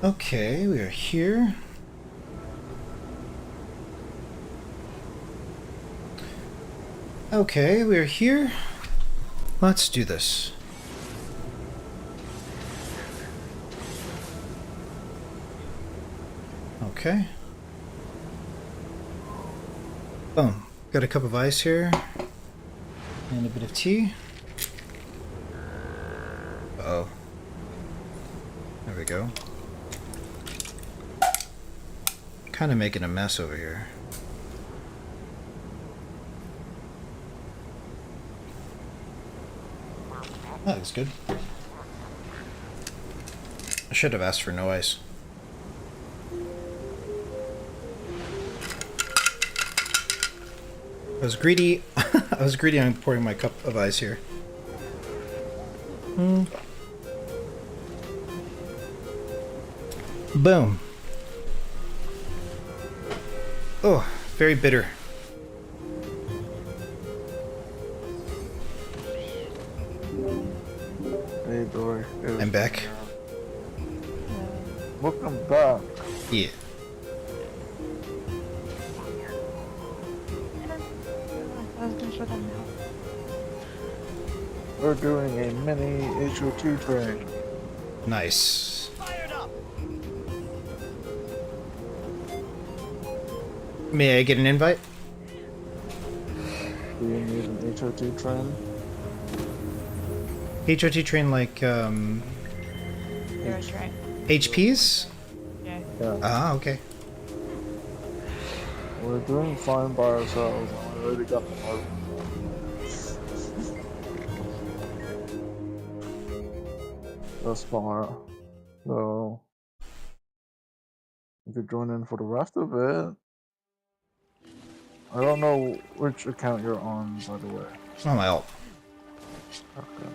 Okay, we are here. Okay, we are here. Let's do this. Okay. Boom. Got a cup of ice here. And a bit of tea. Uh-oh. There we go. Kind of making a mess over here. That looks good. I should have asked for no ice. I was greedy. I was greedy on pouring my cup of ice here. Boom. Oh, very bitter. Hey, Dory. I'm back. Welcome back. Yeah. We're doing a mini HO2 train. Nice. May I get an invite? Do you need an HO2 train? HOT train like You're right. HPs? Yeah. Yeah. Ah, okay. We're doing fine by ourselves. I already got the mark. That's smart. So, you could join in for the rest of it. I don't know which account you're on, by the way. Oh, my ult. Okay.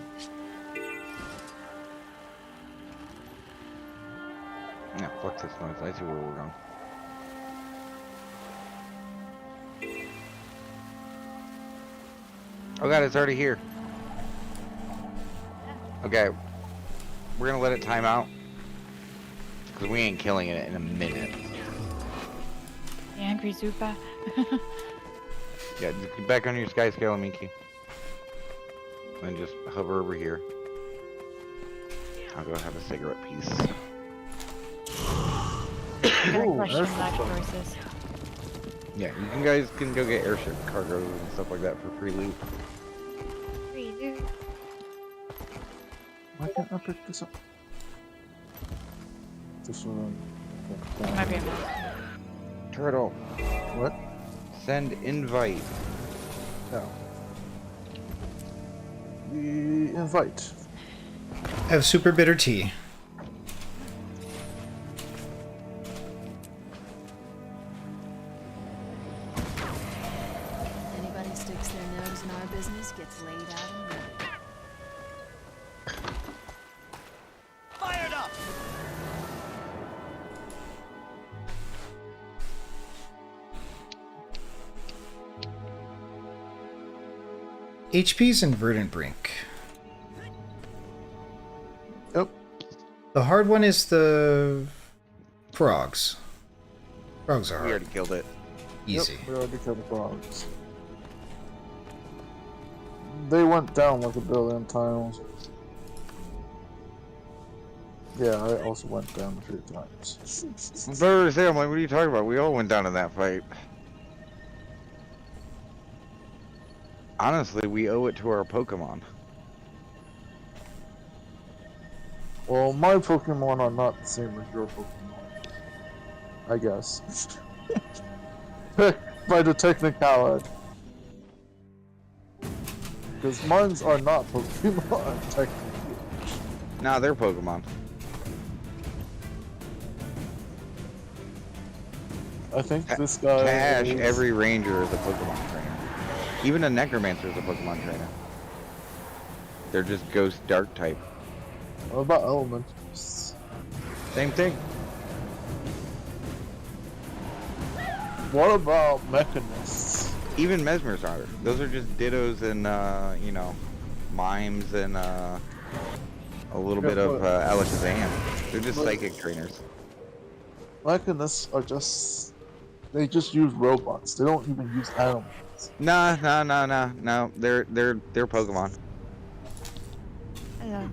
Yeah, fuck this noise. I see where we're going. Oh god, it's already here. Okay. We're gonna let it time out. Because we ain't killing it in a minute. The angry Zupa. Yeah, just get back on your sky scale, Miki. And just hover over here. I'll go have a cigarette piece. I got a Ooh, question airship about boat. horses. Yeah, you guys can go get airship cargoes and stuff like that for free loot. Why can't I pick this up? This one. Might be a mess. Turtle, What? send invite. No. The invite. I have super bitter tea. Anybody sticks their nose in our business gets laid out and murdered. Fired up! HP's in Verdant Brink. Yep. The hard one is the frogs. Frogs are We hard. already killed it. Easy. Yep, we already killed the frogs. They went down like a billion times. Yeah, I also went down a few times. Thursday, I'm like, what are you talking about? We all went down in that fight. Honestly, we owe it to our Pokemon. Well, my Pokemon are not the same as your Pokemon. I guess. By the technicality. Because mines are not Pokemon, technically. Nah, they're Pokemon. I think this guy Cash, is... every ranger is a Pokemon trainer. Even a Necromancer is a Pokemon trainer. They're just Ghost Dark type. What about Elementals? Same thing. What about Mechanists? Even Mesmers are. Those are just Dittos and, you know, Mimes and, a little bit of, Alakazam. They're just psychic trainers. Mechanists are just... They just use robots. They don't even use animals. No. They're Pokemon. Hello.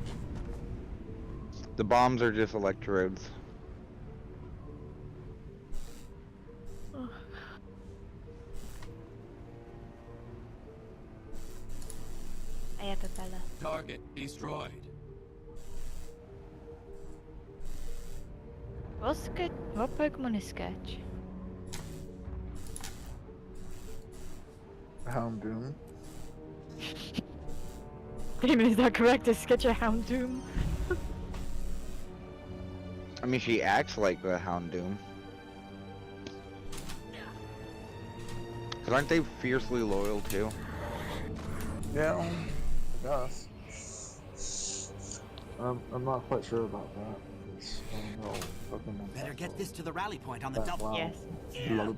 The bombs are just electrodes. I have a Bella. Target destroyed. What's good? What Pokemon is Sketch? Houndoom. Damon, is that correct? Is Sketch a Houndoom? I mean, she acts like the Houndoom. Cause aren't they fiercely loyal too? Yeah, I guess. I'm not quite sure about that. Because I don't know Pokemon. Better get this to the rally point on the that double. well. Yes. Yeah.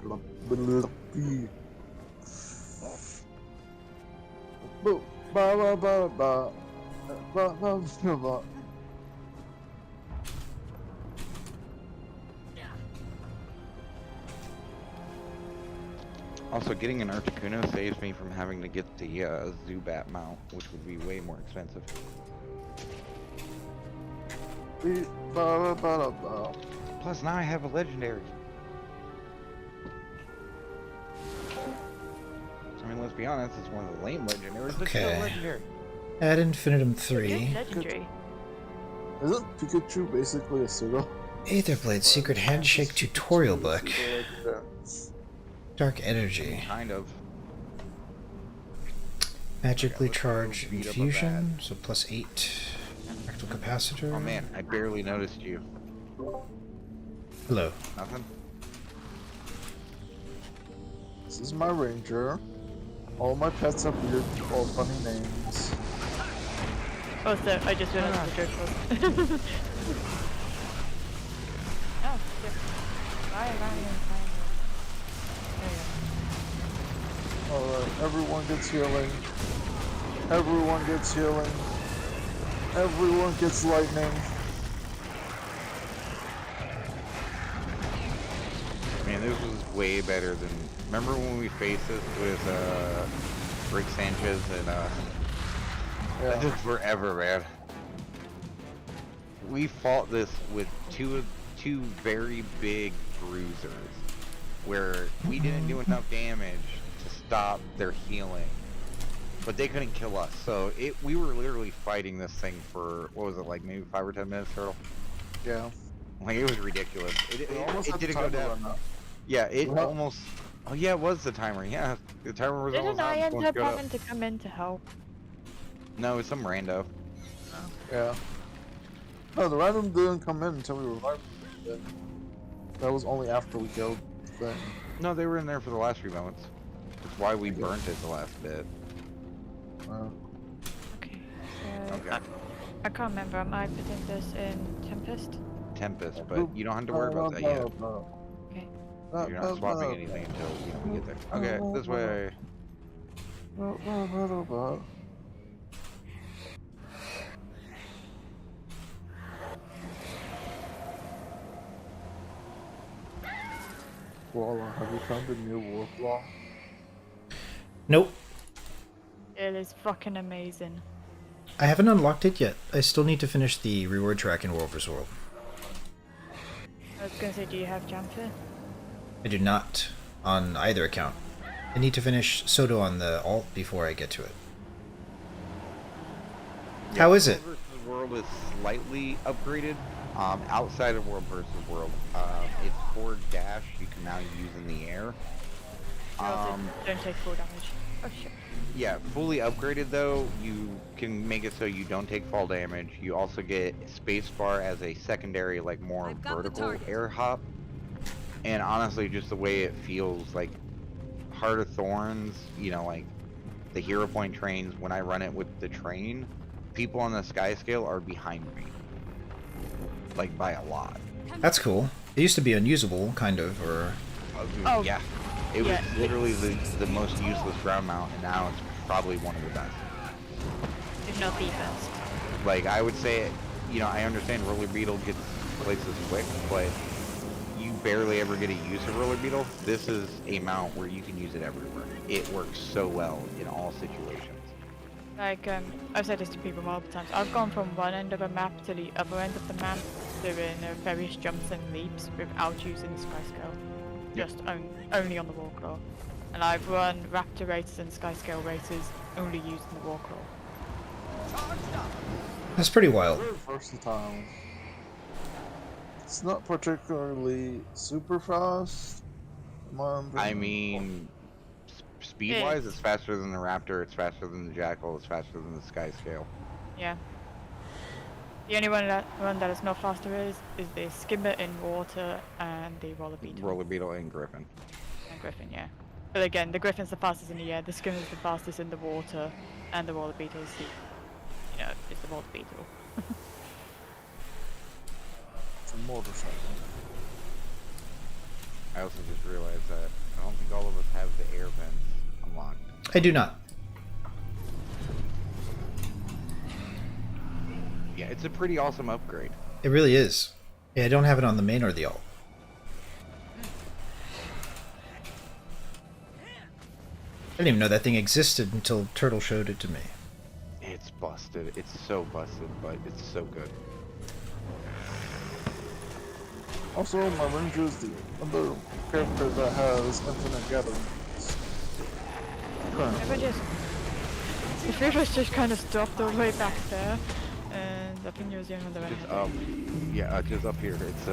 Boo, ba ba ba ba, ba ba ba ba. Also, getting an Articuno saves me from having to get the Zubat mount, which would be way more expensive. Beep, ba ba ba ba. Plus, now I have a legendary. I mean, let's be honest, it's one of the lame legendaries, but still Okay. legendary. Ad infinitum Good 3. legendary. Isn't Pikachu basically a pseudo? Aetherblade Secret Handshake Tutorial Book. Yeah. Dark Energy. Kind of. Magically let's go charged beat up a infusion, so plus 8. Fractal capacitor. Oh man, I barely noticed you. Hello. Nothing? This is my ranger. All my pets have weird or funny names. Oh, so I just realized what the joke was. Oh, shit. Why am I even finding it? There Alright, everyone gets healing. Everyone gets healing. Everyone gets lightning. Man, this was way better than... Remember when we faced this with, Rick Sanchez and, that Yeah. took forever, man. We fought this with two very big bruisers, where we didn't do enough damage to stop their healing, but they couldn't kill us. So we were literally fighting this thing for, what was it, like maybe 5 or 10 minutes, Turtle? Yeah. Like, it was ridiculous. It Almost had the didn't go time to down. run out. Yeah, it Well- almost. Oh yeah, it was the timer. Yeah, the timer was Didn't almost I out end before it up got up. having to come in to help? No, it's some rando. Yeah. No, the random didn't come in until we revived him. That was only after we killed the thing. No, they were in there for the last few moments. That's why we burnt it the last bit. Okay. So Okay. I can't remember. Am I putting this in Tempest? Tempest, but you don't have to worry about that yet. Okay. You're not swapping anything until we get there. Okay, this way. Koala, have you found a new war claw? Nope. It is fucking amazing. I haven't unlocked it yet. I still need to finish the reward track in World vs. World. I was gonna say, do you have Jamfer? I do not on either account. I need to finish Soto on the alt before I get to it. How is it? World vs. World is slightly upgraded. Outside of World vs. World, its forward dash you can now use in the air. You also don't take full damage. Oh shit. Yeah, fully upgraded though, you can make it so you don't take fall damage. You also get spacebar as a secondary, like more I've got the vertical target. air hop. And honestly, just the way it feels, like Heart of Thorns, you know, like the Hero Point trains, when I run it with the train, people on the sky scale are behind me. Like by a lot. That's cool. It used to be unusable, kind of, or... Oh. Yeah. It was Yeah. literally the most useless ground mount, and now it's probably one of the best. If not the best. Like, I would say, you know, I understand Roller Beetle gets places quick, but you barely ever get to use a Roller Beetle. This is a mount where you can use it everywhere. It works so well in all situations. Like, I've said this to people multiple times. I've gone from one end of a map to the other end of the map, doing various jumps and leaps without using the sky scale. Just only on the Warclaw. And I've run Raptor races and sky scale races only using the Warclaw. That's pretty wild. Very versatile. It's not particularly super fast. I mean, speed-wise, it's faster than the Raptor, it's faster than the Jackal, it's faster than the Sky Scale. Yeah. The only one that is not faster is the Skimmer in water and the Roller Beetle. Roller Beetle and Griffin. And Griffin, yeah. But again, the Griffin's the fastest in the air, the Skimmer's the fastest in the water, and the Roller Beetle is the, is the Roller Beetle. It's a motorcycle. I also just realized that I don't think all of us have the air vents unlocked. I do not. Yeah, it's a pretty awesome upgrade. It really is. Yeah, I don't have it on the main or the alt. I didn't even know that thing existed until Turtle showed it to me. It's busted. It's so busted, but it's so good. Also, my ranger is the other character that has infinite gathering. The fish was just kind of stopped all the way back there, and I think it was the only one. Just up. Yeah, just up here. It's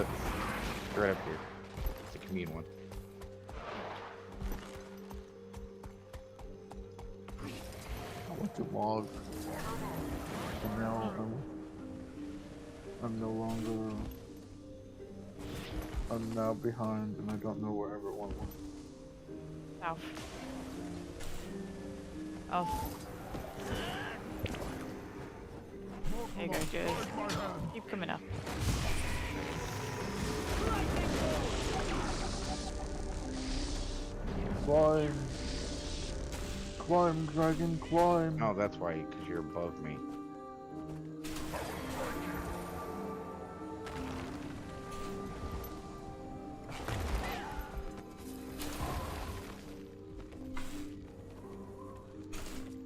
right up here. It's a commune one. I went to log. And now I'm no longer. I'm now behind, and I don't know where everyone went. South. Oh. There you go, Jules. Keep coming up. Climb! Climb, dragon, climb! Oh, that's why, because you're above me.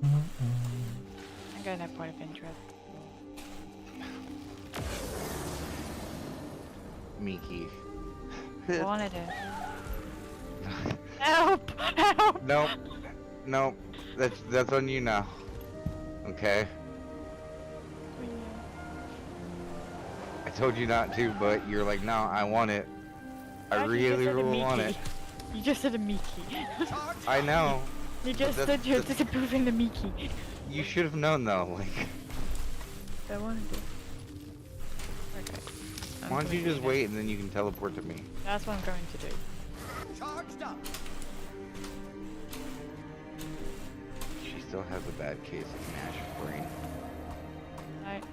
I'm getting that point of interest. Miki. I wanted it. Help! Help! Nope. Nope. That's on you now. Okay? I told you not to, but you're like, no, I want it. I Actually, you just really, said a really want Miki. it. You just said a Miki. I know. You just But said you're that's- disapproving the Miki. You should have known though. Like, I wanted to. Okay. I'm why don't you going just to do wait and then you can teleport to me? that. That's what I'm going to do. Charged up. She still has a bad case of Nash brain.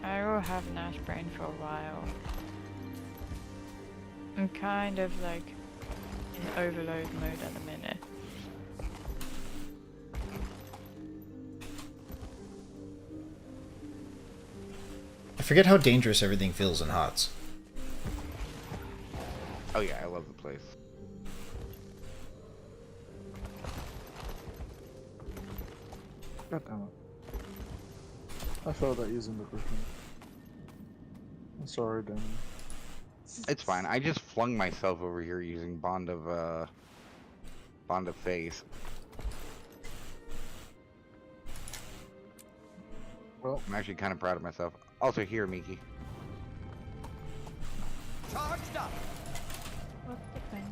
I will have Nash Brain for a while. I'm kind of like in overload mode at the minute. I forget how dangerous everything feels in HOTS. Oh yeah, I love the place. God damn it. I failed at using the Griffin. I'm sorry, Danny. It's fine. I just flung myself over here using Bond of Face. Well, I'm actually kind of proud of myself. Also here, Miki. Charged up. What's the plan?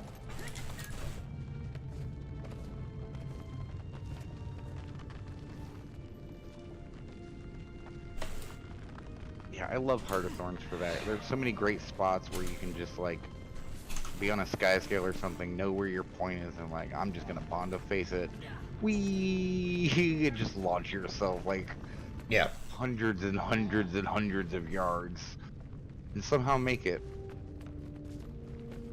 Yeah, I love Heart of Thorns for that. There's so many great spots where you can just like be on a sky scale or something, know where your point is, and like I'm just gonna Bond of Face it. Whee! And just launch yourself like Yeah. hundreds and hundreds and hundreds of yards, and somehow make it.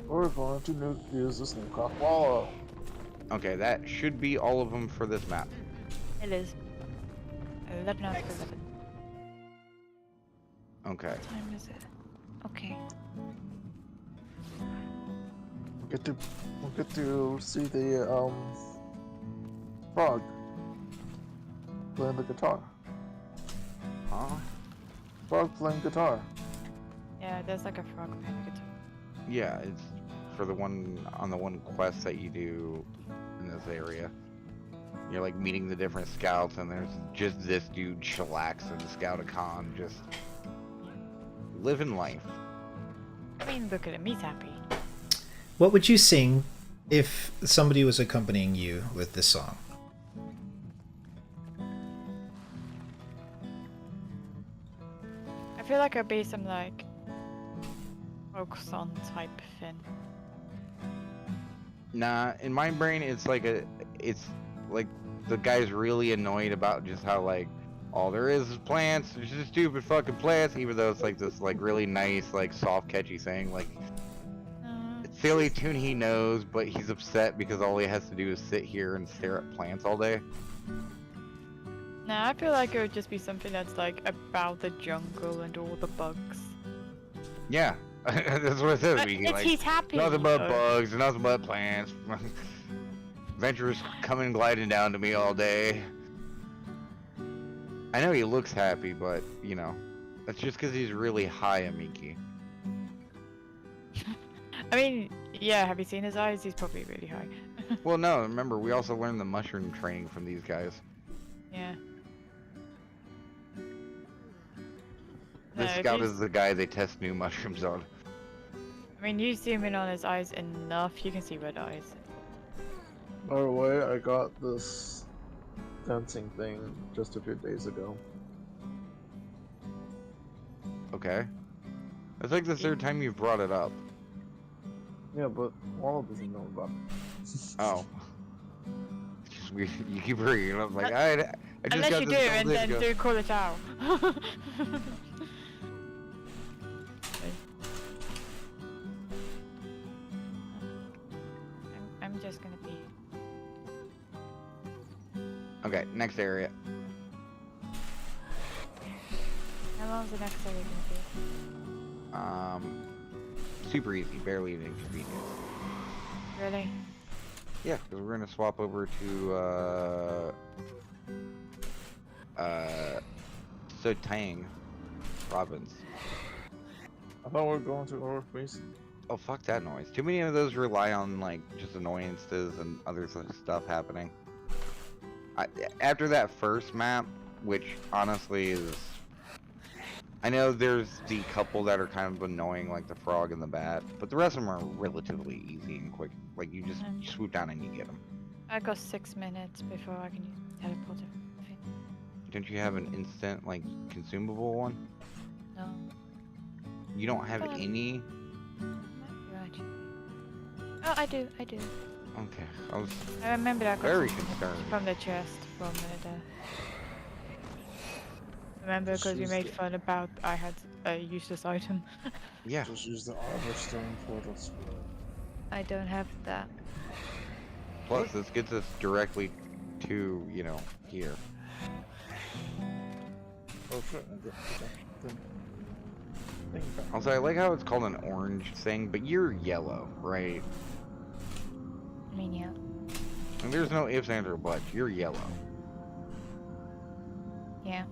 we're going to use this new cock wall. Okay, that should be all of them for this map. It is 11 after 11. Okay. What time is it? Okay. We'll get to see the frog playing the guitar. Huh? Frog playing guitar. Yeah, there's like a frog playing guitar. Yeah, it's for the one on the one quest that you do in this area. You're like meeting the different scouts, and there's just this dude chillaxing, Scouticon, just living life. I mean, look at him, he's happy. What would you sing if somebody was accompanying you with this song? I feel like I'd be some like folk song type thing. Nah, in my brain, it's like the guy's really annoyed about just how like all there is plants, it's just stupid fucking plants, even though it's like this like really nice like soft catchy thing, like it's the only tune he knows, but he's upset because all he has to do is sit here and stare at plants all day. Nah, I feel like it would just be something that's like about the jungle and all the bugs. Yeah, that's what I said. But Like, he's happy. nothing but so- bugs, nothing but plants. Adventurers coming gliding down to me all day. I know he looks happy, but you know, that's just because he's really high, Amiki. I mean, yeah, have you seen his eyes? He's probably really high. Well, no, remember we also learned the mushroom training from these guys. Yeah. This No, if scout you- is the guy they test new mushrooms on. I mean, you zoom in on his eyes enough, you can see red eyes. By the way, I got this dancing thing just a few days ago. Okay. That's like the third time you've brought it up. Yeah, but Walla doesn't know about it. Oh. It's just weird. You keep bringing it up like, I just Unless got you do, this a couple and days then ago. do call it out. I'm just gonna be. Okay, next area. How long's the next area gonna be? Super easy, barely an inconvenience. Really? Yeah, because we're gonna swap over to Sotang province. I thought we were going to North Mason. Oh fuck that noise! Too many of those rely on like just annoyances and other stuff happening. After that first map, which honestly is, I know there's the couple that are kind of annoying, like the frog and the bat, but the rest of them are relatively easy and quick. Like you just swoop down and you get them. I got 6 minutes before I can use teleporter. Thing. Don't you have an instant like consumable one? No. You don't have any? Right. Oh, I do. Okay, I was I remember that I got very something concerned. from the chest from the. Remember, because we She's made the- fun about I had a useless item. Yeah. Just use the armor stone portal spell. I don't have that. Plus, this gets us directly to, you know, here. Oh shit, I didn't. Also, I like how it's called an orange thing, but you're yellow, right? I mean, yeah. And there's no ifs, ands, or buts. You're yellow. Yeah.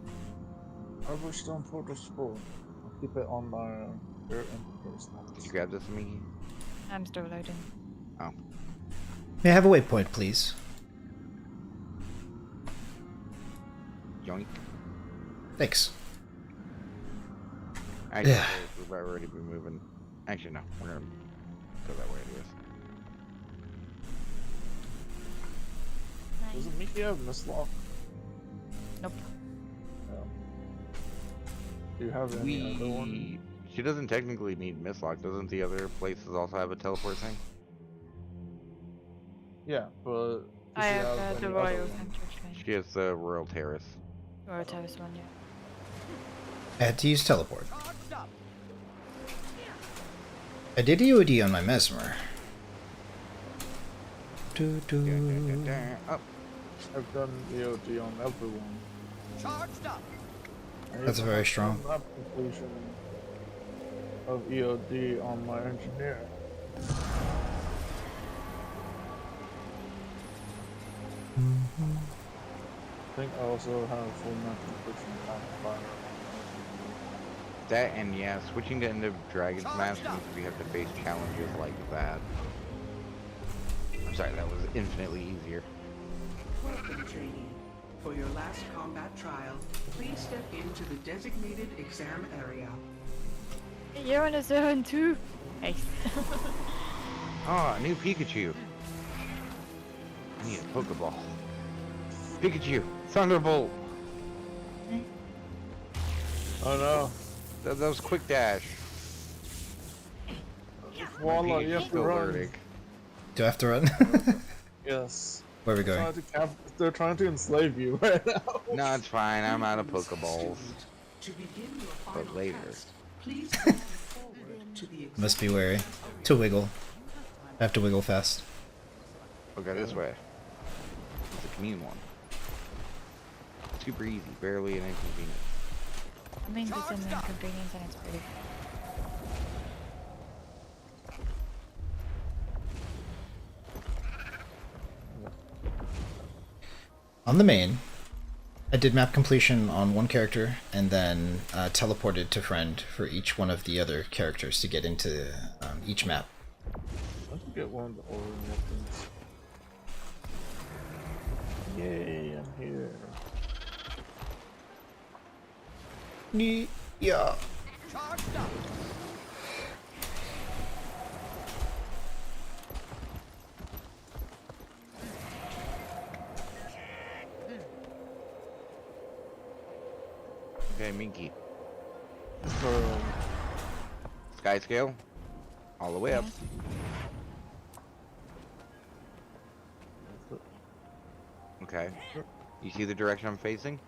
I wish don't put the spoon. I'll keep it on my their interface now. Did you grab this, Mickey? I'm still loading. Oh. May I have a waypoint, please? Yoink. Thanks. Actually, Yeah. we've already been moving. Actually, no. We're gonna go that way anyways. Doesn't Mickey have mislock? Nope. No. Do you have any other one? She doesn't technically need mislock. Doesn't the other places also have a teleport thing? Yeah, but I does she have any the other Royal one? Center train. She has the Royal Terrace. Royal Terrace one, yeah. I had to use teleport. Charged up. I did EOD on my Mesmer. Oh, I've done EOD on everyone. Charged up. I That's even very have strong. Map completion of EOD on my engineer. I think I also have full map completion on fire. that and yeah, switching to end of Dragon's Mask means we have to face challenges like that. I'm sorry, that was infinitely easier. Welcome, trainee. For your last combat trial, please step into the designated exam area. You're on a zone too. Nice. Ah, new Pikachu. I need a Pokeball. Pikachu, Thunderbolt. Oh no. That was quick dash. Voila, you have Pikachu's to run. alerting. Do I have to run? Yes. Where are we going? They're trying to enslave you right now. No, it's fine. I'm out of Pokeballs. To begin your But final later. test, please move forward to the exam. Must be wary. To wiggle. I have to wiggle fast. Okay, this way. It's a commune one. Super easy, barely an inconvenience. I mean, it's an inconvenience and it's pretty. On the main, I did map completion on one character and then teleported to friend for each one of the other characters to get into each map. I can get one of the orange weapons. Yay, I'm here. Yeah. Charged up. Okay, Minky. Girl. Sky scale. All the way up. Okay. You see the direction I'm facing?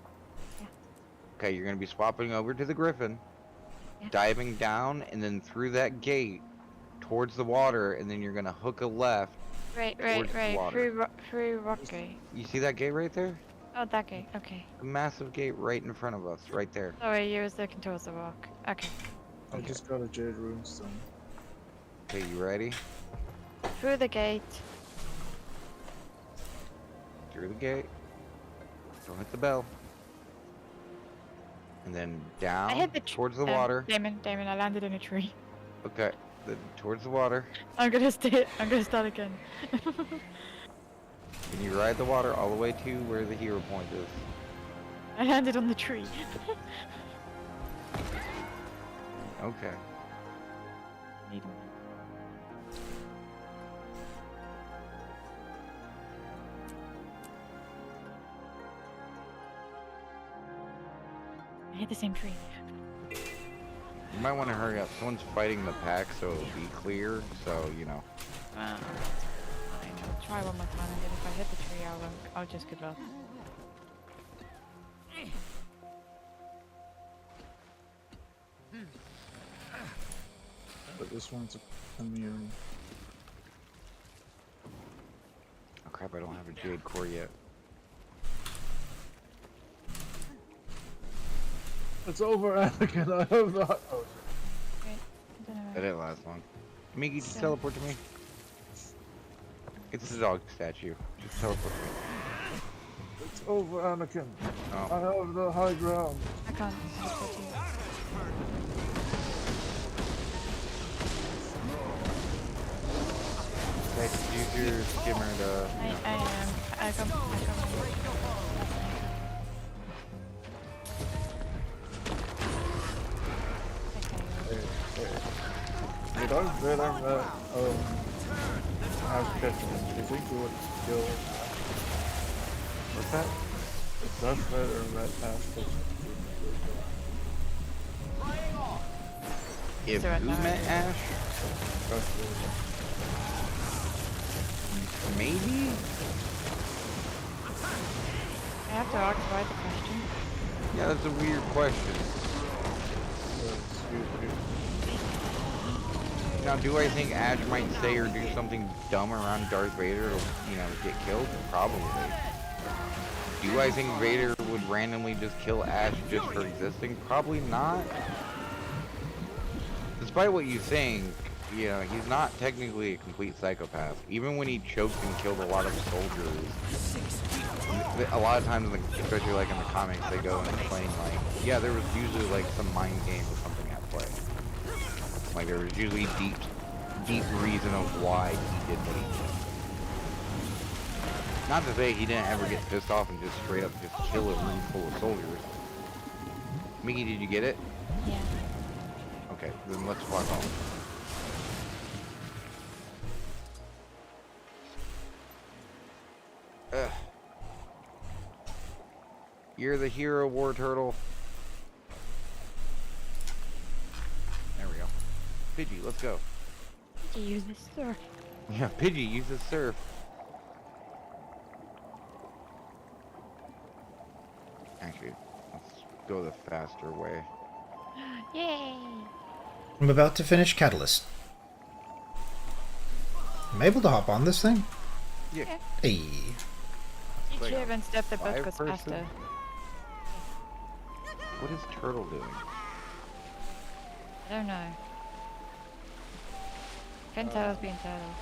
Yeah. Okay, you're gonna be swapping over to the Griffin, Yeah. diving down, and then through that gate towards the water, and then you're gonna hook a left. Right, Towards the water. through rock gate. You see that gate right there? Oh, that gate. Okay. A massive gate right in front of us, right there. Sorry, you was looking towards the rock. Okay. I just got a jade runestone. Okay, you ready? Through the gate. Through the gate. Don't hit the bell. And then down I hit the towards the water. Damon, I landed in a tree. Okay, then towards the water. I'm gonna start again. Can you ride the water all the way to where the hero point is? I landed on the tree. Okay. Need one. I hit the same tree. You might want to hurry up. Someone's fighting the pack, so it'll be clear. So you know. I'll try one more time, and then if I hit the tree, I'll just give up. But this one's a commune. Oh crap! I don't have a jade core yet. It's over, Anakin. I have not. Oh, That didn't last long. Miggy, just teleport to me. It's the dog statue. Just teleport to me. It's over, Anakin. Oh. I have the high ground. I can't teleport to you. Hey, use your skimmer to. I am. I come. You don't really have catching. Do you think you would kill? What's that? It does better red have catching. If Is there a who no? met Ash? Maybe? I have to ask why the question. Yeah, that's a weird question. Now, do I think Ash might say or do something dumb around Darth Vader to, get killed? Probably. Do I think Vader would randomly just kill Ash just for existing? Probably not. Despite what you think, he's not technically a complete psychopath. Even when he choked and killed a lot of soldiers, a lot of times, especially like in the comics, they go and explain like, yeah, there was usually like some mind game or something at play. Like there was usually deep reason of why he did what he did. Not to say he didn't ever get pissed off and just straight up just kill a room full of soldiers. Mickey, did you get it? Yeah. Okay, then let's walk on. Ugh. You're the hero, War Turtle. There we go. Pidgey, let's go. To use this surf. Yeah, Pidgey, use the surf. Actually, let's go the faster way. Yay! I'm about to finish Catalyst. I'm able to hop on this thing? Yeah. Hey. Each Like year and step the boat goes five-person? faster. What is Turtle doing? I don't know. Can turtles being turtles.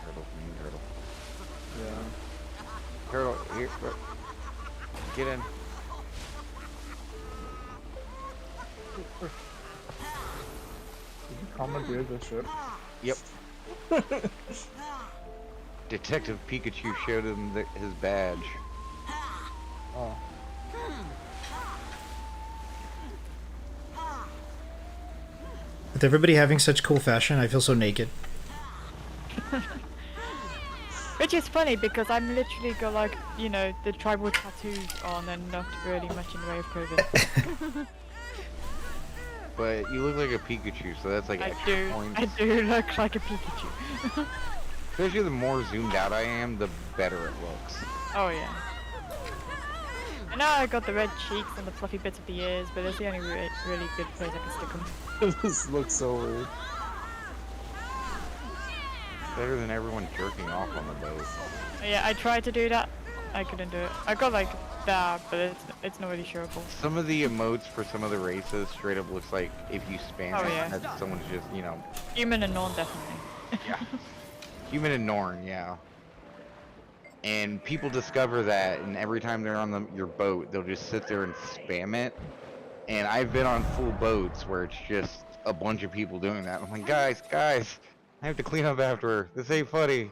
Turtle, mean turtle. Yeah. Turtle, here. Look. Get in. Did you commandeer the ship? Yep. Detective Pikachu showed him his badge. Oh. With everybody having such cool fashion, I feel so naked. Which is funny because I'm literally got like, the tribal tattoos on and not really much in the way of COVID. But you look like a Pikachu, so that's like extra points. I do look like a Pikachu. Especially the more zoomed out I am, the better it looks. Oh yeah. I know I got the red cheeks and the fluffy bits of the ears, but it's the only really good place I can stick them. This looks so weird. Better than everyone jerking off on the boat. Yeah, I tried to do that. I couldn't do it. I got like that, but it's not really shareable. Some of the emotes for some of the races straight up looks like if you spam Oh, it, yeah. that someone's just, Human and non definitely. yeah. Human and Norn, yeah. And people discover that, and every time they're on your boat, they'll just sit there and spam it. And I've been on full boats where it's just a bunch of people doing that. I'm like, guys, I have to clean up after. This ain't funny.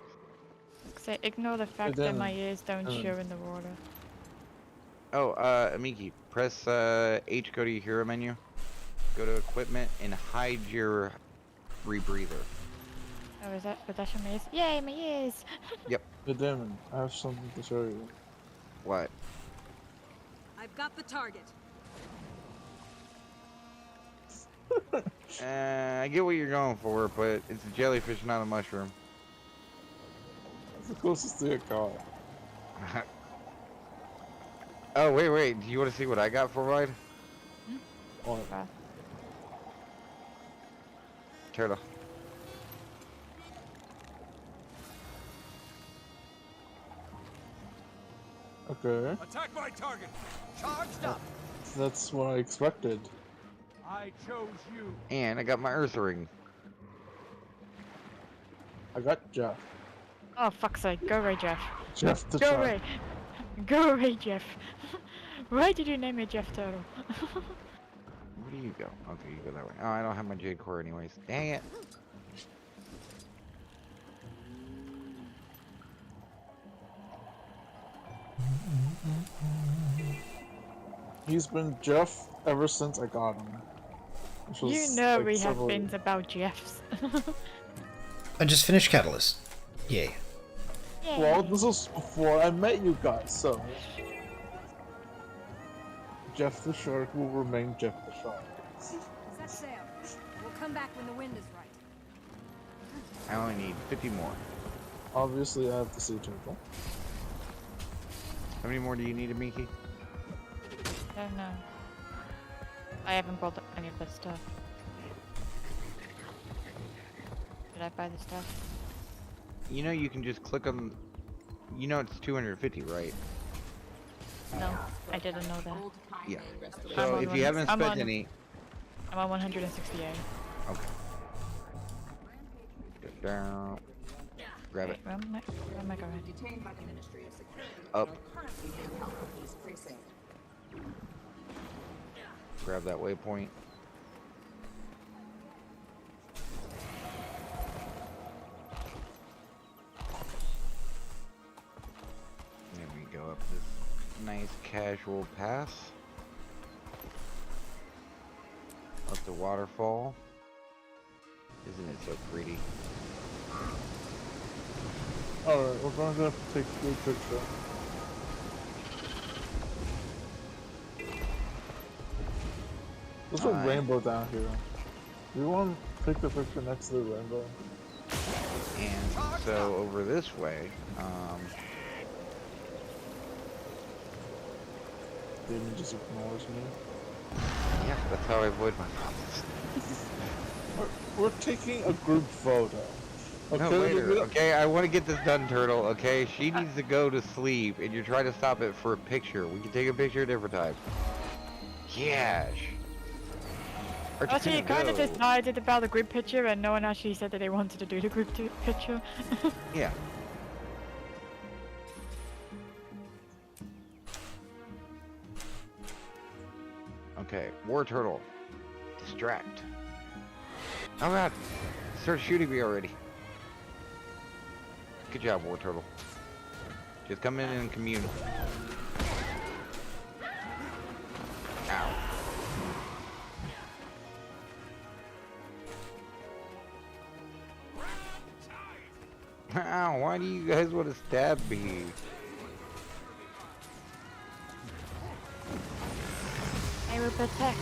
Say, ignore the fact that my ears don't show in the water. Oh, Amiki, press H, go to your hero menu, go to equipment, and hide your rebreather. Oh, is that protection my ears? Yay, my ears! Yep. Hey Damon, I have something to show you. What? I've got the target. I get what you're going for, but it's a jellyfish, not a mushroom. That's the closest to a car. Oh, wait, do you want to see what I got for ride? What? Turtle. Okay. Attack my target! Charged up! That's what I expected. I chose you. And I got my Earth Ring. I got Jeff. Oh, fuck's sake. Go away, Jeff. Jeff the Go shark. away. Go away, Jeff. Why did you name me Jeff Turtle? Where do you go? Okay, you go that way. Oh, I don't have my jade core anyways. Dang it. He's been Jeff ever since I got him. Which You was, know like, we have several bins years. about Jeffs. I just finished Catalyst. Yay. Well, this was before I met you guys, so Jeff the Shark will remain Jeff the Shark. Set sail. We'll come back when the wind is right. I only need 50 more. Obviously, I have the sea turtle. How many more do you need, Miki? I don't know. I haven't bought any of this stuff. Did I buy the stuff? You know you can just click on... You know it's 250, right? No, I didn't know that. Yeah. I'm So on if one- you haven't I'm spent on- any... I'm on 168. Okay. Get down. Grab it. Wait, where am I going? Up. Grab that waypoint. Then we go up this nice casual path. Up the waterfall. Isn't it so pretty? Alright, we're gonna have to take a good picture. There's a rainbow down here. Do you want to take the picture next to the rainbow? And so over this way, Damon just ignores me. yeah, that's how I avoid my problems. We're taking a group photo. Okay, No, later. Okay, I want to get this done, Turtle. Okay, she needs to go to sleep, and you're trying to stop it for a picture. We can take a picture a different time. Yeah. Actually, you kind of decided about the group picture, and no one actually said that they wanted to do the group picture. Yeah. Okay, War Turtle. Distract. Oh god. Start shooting me already. Good job, War Turtle. Just come in and commune. Ow. Ow, why do you guys want to stab me? I will protect.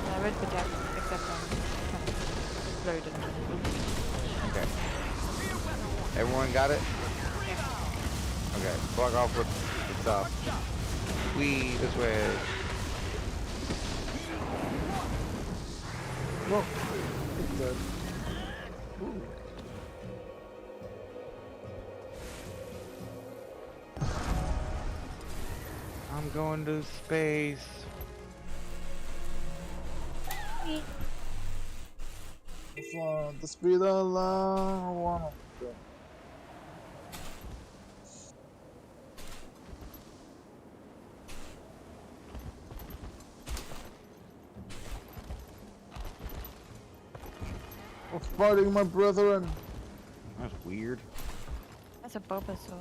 I will protect, except I'm loaded. Okay. Everyone got it? Okay, fuck off with the stuff. Wee, this way. No, it's dead. Ooh. I'm going to space. Fly the speed of light, I wanna go. I'm fighting my brethren. That's weird. That's a Bulbasaur.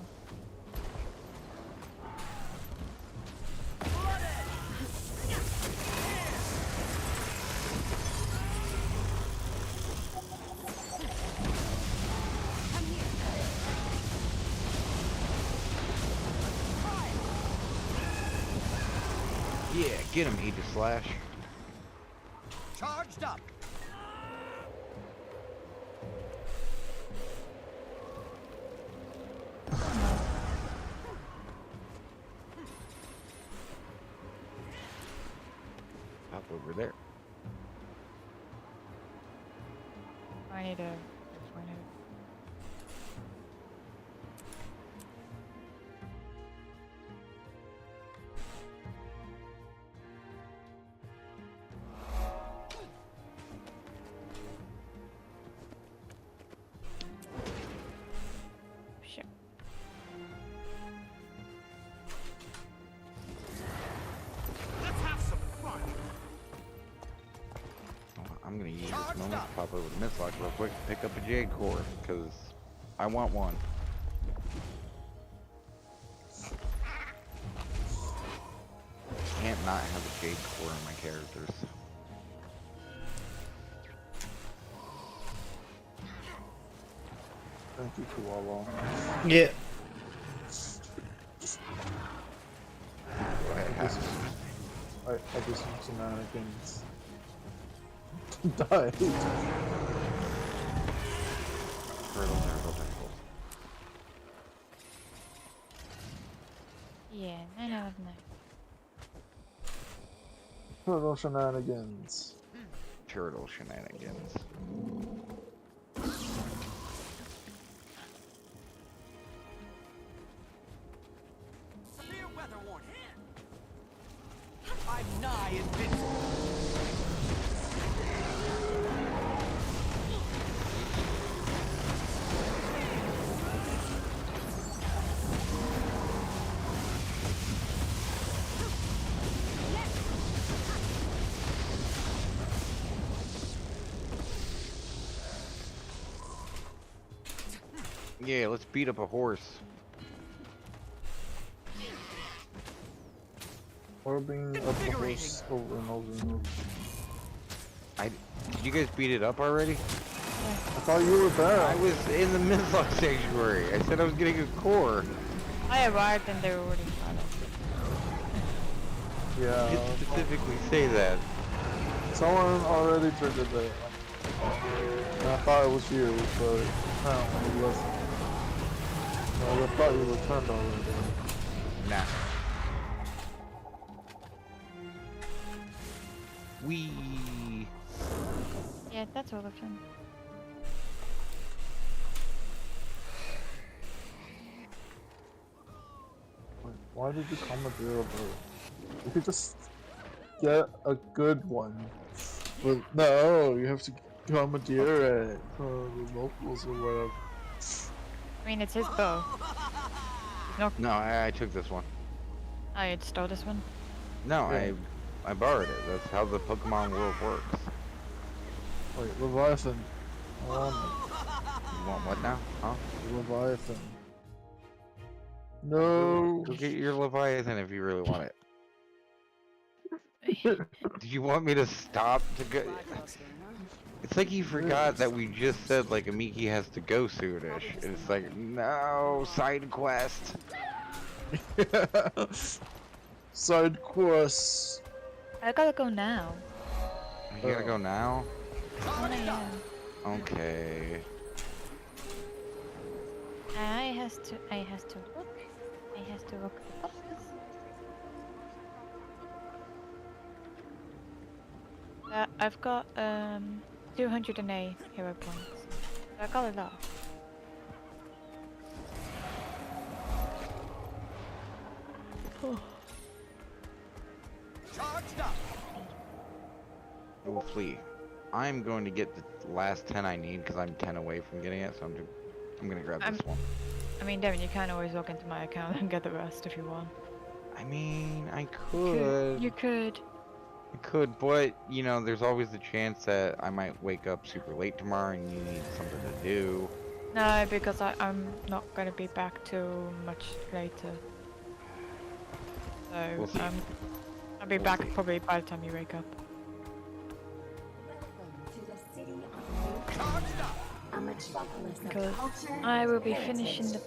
Yeah, get him, Aegis Slash. Charged up. Up over there. I need to find it. I'm gonna use this moment to pop over to Mistlock real quick and pick up a Jade Core, because I want one. Can't not have a Jade Core in my characters. Thank you, Koala. Yeah. I just some shenanigans. Died. Turtle, tentacles. Yeah, 9 out of 9. Turtle shenanigans. Turtle shenanigans. Severe weather warning. I'm nigh invincible. Yeah, let's beat up a horse. Or being up the horse over and over and over. Did you guys beat it up already? I thought you were there. I was in the Mistlock Sanctuary. I said I was getting a core. I arrived and they were already fought up. You Yeah. did specifically say that. Someone already triggered it. And I thought it was you, but apparently it wasn't. No, I thought you returned already. Nah. Wee. Yeah, that's all of them. Wait, why did you commandeer a bird? You could just get a good one. But no, you have to commandeer it for the locals or whatever. I mean, it's his bow. No, I took this one. I stole this one. No, Yeah. I borrowed it. That's how the Pokemon world works. Wait, Leviathan. I want You want what now? Huh? it. Leviathan. No. Go get your Leviathan if you really want it. Do you want me to stop to go? It's like you forgot that we just said like Amiki has to go soonish. And it's like, no, side quest. Side quests. I gotta go now. You gotta go now? 1 a.m. Okay. I has to look the boxes. I've got 208 hero points. I got it off. Charged up. We'll flee. I'm going to get the last 10 I need because I'm 10 away from getting it, so I'm gonna grab this one. I mean, Devin, you can always log into my account and get the rest if you want. I mean, I could. You could. I could, but, you know, there's always the chance that I might wake up super late tomorrow and you need something to do. No, because I'm not gonna be back too much later. So, We'll see. I'll be back probably by the time you wake up. Because I will be finishing the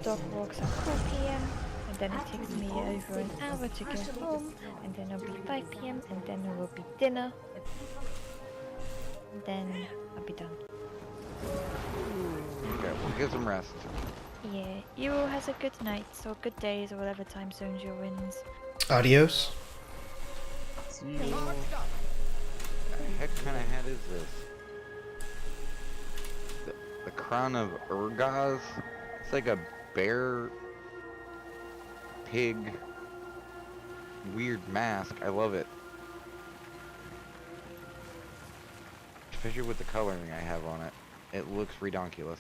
dog walks at 4 p.m. and then it takes me over an hour to get home, and then it'll be 5 p.m. and then it will be dinner. And then I'll be done. Okay, we'll get some rest. Yeah, you all has a good night, or good days, or whatever time zones you're in. Adios. See you. Charged up. What the heck kind of hat is this? The crown of Urgaz? It's like a bear, pig, weird mask. I love it. Especially with the coloring I have on it. It looks redonkulous.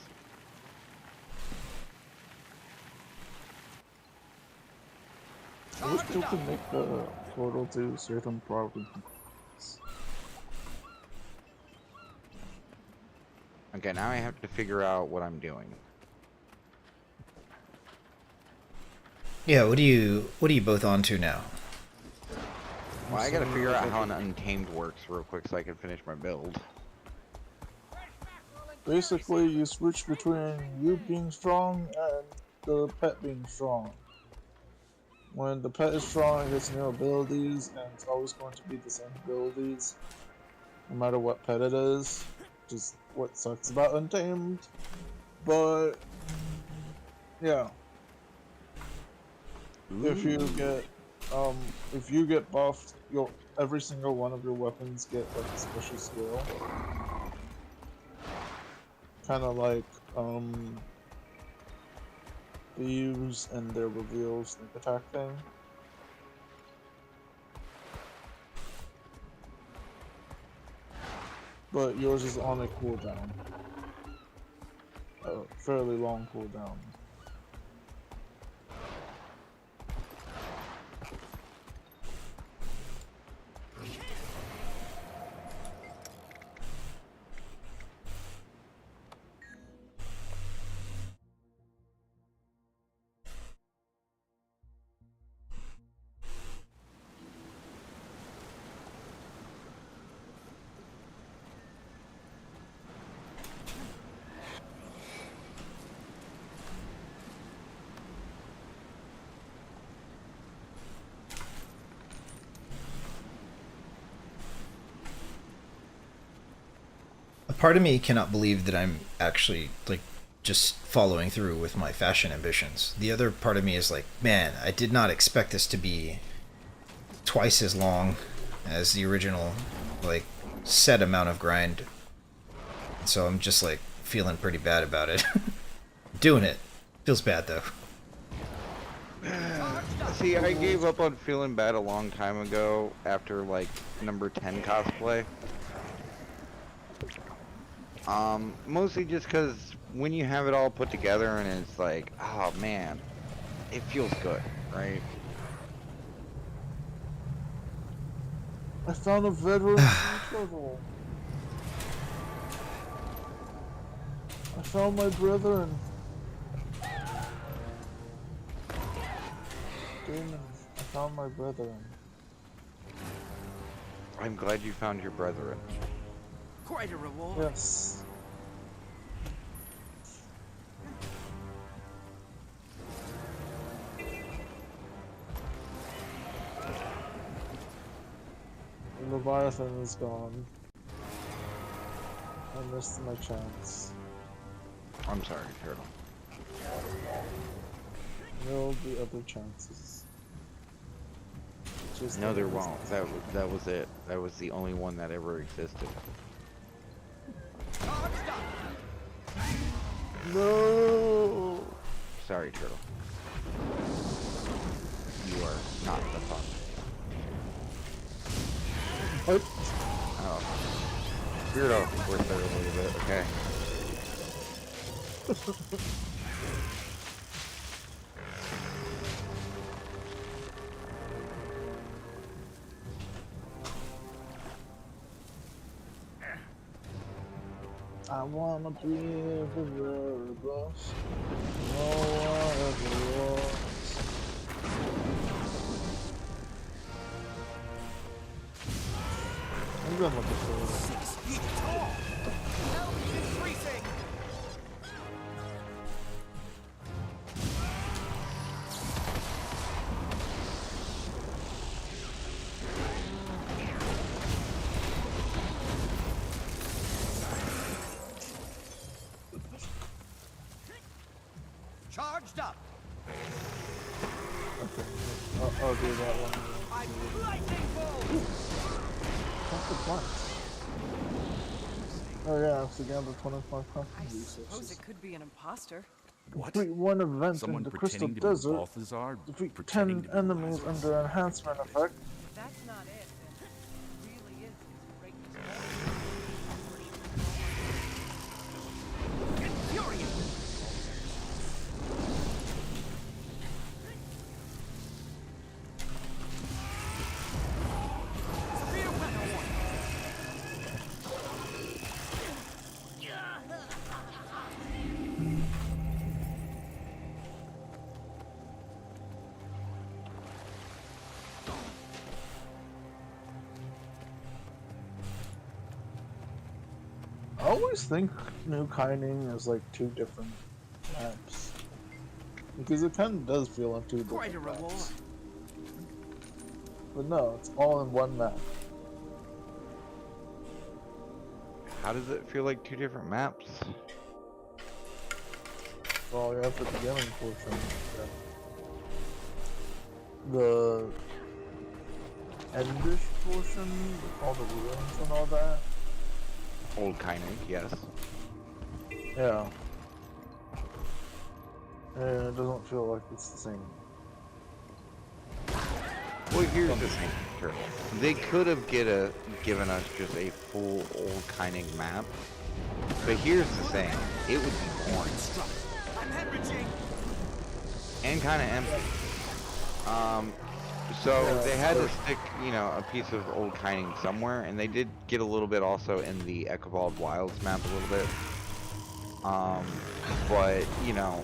I wish you could make the portal to certain properties. Okay, now I have to figure out what I'm doing. Yeah, what are you both on to now? Well, I gotta figure out how an Untamed works real quick so I can finish my build. Basically, you switch between you being strong and the pet being strong. When the pet is strong, it gets new abilities, and it's always going to be the same abilities, no matter what pet it is. Just what sucks about Untamed. But yeah, if you get buffed, you'll every single one of your weapons get like a special skill. Kind of like thieves and their reveal sneak attack thing. But yours is on a cooldown. A fairly long cooldown. A part of me cannot believe that I'm actually like just following through with my fashion ambitions. The other part of me is like, man, I did not expect this to be twice as long as the original like set amount of grind. So I'm just like feeling pretty bad about it. Doing it. Feels bad though. See, I gave up on feeling bad a long time ago after like number 10 cosplay. Mostly just because when you have it all put together and it's like, oh man, it feels good, right? I found a veteran sea turtle. I found my brethren. Damon, I found my brethren. I'm glad you found your brethren. Quite a reward. Yes. The Leviathan is gone. I missed my chance. I'm sorry, Turtle. There'll be other chances. Just No, there won't. That was it. That was the only one that ever existed. No. Sorry, Turtle. You are not the fun. What? Oh. Weirdo. We're there a little bit, okay. I wanna be everywhere, boss. No one ever was. I'm gonna look at this. 6 feet tall. Now it's increasing. Charged up. Okay, I'll do that one. I'm lightning bolt. What's the point? Oh yeah, it's again the 25 custom I suppose resources. it could be an imposter. What? Defeat one event Someone in the Crystal pretending to be Desert. Balthazar? Defeat Pretending 10 to be enemies Lazarus? under enhancement effect. If that's not it, then it really is his greatness. Furious. Severe weather warning. always think New Kining is like 2 different maps. Because it kind of does feel like 2 Quite a different reward. maps. But no, it's all in one map. How does it feel like 2 different maps? Well, you have the beginning portion. The endish portion with all the ruins and all that. Old Kynig, yes. Yeah. And it doesn't feel like it's the same. Well, here's the thing, Turtle. They could have given us just a full Old Kynig map. But here's the thing. It would be boring. I'm hemorrhaging. And kind of empty. So they had to stick, you know, a piece of Old Kyning somewhere, and they did get a little bit also in the Ecobald Wilds map a little bit. But, you know,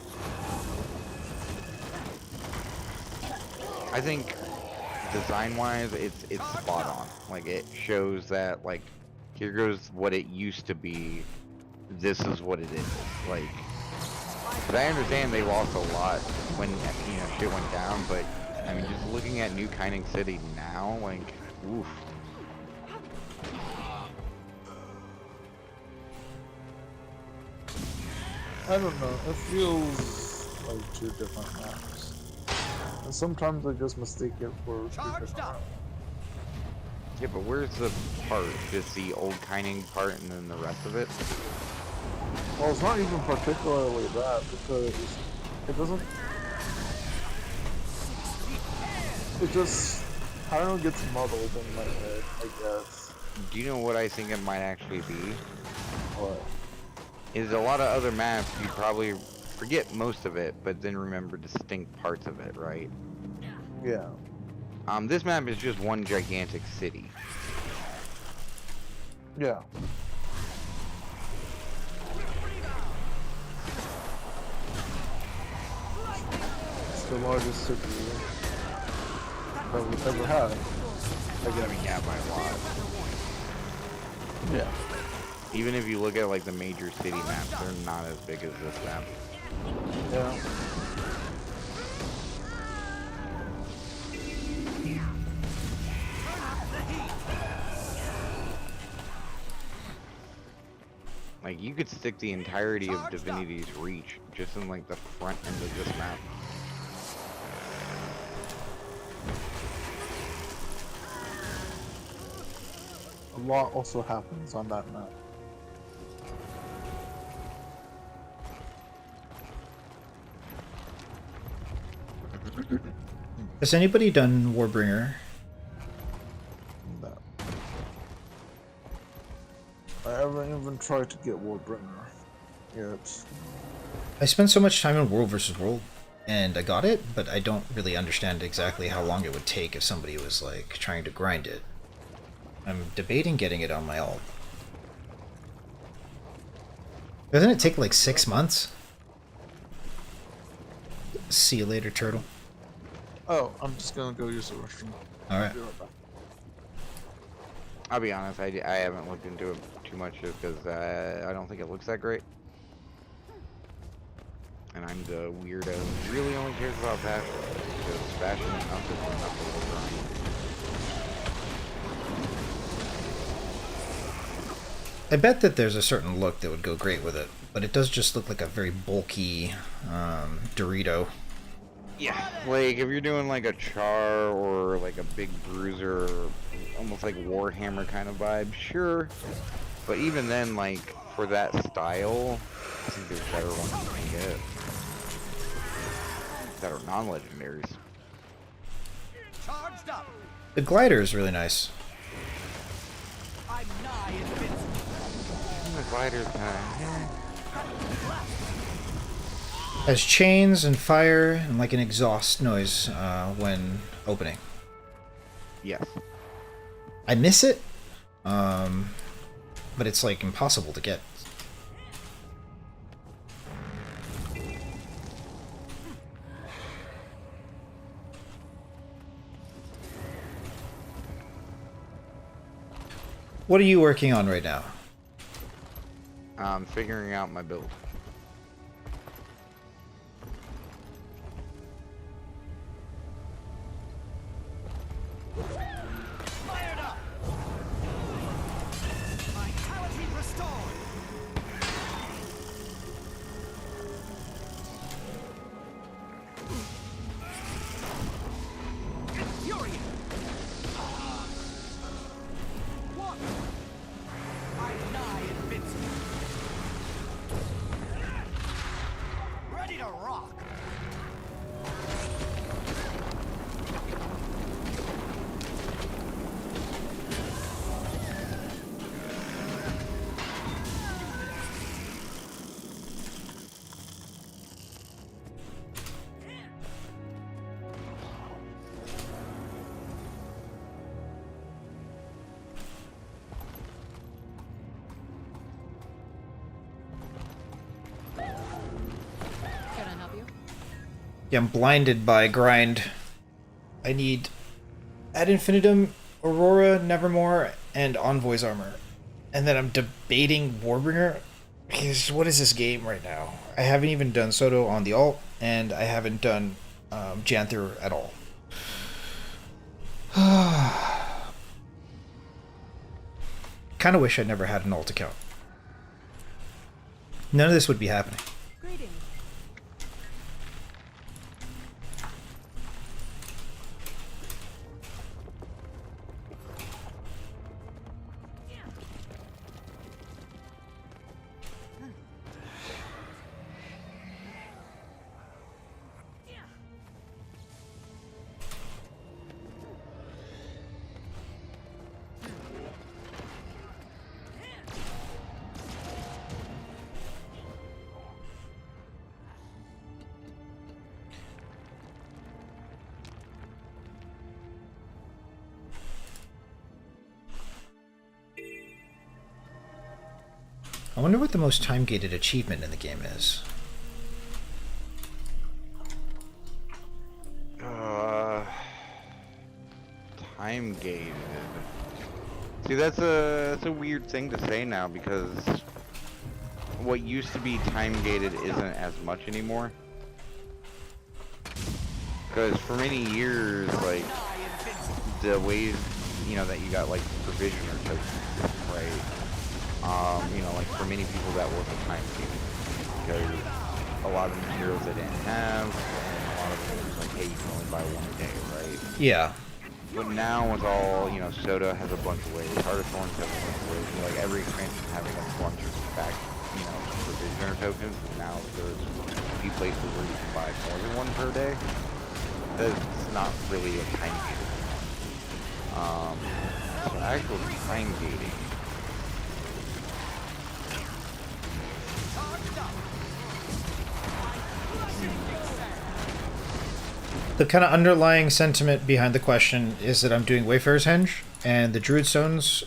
I think design-wise, it's spot on. Like, it shows that, like, here goes what it used to be. This is what it is. Like, 'cause I understand they lost a lot when, you know, shit went down, but I mean, just looking at New Kyning City now, like, oof. I don't know, it feels like 2 different maps. And sometimes I just mistake it for 2 Charged different up. maps. Yeah, but where's the part? Just the Old Kyning part and then the rest of it? Well, it's not even particularly that, because it doesn't... It just kind of gets muddled in my head, I guess. Do you know what I think it might actually be? But Is a lot of other maps, you probably forget most of it, but then remember distinct parts of it, right? yeah. This map is just one gigantic city. Yeah. It's the largest city that we've ever had. I mean, yeah, by a lot. Yeah. Even if you look at like the major city maps, they're not as big as this map. Yeah. Like, you could stick the entirety of Divinity's Reach just in like the front end of this map. A lot also happens on that map. Has anybody done Warbringer? No. I haven't even tried to get Warbringer yet. I spent so much time in World versus World, and I got it, but I don't really understand exactly how long it would take if somebody was like trying to grind it. I'm debating getting it on my alt. Doesn't it take like 6 months? See you later, turtle. Oh, I'm just gonna go use the restroom. Alright. Be right back. I'll be honest, I haven't looked into it too much just because I don't think it looks that great. And I'm the weirdo who really only cares about fashion. Because fashion is not just enough to look around. I bet that there's a certain look that would go great with it, but it does just look like a very bulky Dorito. Yeah, like if you're doing like a Char or like a big bruiser, or almost like Warhammer kind of vibe, sure. But even then, like for that style, I think there's better ones you can get that are non-legendaries. Charged up. The glider is really nice. I'm nigh invincible. And the glider's kind of. Has chains and fire and like an exhaust noise when opening. Yes. I miss it, but it's like impossible to get. What are you working on right now? I'm figuring out my build. Fired up! Vitality restored! Infuriate! What? I lie invincible. Ready to rock! Can I help you? Yeah, I'm blinded by grind. I need Ad Infinitum, Aurora, Nevermore, and Envoy's armor. And then I'm debating Warbringer. Because what is this game right now? I haven't even done Soto on the alt, and I haven't done Janther at all. Kind of wish I never had an alt account. None of this would be happening. Greetings. I wonder what the most time-gated achievement in the game is. Time gated. See, that's a weird thing to say now because what used to be time gated isn't as much anymore. Because for many years, like the ways that you got like provisioner tokens, right? Like for many people that wasn't time gated because a lot of the materials they didn't have, and a lot of them was like, hey, you can only buy one a day, right? Yeah. But now with all, Soda has a bunch of ways, Heart of Thorns has a bunch of ways, like every expansion having a bunch of back, provisioner tokens, and now there's a few places where you can buy more than one per day. That's not really a time gating. So actual time gating. The kind of underlying sentiment behind the question is that I'm doing Wayfarer's Henge, and the Druid Stones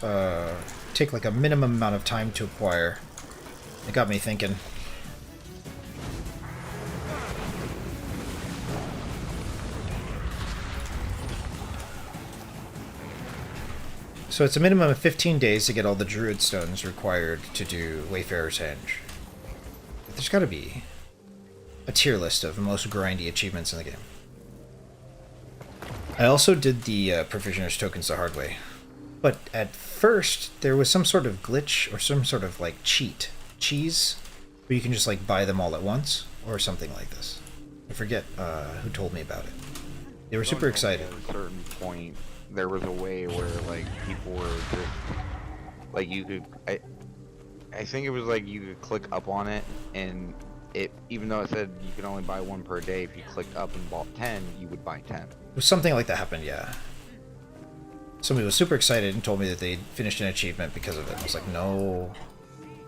take like a minimum amount of time to acquire. It got me thinking. So it's a minimum of 15 days to get all the Druid Stones required to do Wayfarer's Henge. There's got to be a tier list of most grindy achievements in the game. I also did the Provisioner's Tokens the hard way. But at first, there was some sort of glitch or some sort of like cheese, where you can just like buy them all at once or something like this. I forget who told me about it. They were super excited. At a certain point, there was a way where like people were just like you could. I think it was like you could click up on it, and it even though it said you could only buy one per day, if you clicked up and bought 10, you would buy 10. Something like that happened, yeah. Somebody was super excited and told me that they'd finished an achievement because of it. I was like, no,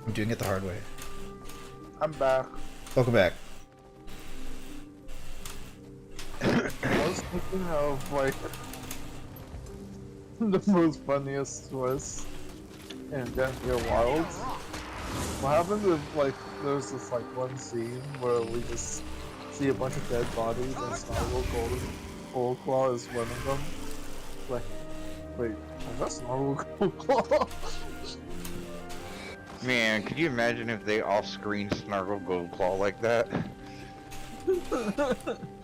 I'm doing it the hard way. I'm back. Welcome back. I was thinking of like the most funniest twist in Denver Wilds. What happens if like there's this like one scene where we just see a bunch of dead bodies and Snarl Goldclaw is one of them? Like, wait, that's Snarl Goldclaw? Man, could you imagine if they off-screen Snargle Goldclaw like that?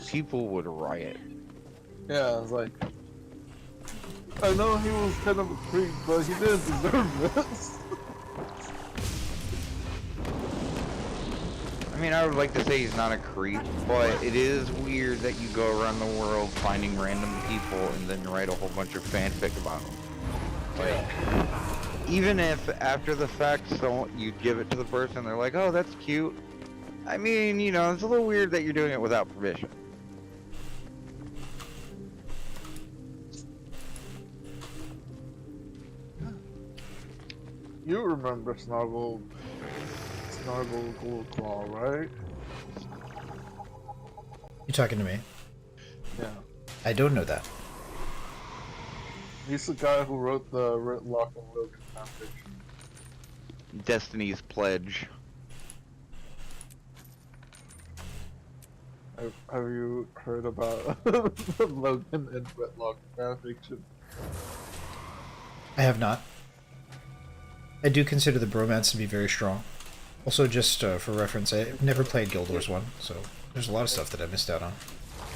People would riot. Yeah, I was like, I know he was kind of a creep, but he didn't deserve this. I mean, I would like to say he's not a creep, but it is weird that you go around the world finding random people and then write a whole bunch of fanfic about them. Like, even if after the fact, so you give it to the person, they're like, "Oh, that's cute." I mean, you know, it's a little weird that you're doing it without permission. You remember Snargle Goldclaw, right? You talking to me? Yeah. I don't know that. He's the guy who wrote the Lock and Logan fanfiction. Destiny's Pledge. Have you heard about Logan and Whitlock fanfiction? I have not. I do consider the bromance to be very strong. Also, just for reference, I've never played Guild Wars 1, so there's a lot of stuff that I missed out on.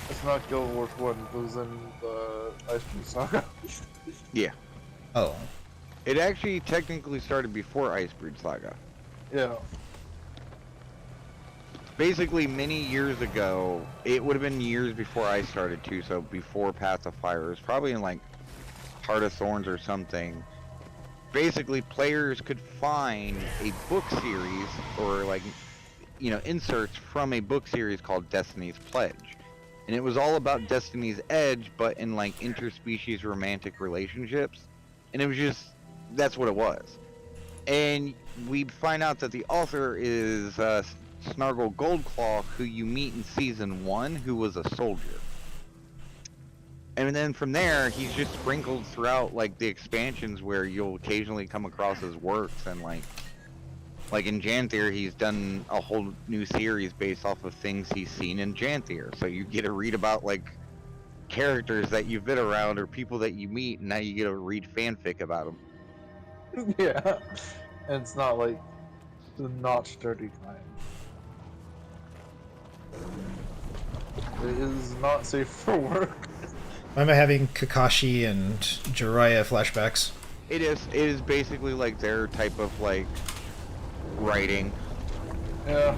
It's not Guild Wars 1, it was in the Ice Cream Saga. Yeah. Oh. It actually technically started before Icebreed Saga. Yeah. Basically, many years ago, it would have been years before I started too, so before Path of Fire. It was probably in like Heart of Thorns or something. Basically, players could find a book series or like, you know, inserts from a book series called Destiny's Pledge. And it was all about Destiny's Edge, but in like interspecies romantic relationships. And it was just, that's what it was. And we find out that the author is Snargle Goldclaw, who you meet in Season 1, who was a soldier. And then from there, he's just sprinkled throughout, like, the expansions where you'll occasionally come across his works, and, like in Janthier, he's done a whole new series based off of things he's seen in Janthier. So you get to read about, like, characters that you've been around or people that you meet, and now you get to read fanfic about them. Yeah. And it's not like the notch dirty kind. It is not safe for work. Why am I having Kakashi and Jiraiya flashbacks? It is basically like their type of, like, writing. Yeah.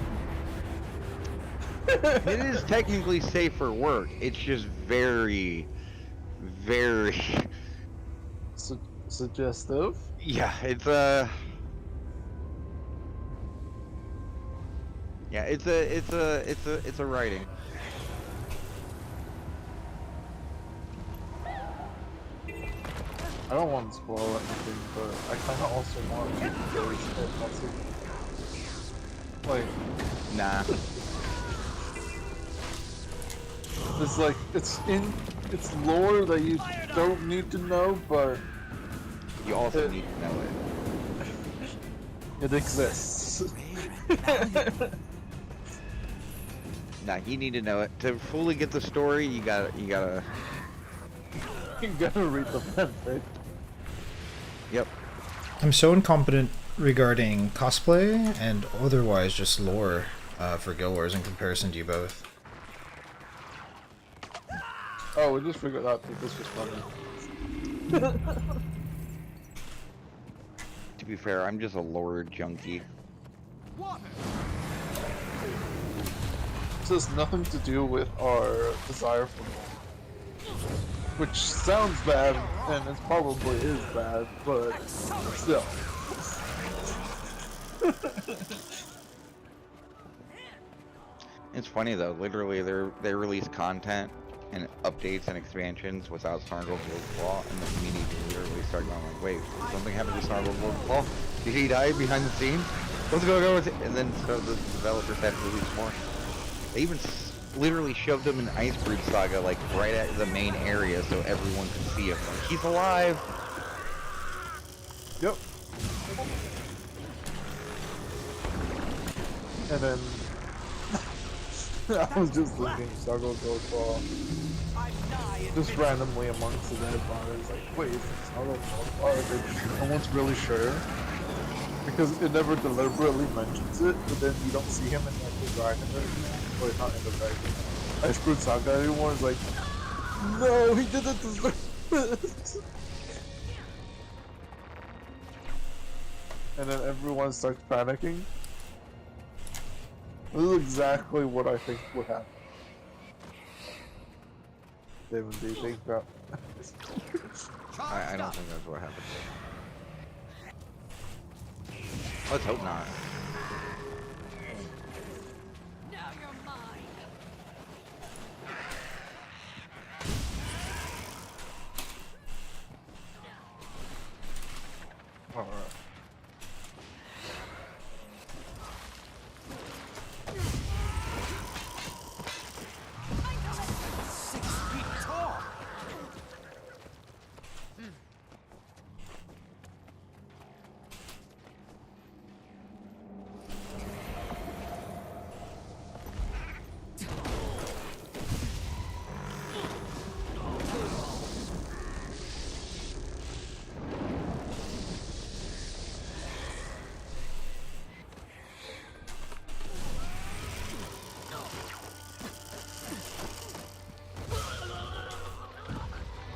It is technically safe for work. It's just very, very... Suggestive? Yeah, it's yeah, it's a writing. I don't want to spoil anything, but I kind of also want to go shit. Like, Nah. it's like, it's lore that you don't need to know, but You also need to know it. it exists. Nah, you need to know it. To fully get the story, you gotta You gotta read the fanfic. Yep. I'm so incompetent regarding cosplay and otherwise just lore for Guild Wars in comparison to you both. Oh, we just figured out that this was funny. To be fair, I'm just a lore junkie. This has nothing to do with our desire for more. Which sounds bad, and it probably is bad, but still. It's funny though, literally they release content and updates and expansions without Snargle Goldclaw, and then immediately literally start going like, wait, something happened to Snargle Goldclaw? Did he die behind the scenes? What's going on with it? And then so the developers have to release more. They even literally shoved him in Icebreed Saga, like right at the main area so everyone could see him. Like, he's alive! Yep. And then I was just thinking Snargle Goldclaw just randomly amongst the dead bodies, like, wait, is it Snargle Goldclaw? No one's really sure. Because it never deliberately mentions it, but then you don't see him in like the dragon anymore. Or not in the dragon. Ice Fruit Saga anymore. It's like, no, he didn't deserve it. And then everyone starts panicking. This is exactly what I think would happen. David, do you think that? I don't think that's what happened. Let's hope not. Now you're mine. Alright.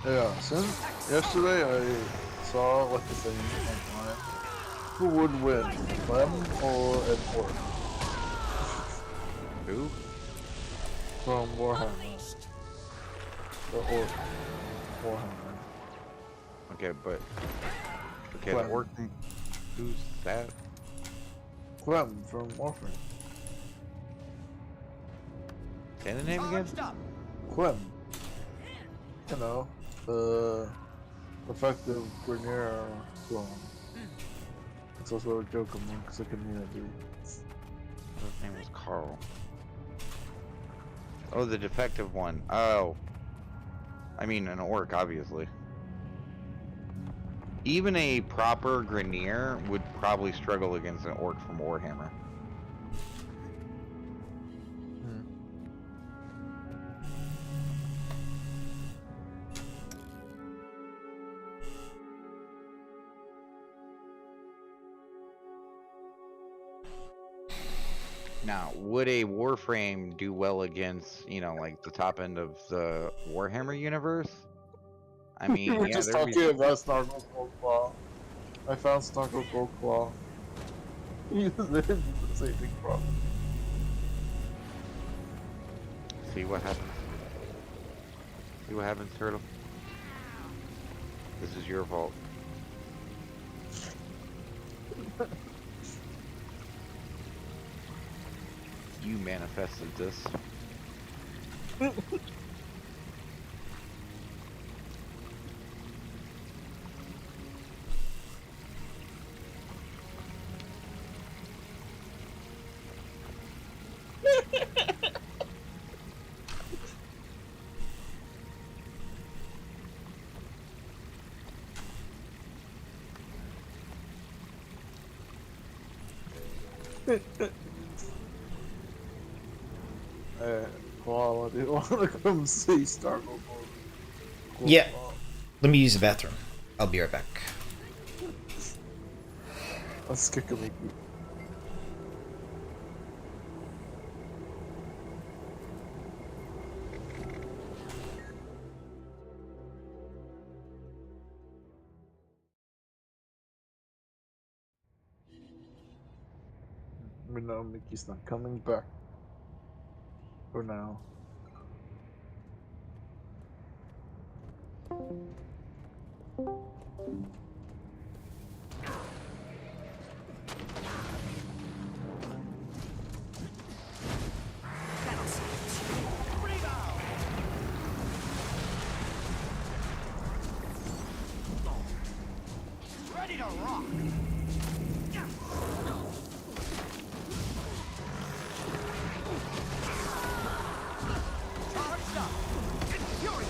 Yeah, since yesterday I saw like a thing online. Who would win, Clem or an orc? Who? From Warhammer. The orc. Warhammer. Okay, but okay, Clem. the orc. Who's that? Clem from Warframe. Say the name again. Charged up. Clem. You know, the effective Grenier clone. It's also a joke amongst the community. His name was Carl. Oh, the defective one. Oh. I mean, an orc, obviously. Even a proper Grenier would probably struggle against an orc from Warhammer. Now, would a Warframe do well against, you know, like the top end of the Warhammer universe? I mean, We're yeah, just there'd be talking about Snargle Goldclaw. I found Snargle Goldclaw. He's the saving problem. See what happens. See what happens, Turtle. This is your fault. You manifested this. Koala, do you want to come see Snargle Goldclaw? Yeah. Let me use the bathroom. I'll be right back. Let's kick a Mickey. No, Mickey's not coming back. For now. Ready to rock. Charged up. Infuriate.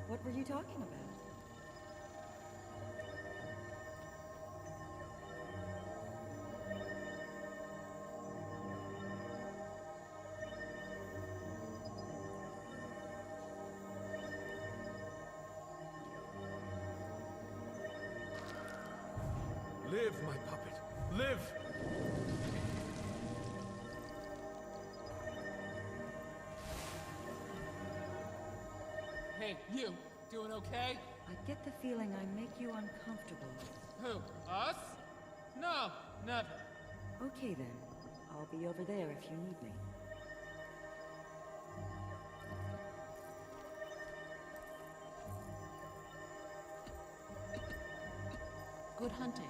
What were you talking about? Live, my puppet. Live! Hey, you. Doing okay? I get the feeling I make you uncomfortable. Who? Us? No, never. Okay then. I'll be over there if you need me. Good hunting.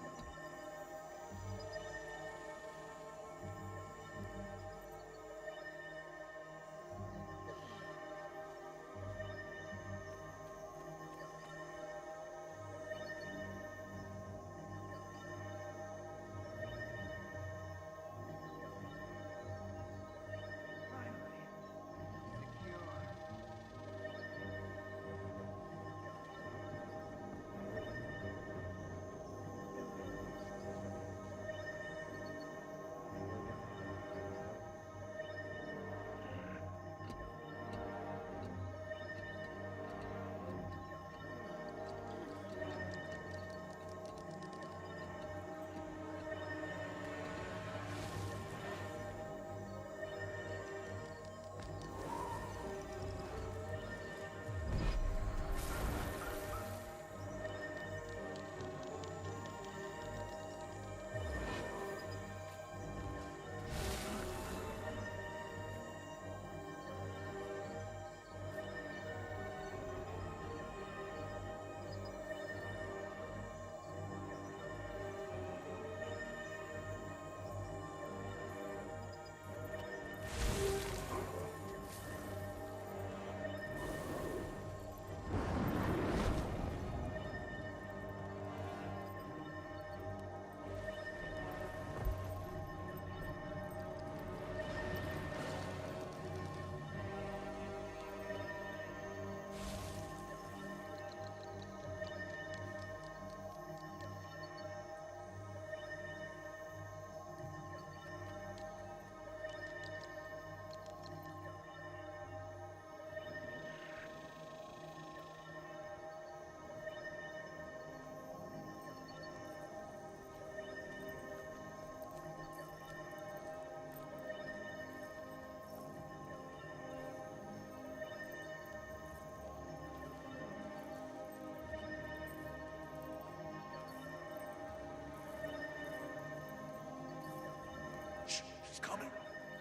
She's coming.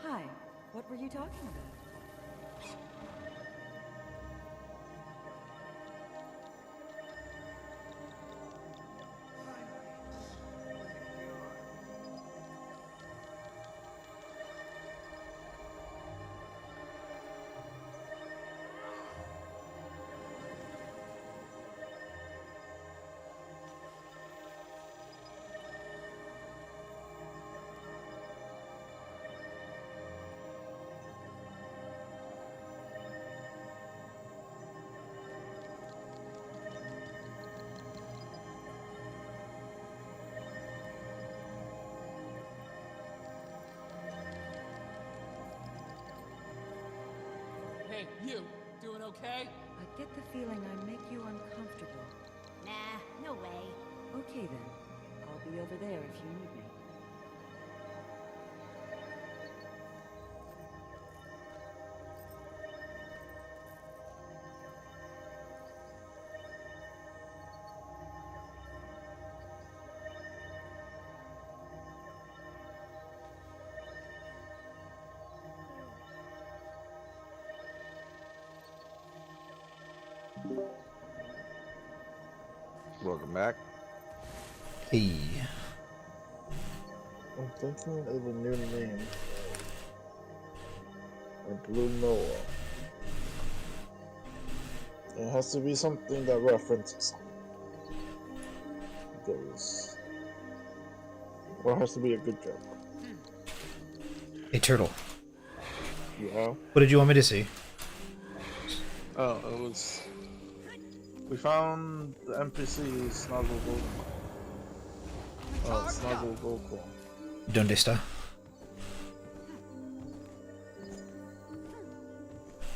Hi. What were you talking about? Hey, you. Doing okay? I get the feeling I make you uncomfortable. Nah, no way. Okay then. I'll be over there if you need me. Welcome back. Hey. I'm thinking of a new name. A Blue Noah. It has to be something that references those. Or it has to be a good joke. Hey, Turtle. Yeah. What did you want me to see? Oh, it was We found the NPC Snuggle Gold. Oh, Snuggle Gold. Donde está?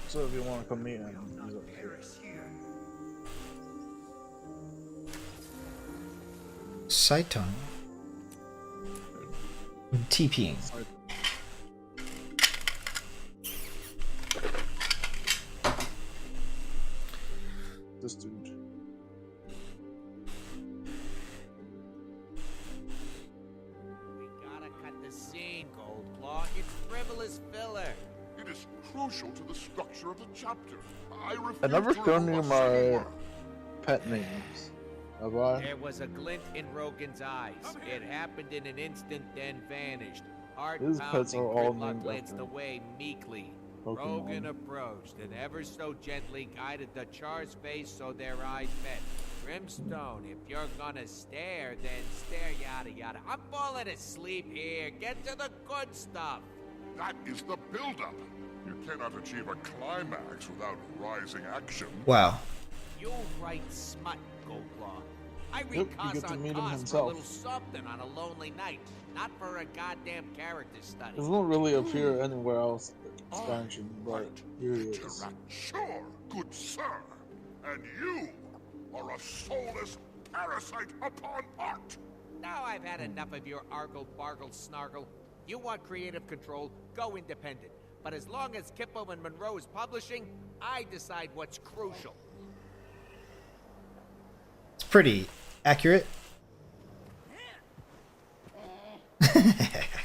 So if you want to come meet him, he's up here. Saiton. TPing. This dude. We gotta cut the scene, Goldclaw. It's frivolous filler. It is crucial to the structure of the chapter. I never shown you my pet names. Have I? There was a glint in Rogan's eyes. It happened in an instant, then vanished. Heart His pets are all Gridlock named glanced after away meekly. Pokemon. Rogan approached and ever so gently guided the Char's face so their eyes met. Brimstone, if you're gonna stare, then stare, yada yada. I'm falling asleep here. Get to the good stuff. That is the build-up. You cannot achieve a climax without rising action. Wow. You write smut, Goldclaw. I read Yep, you get to on meet him for a himself. little something on a lonely night, not for a goddamn character study. Doesn't really appear anywhere else in the expansion, but Right. here he is. Interact. Sure, good sir. And you are a soulless parasite upon art. Now I've had enough of your argle-bargle snargle. You want creative control, go independent. But as long as Kippo and Monroe is publishing, I decide what's crucial. It's pretty accurate.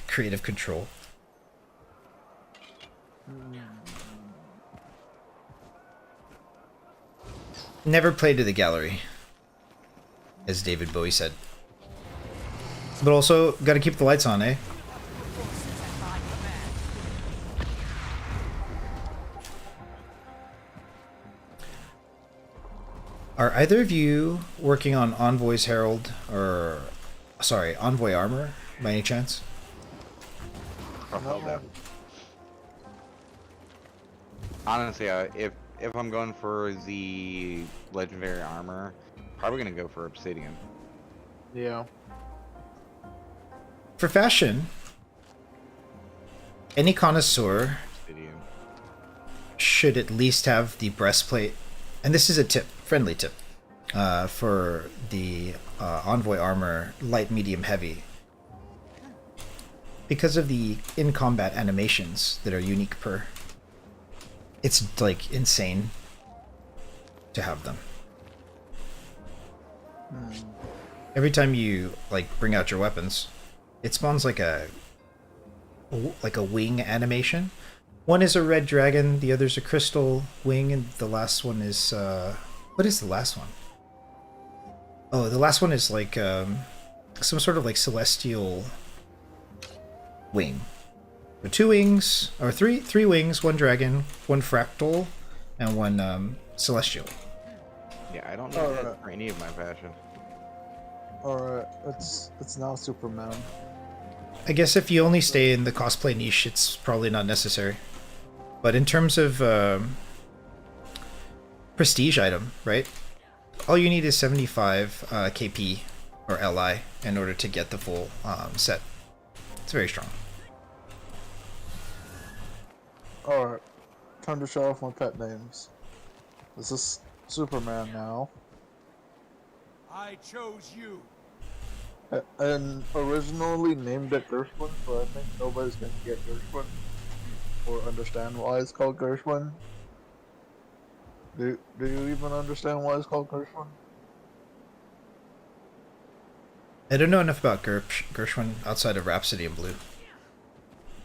Creative control. Never played to the gallery, as David Bowie said. But also, gotta keep the lights on, eh? Are either of you working on Envoy's Herald, or, sorry, Envoy Armor, by any chance? No. Honestly, if I'm going for the legendary armor, probably gonna go for obsidian. Yeah. For fashion, any connoisseur Obsidian. should at least have the breastplate, and this is a tip, friendly tip, for the Envoy armor, light, medium, heavy, because of the in-combat animations that are unique per. It's like insane to have them. Every time you like bring out your weapons, it spawns like a wing animation. One is a red dragon, the other's a crystal wing, and the last one is what is the last one? Oh, the last one is like some sort of like celestial wing. With two wings, or three wings, one dragon, one fractal, and one celestial. Yeah, I don't need that for any of my fashion. Alright, it's now Superman. I guess if you only stay in the cosplay niche, it's probably not necessary. But in terms of prestige item, right? All you need is 75 KP or LI in order to get the full set. It's very strong. Alright, time to show off my pet names. This is Superman now. I chose you. And originally named it Gershwin, so I think nobody's gonna get Gershwin or understand why it's called Gershwin. Do you even understand why it's called Gershwin? I don't know enough about Gershwin outside of Rhapsody in Blue.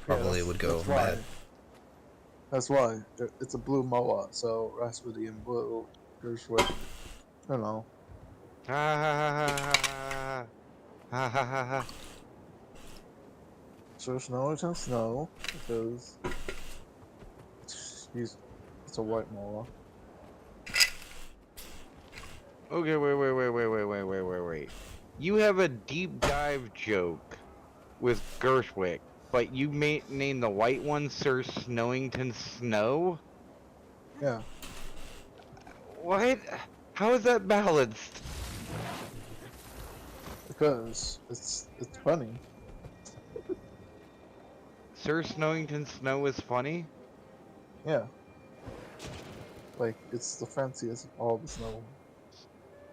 Probably would go over my head. That's why. It's a blue moa, so Rhapsody in Blue, Gershwin, you know. Ha ha ha ha ha ha ha ha. So Snow is in snow, because it's a white moa. Okay, wait. You have a deep dive joke with Gershwick, but you name the white one Sir Snowington Snow? Yeah. What? How is that balanced? Because it's funny. Sir Snowington Snow is funny? Yeah. Like, it's the fanciest of all the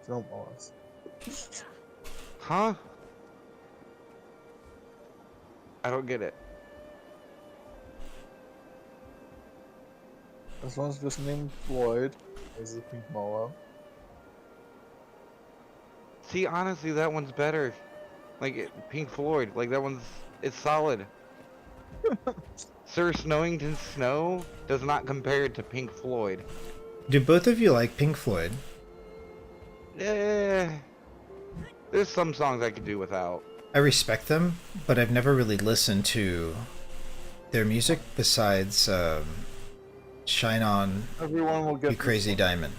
snowballs. Huh? I don't get it. This one's just named Floyd. As the pink moa. See, honestly, that one's better. Like, Pink Floyd, like, that one's, it's solid. Sir Snowington Snow does not compare to Pink Floyd. Do both of you like Pink Floyd? Eh, there's some songs I could do without. I respect them, but I've never really listened to their music besides Shine On, Everyone will get You Crazy Diamond.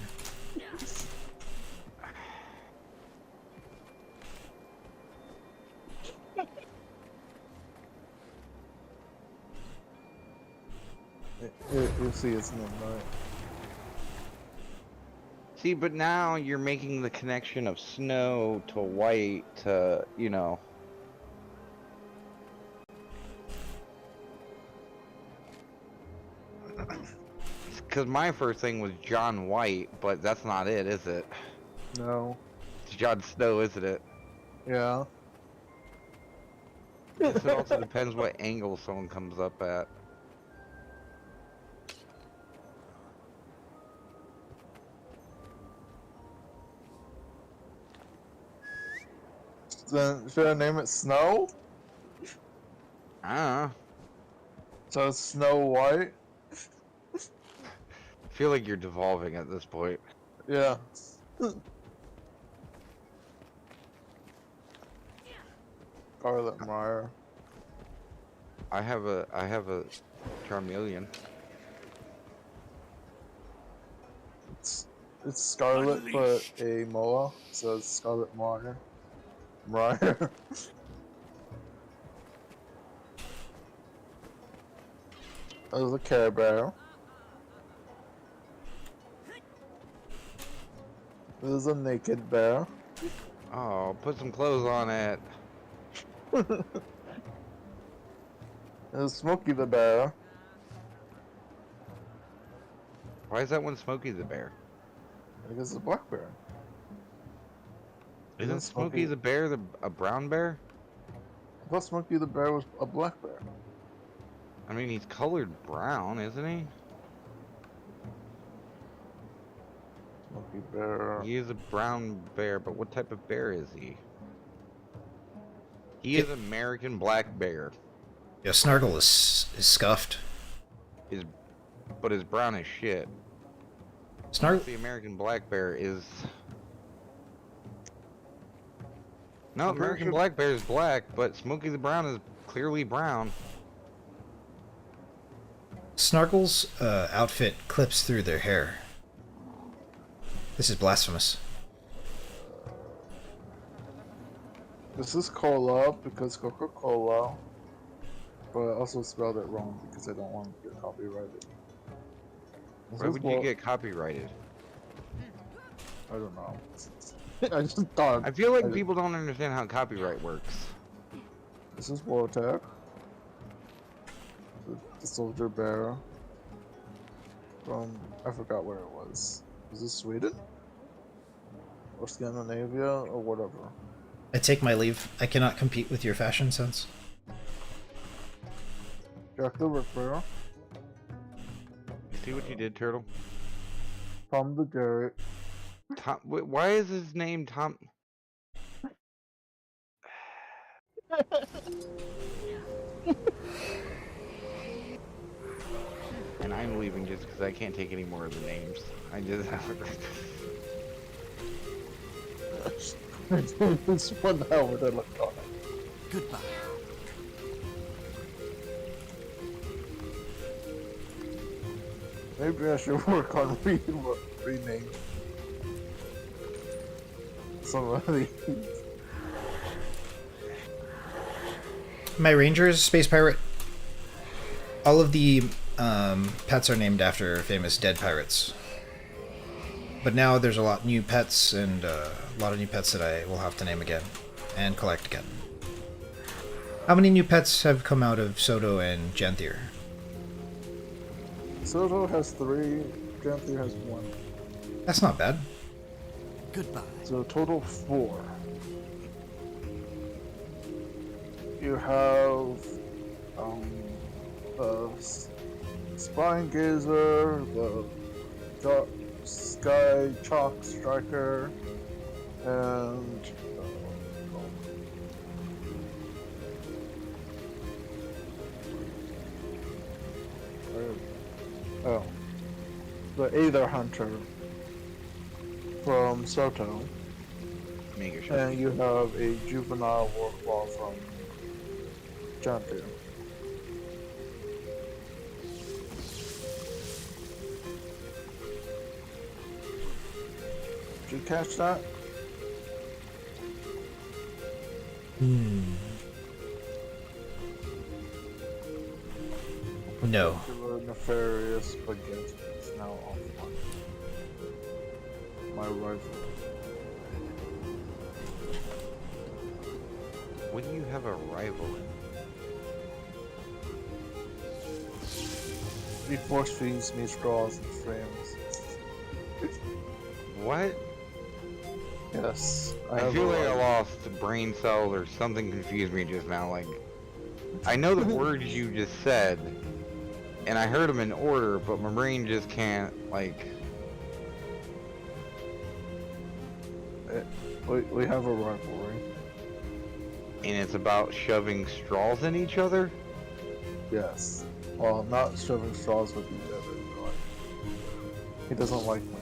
You'll see it's name, right? See, but now you're making the connection of snow to white to, you know. Because my first thing was John White, but that's not it, is it? No. It's Jon Snow, isn't it? Yeah. Guess it also depends what angle someone comes up at. Then should I name it Snow? I don't know. So it's Snow White? I feel like you're devolving at this point. Yeah. Scarlet Meyer. I have a Charmeleon. It's Scarlet but a Moa, so it's Scarlet Meyer. Meyer. There's a Care Bear. There's a Naked Bear. Oh, put some clothes on it. There's Smokey the Bear. Why is that one Smokey the Bear? I guess it's a black bear. Isn't Smokey the Bear a brown bear? I thought Smokey the Bear was a black bear. I mean, he's colored brown, isn't he? Smokey Bear. He is a brown bear, but what type of bear is he? He is American black bear. Yeah, Snargle is scuffed. But is brown as shit. Snargle. The American black bear is. No, American black bear is black, but Smokey the Brown is clearly brown. Snargle's outfit clips through their hair. This is blasphemous. This is Cola because Coca-Cola, but I also spelled it wrong because I don't want to get copyrighted. Why would you get copyrighted? I don't know. I just thought. I feel like people don't understand how copyright works. This is Wartech. The Soldier Bear. From I forgot where it was. Was this Sweden? Or Scandinavia or whatever. I take my leave. I cannot compete with your fashion sense. Jack the Ripper. You see what you did, Turtle? Tom the Jerry. Tom. Why is his name Tom? And I'm leaving just because I can't take any more of the names. I just have This one now would I look on it. Goodbye. Maybe I should work on rename some of these. My ranger is a space pirate. All of the pets are named after famous dead pirates. But now there's a lot new pets and a lot of new pets that I will have to name again and collect again. How many new pets have come out of Soto and Janthier? Soto has 3, Janthier has 1. That's not bad. Goodbye. So total 4. You have the Spine Gazer, the Sky Chalk Striker, and the Aether Hunter from Soto. Mega sure. And you have a Juvenile Warclaw from Janthier. Did you catch that? No. The nefarious baguette is now offline. My rifle. What do you have a rival in? He force feeds me straws and frames. What? Yes. I have feel a like I rival. lost brain cells or something confused me just now. Like, I know the words you just said, and I heard them in order, but my brain just can't, like... We have a rivalry. And it's about shoving straws in each other? Yes. Well, not shoving straws with each other, but like, he doesn't like me.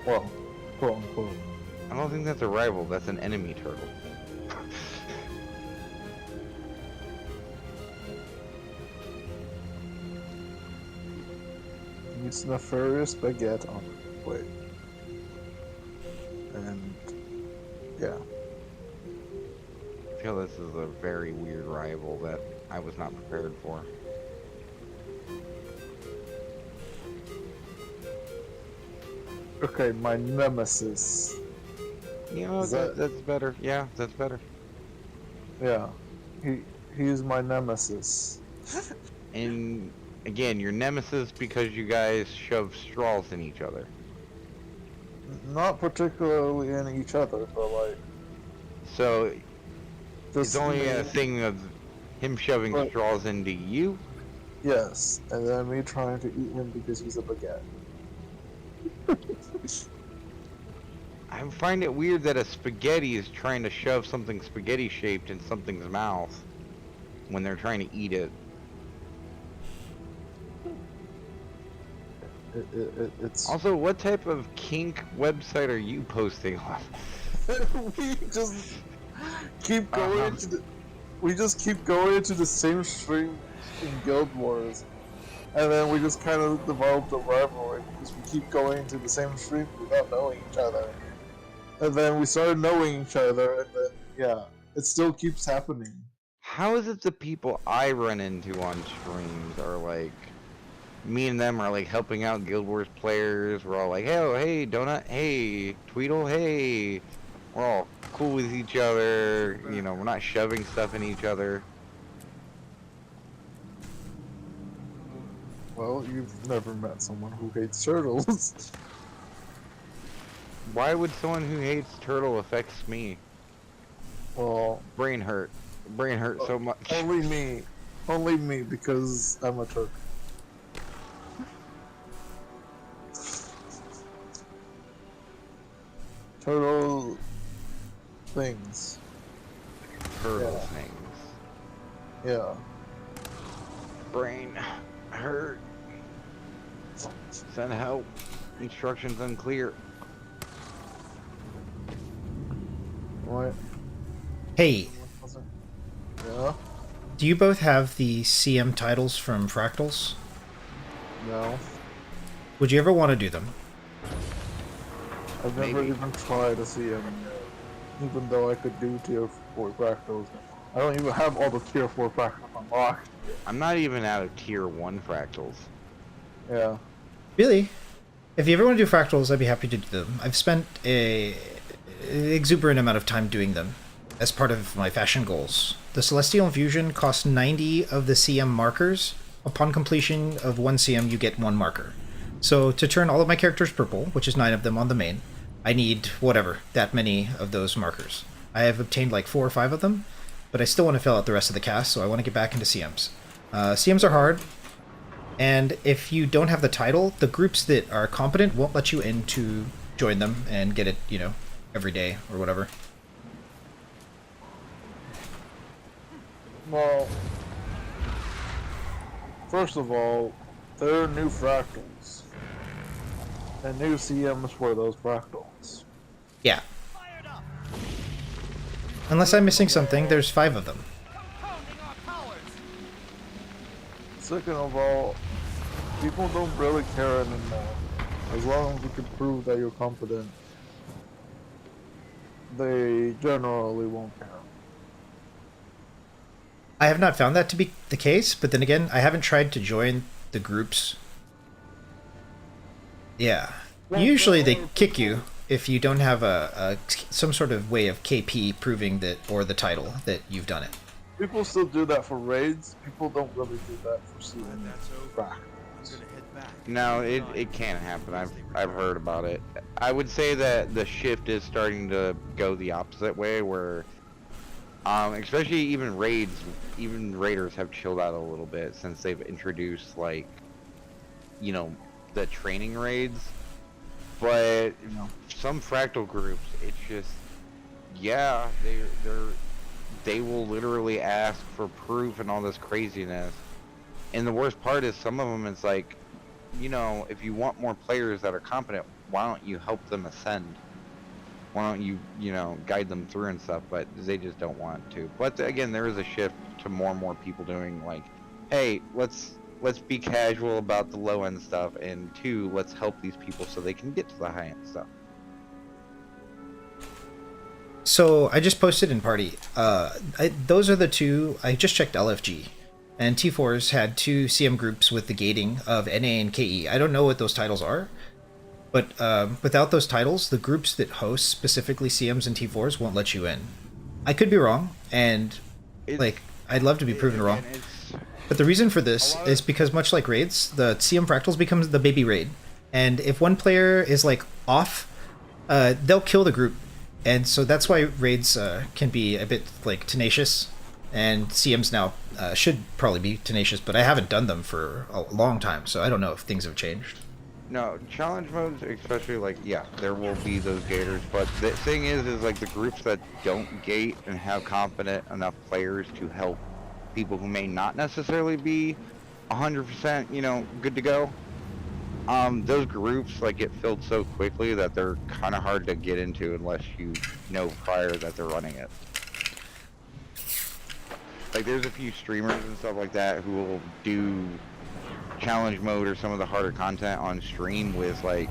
Well, quote unquote. I don't think that's a rival, that's an enemy turtle. He's nefarious baguette on the way. And yeah. I feel this is a very weird rival that I was not prepared for. Okay, my nemesis. You know, Is that- that's better. Yeah, that's better. Yeah. He's my nemesis. And again, your nemesis because you guys shove straws in each other. Not particularly in each other, but like So just it's only a me- thing of him shoving Right. straws into you. Yes, and then me trying to eat him because he's a baguette. I find it weird that a spaghetti is trying to shove something spaghetti shaped in something's mouth when they're trying to eat it. It's Also, what type of kink website are you posting on? we just keep going to the we just keep going into the same stream in Guild Wars, and then we just kind of developed a rivalry because we keep going to the same stream without knowing each other, and then we started knowing each other, and then yeah, it still keeps happening. How is it the people I run into on streams are like, me and them are like helping out Guild Wars players. We're all like, hey, oh, hey, Donut, hey, Tweedle, hey. We're all cool with each other. You know, we're not shoving stuff in each other. Well, you've never met someone who hates turtles. Why would someone who hates turtle affects me? Well, Brain hurt. Brain hurt so much. only me, because I'm a turtle. Turtle things. Turtle Yeah. things. Yeah. Brain hurt. Send help. Instructions unclear. What? Hey, Yeah? do you both have the CM titles from Fractals? No. Would you ever want to do them? I've never Maybe. even tried to see them yet. Even though I could do tier 4 fractals. I don't even have all the tier 4 fractals unlocked. I'm not even out of tier 1 fractals. Yeah. Really? If you ever want to do fractals, I'd be happy to do them. I've spent a exuberant amount of time doing them as part of my fashion goals. The Celestial Infusion costs 90 of the CM markers. Upon completion of 1 CM, you get 1 marker. So to turn all of my characters purple, which is 9 of them on the main, I need whatever, that many of those markers. I have obtained like 4 or 5 of them, but I still want to fill out the rest of the cast, so I want to get back into CMs. CMs are hard, and if you don't have the title, the groups that are competent won't let you in to join them and get it, you know, every day or whatever. Well, first of all, there are new fractals. And new CMs for those fractals. Yeah. Unless I'm missing something, there's 5 of them. Second of all, people don't really care anymore. As long as you can prove that you're competent, they generally won't care. I have not found that to be the case, but then again, I haven't tried to join the groups. Yeah. Usually they kick you if you don't have some sort of way of KP proving that, or the title, that you've done it. People still do that for raids. People don't really do that for CM. No, it can happen. I've heard about it. I would say that the shift is starting to go the opposite way, where especially even raids, even raiders have chilled out a little bit since they've introduced, like, you know, the training raids. But some fractal groups, it's just, yeah, they will literally ask for proof and all this craziness. And the worst part is, some of them, it's like, you know, if you want more players that are competent, why don't you help them ascend? Why don't you, you know, guide them through and stuff? But they just don't want to. But again, there is a shift to more and more people doing, like, hey, let's be casual about the low end stuff, and 2, let's help these people so they can get to the high end stuff. So I just posted in party. Those are the 2. I just checked LFG, and T4s had 2 CM groups with the gating of NA and KE. I don't know what those titles are, but without those titles, the groups that host specifically CMs and T4s won't let you in. I could be wrong, and like, I'd love to be proven wrong. But the reason for this is because, much like raids, the CM fractals becomes the baby raid, and if one player is like off, they'll kill the group. And so that's why raids can be a bit like tenacious, and CMs now should probably be tenacious, but I haven't done them for a long time, so I don't know if things have changed. No, challenge modes, especially, like, yeah, there will be those gators, but the thing is like, the groups that don't gate and have competent enough players to help people who may not necessarily be 100%, you know, good to go, those groups, like, get filled so quickly that they're kind of hard to get into unless you know prior that they're running it. Like, there's a few streamers and stuff like that who will do challenge mode or some of the harder content on stream with, like,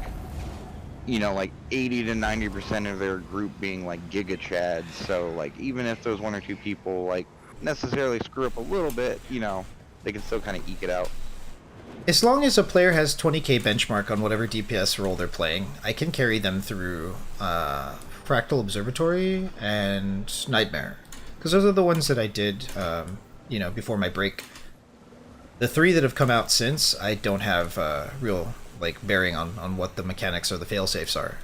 you know, like 80 to 90% of their group being like giga chads. So, like, even if those 1 or 2 people, like, necessarily screw up a little bit, you know, they can still kind of eke it out. As long as a player has 20k benchmark on whatever DPS role they're playing, I can carry them through Fractal Observatory and Nightmare, because those are the ones that I did, you know, before my break. The 3 that have come out since, I don't have real, like, bearing on what the mechanics or the failsafes are.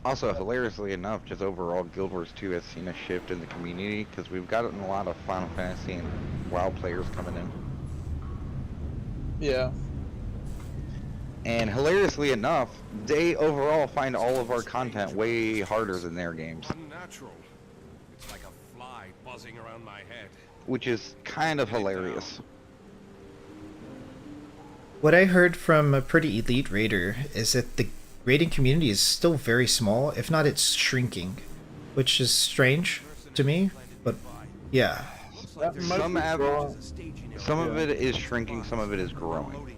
Also, hilariously enough, just overall, Guild Wars 2 has seen a shift in the community because we've gotten a lot of Final Fantasy and WoW players coming in. Yeah. And hilariously enough, they overall find all of our content way harder than their games. Unnatural. It's like a fly buzzing around my head. Which is kind of hilarious. What I heard from a pretty elite raider is that the raiding community is still very small, if not it's shrinking, which is strange to me, but yeah. Some of it is shrinking, some of it is growing.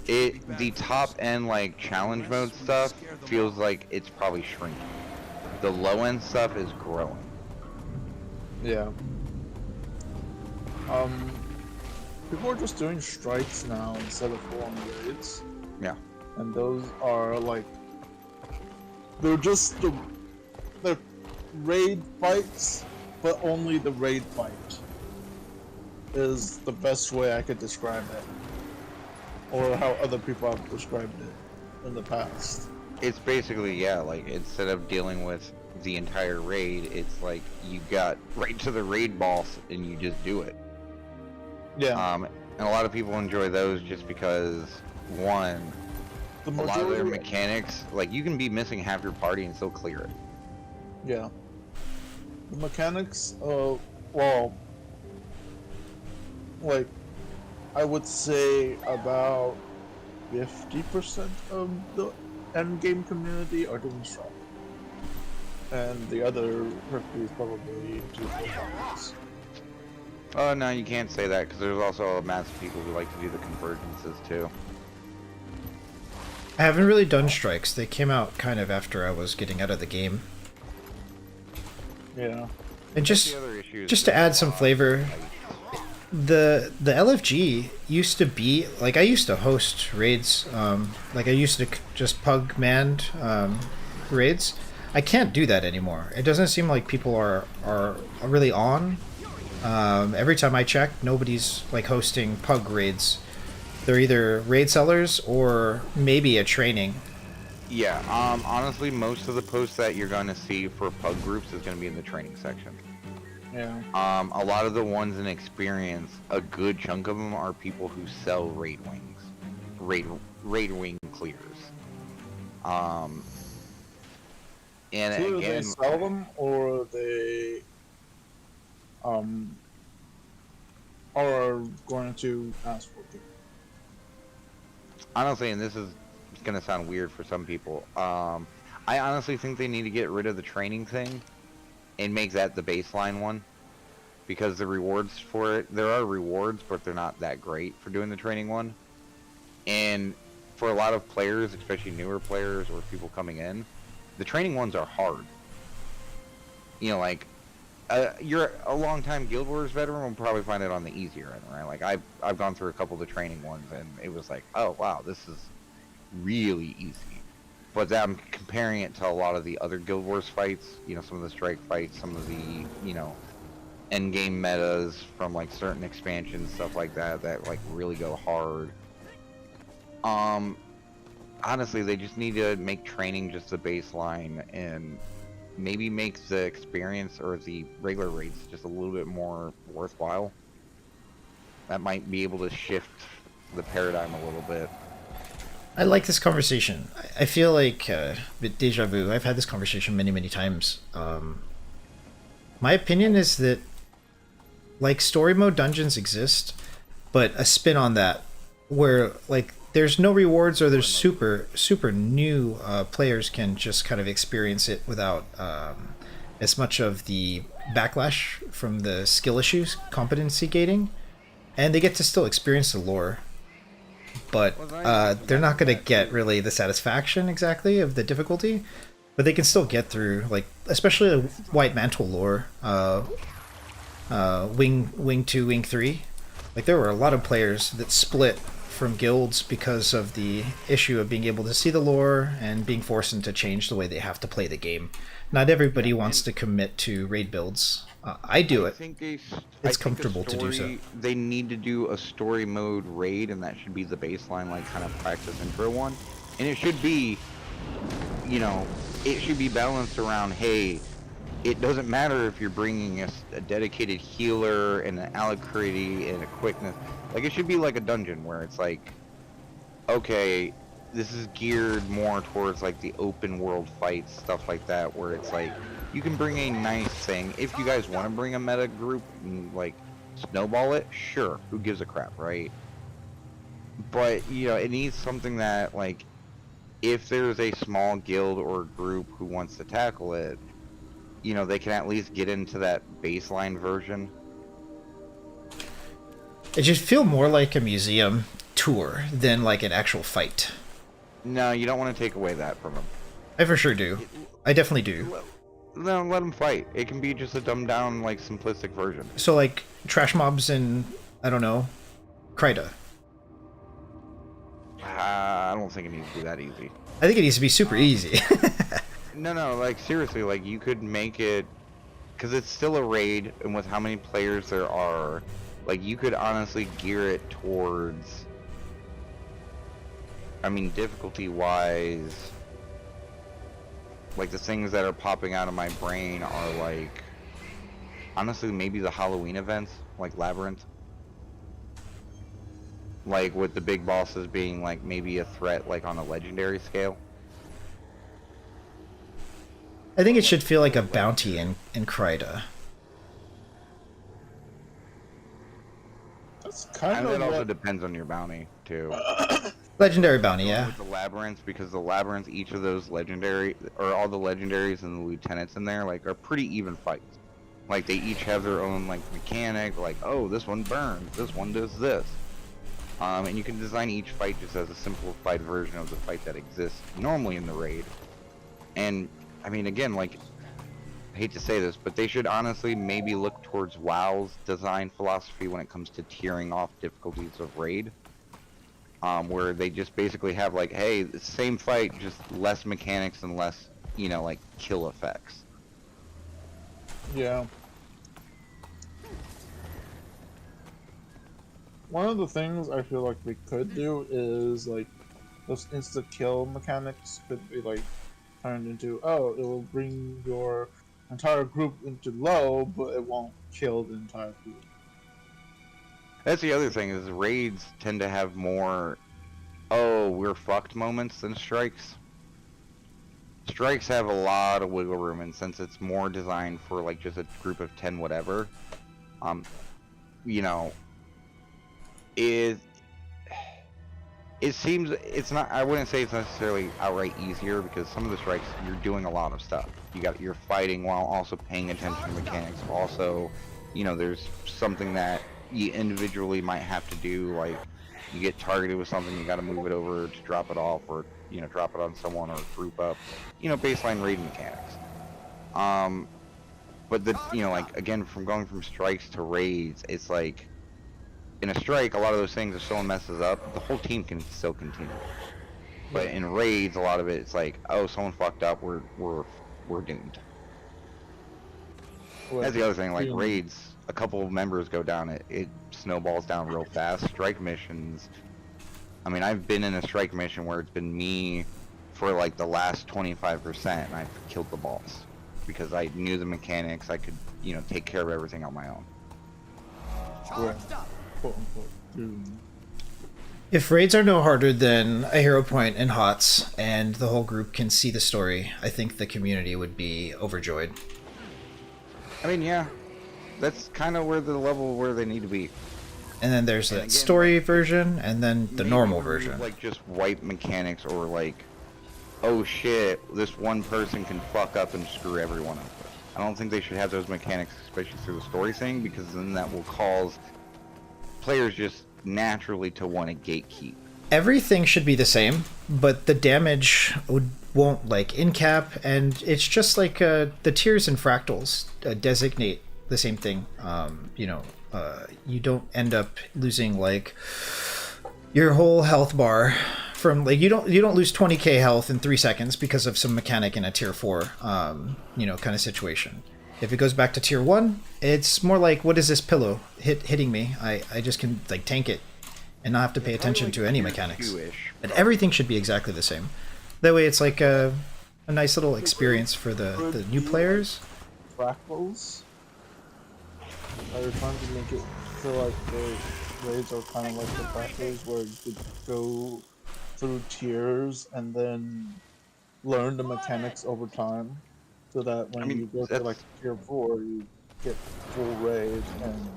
The top end like challenge mode stuff feels like it's probably shrinking. The low end stuff is growing. Yeah. People are just doing strikes now instead of full-on raids. Yeah. And those are like, they're raid fights, but only the raid fight is the best way I could describe it, or how other people have described it in the past. It's basically, yeah, like instead of dealing with the entire raid, it's like you got right to the raid boss and you just do it. Yeah. And a lot of people enjoy those just because, one, a lot of their mechanics, like you can be missing half your party and still clear it. Yeah. The mechanics, well, like, I would say about 50% of the endgame community are doing strike. And the other 50 is probably 2-4 Oh, no, you can't say that, because there's also a mass of people who like to do the convergences, too. I haven't really done strikes. They came out kind of after I was getting out of the game. Yeah. And just to add some flavor, the LFG used to be, like, I used to host raids, like I used to just pug manned raids. I can't do that anymore. It doesn't seem like people are really on. Every time I check, nobody's like hosting pug raids. They're either raid sellers or maybe a training. Yeah, honestly, most of the posts that you're going to see for pug groups is going to be in the training section. Yeah. A lot of the ones in experience, a good chunk of them are people who sell raid wings. Raid wing clears. And so again, they sell them, or they are going to ask for them. honestly, and this is going to sound weird for some people, I honestly think they need to get rid of the training thing and make that the baseline one, because the rewards for it, there are rewards, but they're not that great for doing the training one. And for a lot of players, especially newer players or people coming in, the training ones are hard. You know, like, you're a long-time Guild Wars veteran will probably find it on the easier end, right? Like, I've gone through a couple of the training ones, and it was like, oh, wow, this is really easy. But then I'm comparing it to a lot of the other Guild Wars fights, you know, some of the strike fights, some of the, you know, endgame metas from, like, certain expansions, stuff like that, that, like, really go hard. Honestly, they just need to make training just the baseline, and maybe make the experience or the regular raids just a little bit more worthwhile. That might be able to shift the paradigm a little bit. I like this conversation. I feel like with deja vu. I've had this conversation many times. My opinion is that, like, story mode dungeons exist, but a spin on that, where like there's no rewards, or there's super new players can just kind of experience it without as much of the backlash from the skill issues, competency gating, and they get to still experience the lore. But they're not going to get really the satisfaction exactly of the difficulty, but they can still get through, like, especially the White Mantle lore, Wing 2, Wing 3. Like, there were a lot of players that split from guilds because of the issue of being able to see the lore and being forced into change the way they have to play the game. Not everybody wants to commit to raid builds. I do it. It's comfortable to do so. They need to do a story mode raid, and that should be the baseline, like, kind of practice intro one. And it should be, you know, it should be balanced around, hey, it doesn't matter if you're bringing a dedicated healer and an alacrity and a quickness. Like, it should be like a dungeon where it's like, okay, this is geared more towards like the open world fights, stuff like that, where it's like, you can bring a nice thing. If you guys want to bring a meta group and like snowball it, sure, who gives a crap, right? But, you know, it needs something that, like, if there's a small guild or group who wants to tackle it, you know, they can at least get into that baseline version. It should feel more like a museum tour than like an actual fight. No, you don't want to take away that from them. I for sure do. I definitely do. No, let them fight. It can be just a dumbed down, like, simplistic version. So like trash mobs in, I don't know, Kryta. I don't think it needs to be that easy. I think it needs to be super easy. No, like, seriously, like, you could make it, because it's still a raid, and with how many players there are, like, you could honestly gear it towards, I mean, difficulty-wise, like, the things that are popping out of my brain are, like, honestly, maybe the Halloween events, like Labyrinth. Like, with the big bosses being, like, maybe a threat, like, on a legendary scale. I think it should feel like a bounty in Kryta. That's kind And of it also what... depends on your bounty, too. Legendary bounty, yeah. With the labyrinths, because the labyrinths, each of those legendary, or all the legendaries and the lieutenants in there, like, are pretty even fights. Like, they each have their own, like, mechanic, like, oh, this one burns, this one does this. And you can design each fight just as a simplified version of the fight that exists normally in the raid. And, I mean, again, like, I hate to say this, but they should honestly maybe look towards WoW's design philosophy when it comes to tiering off difficulties of raid. Where they just basically have, like, hey, the same fight, just less mechanics and less, you know, like, kill effects. Yeah. One of the things I feel like we could do is, like, those insta-kill mechanics could be, like, turned into, oh, it will bring your entire group into low, but it won't kill the entire group. That's the other thing, is raids tend to have more, oh, we're fucked moments than strikes. Strikes have a lot of wiggle room, and since it's more designed for, like, just a group of 10 whatever, you know, it seems, it's not, I wouldn't say it's necessarily outright easier, because some of the strikes, you're doing a lot of stuff. You're fighting while also paying attention to mechanics. Also, you know, there's something that you individually might have to do, like, you get targeted with something, you gotta move it over to drop it off, or, you know, drop it on someone, or group up, you know, baseline raid mechanics. But the, you know, like, again, from going from strikes to raids, it's like, in a strike, a lot of those things, if someone messes up, the whole team can still continue. But in raids, a lot of it, it's like, oh, someone fucked up, we're doomed. That's the other thing, like, raids, a couple of members go down, it snowballs down real fast. Strike missions, I mean, I've been in a strike mission where it's been me for, like, the last 25%, and I've killed the boss. Because I knew the mechanics, I could, you know, take care of everything on my own. Quote unquote doom. If raids are no harder than a hero point and HOTS, and the whole group can see the story, I think the community would be overjoyed. I mean, yeah, that's kind of where the level where they need to be. And then there's the story version, and then the normal version. Like, just wipe mechanics, or like, oh shit, this one person can fuck up and screw everyone up. I don't think they should have those mechanics, especially through the story thing, because then that will cause players just naturally to want to gatekeep. Everything should be the same, but the damage won't, like, in cap, and it's just like the tiers and fractals designate the same thing. You know, you don't end up losing, like, your whole health bar from, like, you don't lose 20k health in 3 seconds because of some mechanic in a tier 4 you know, kind of situation. If it goes back to tier 1, it's more like, what is this pillow hitting me? I just can, like, tank it and not have to pay attention to any mechanics. But everything should be exactly the same. That way it's like a a nice little experience for the new players. Fractals. They're trying to make it feel like the raids are kind of like the fractals, where you could go through tiers and then learn the mechanics over time, so that when I mean, you go to that's like tier 4, you get full raid and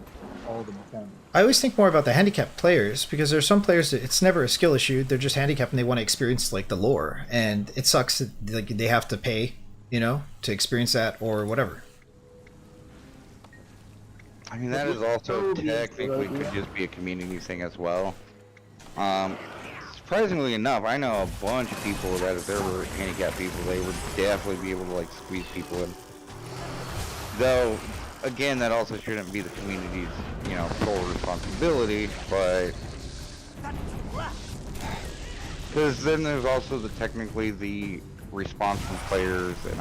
all the mechanics. I always think more about the handicapped players, because there's some players that it's never a skill issue. They're just handicapped and they want to experience like the lore, and it sucks that like they have to pay, you know, to experience that or whatever. I mean, that is also technically could just be a community thing as well. Surprisingly enough, I know a bunch of people that if there were handicapped people, they would definitely be able to like squeeze people in. Though, again, that also shouldn't be the community's, you know, sole responsibility, but because then there's also the technically the response from players, and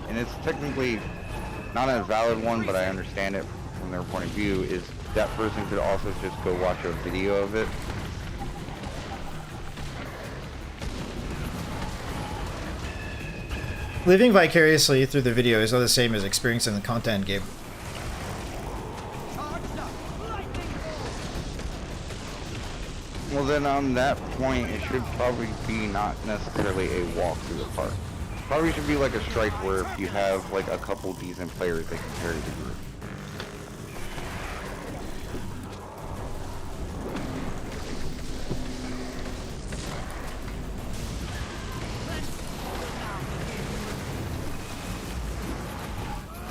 and it's technically not a valid one, but I understand it from their point of view, is that person could also just go watch a video of it. Living vicariously through the video is not the same as experiencing the content, Gabe. Well, then on that point, it should probably be not necessarily a walk through the park. Probably should be like a strike where if you have like a couple decent players, they can carry the group.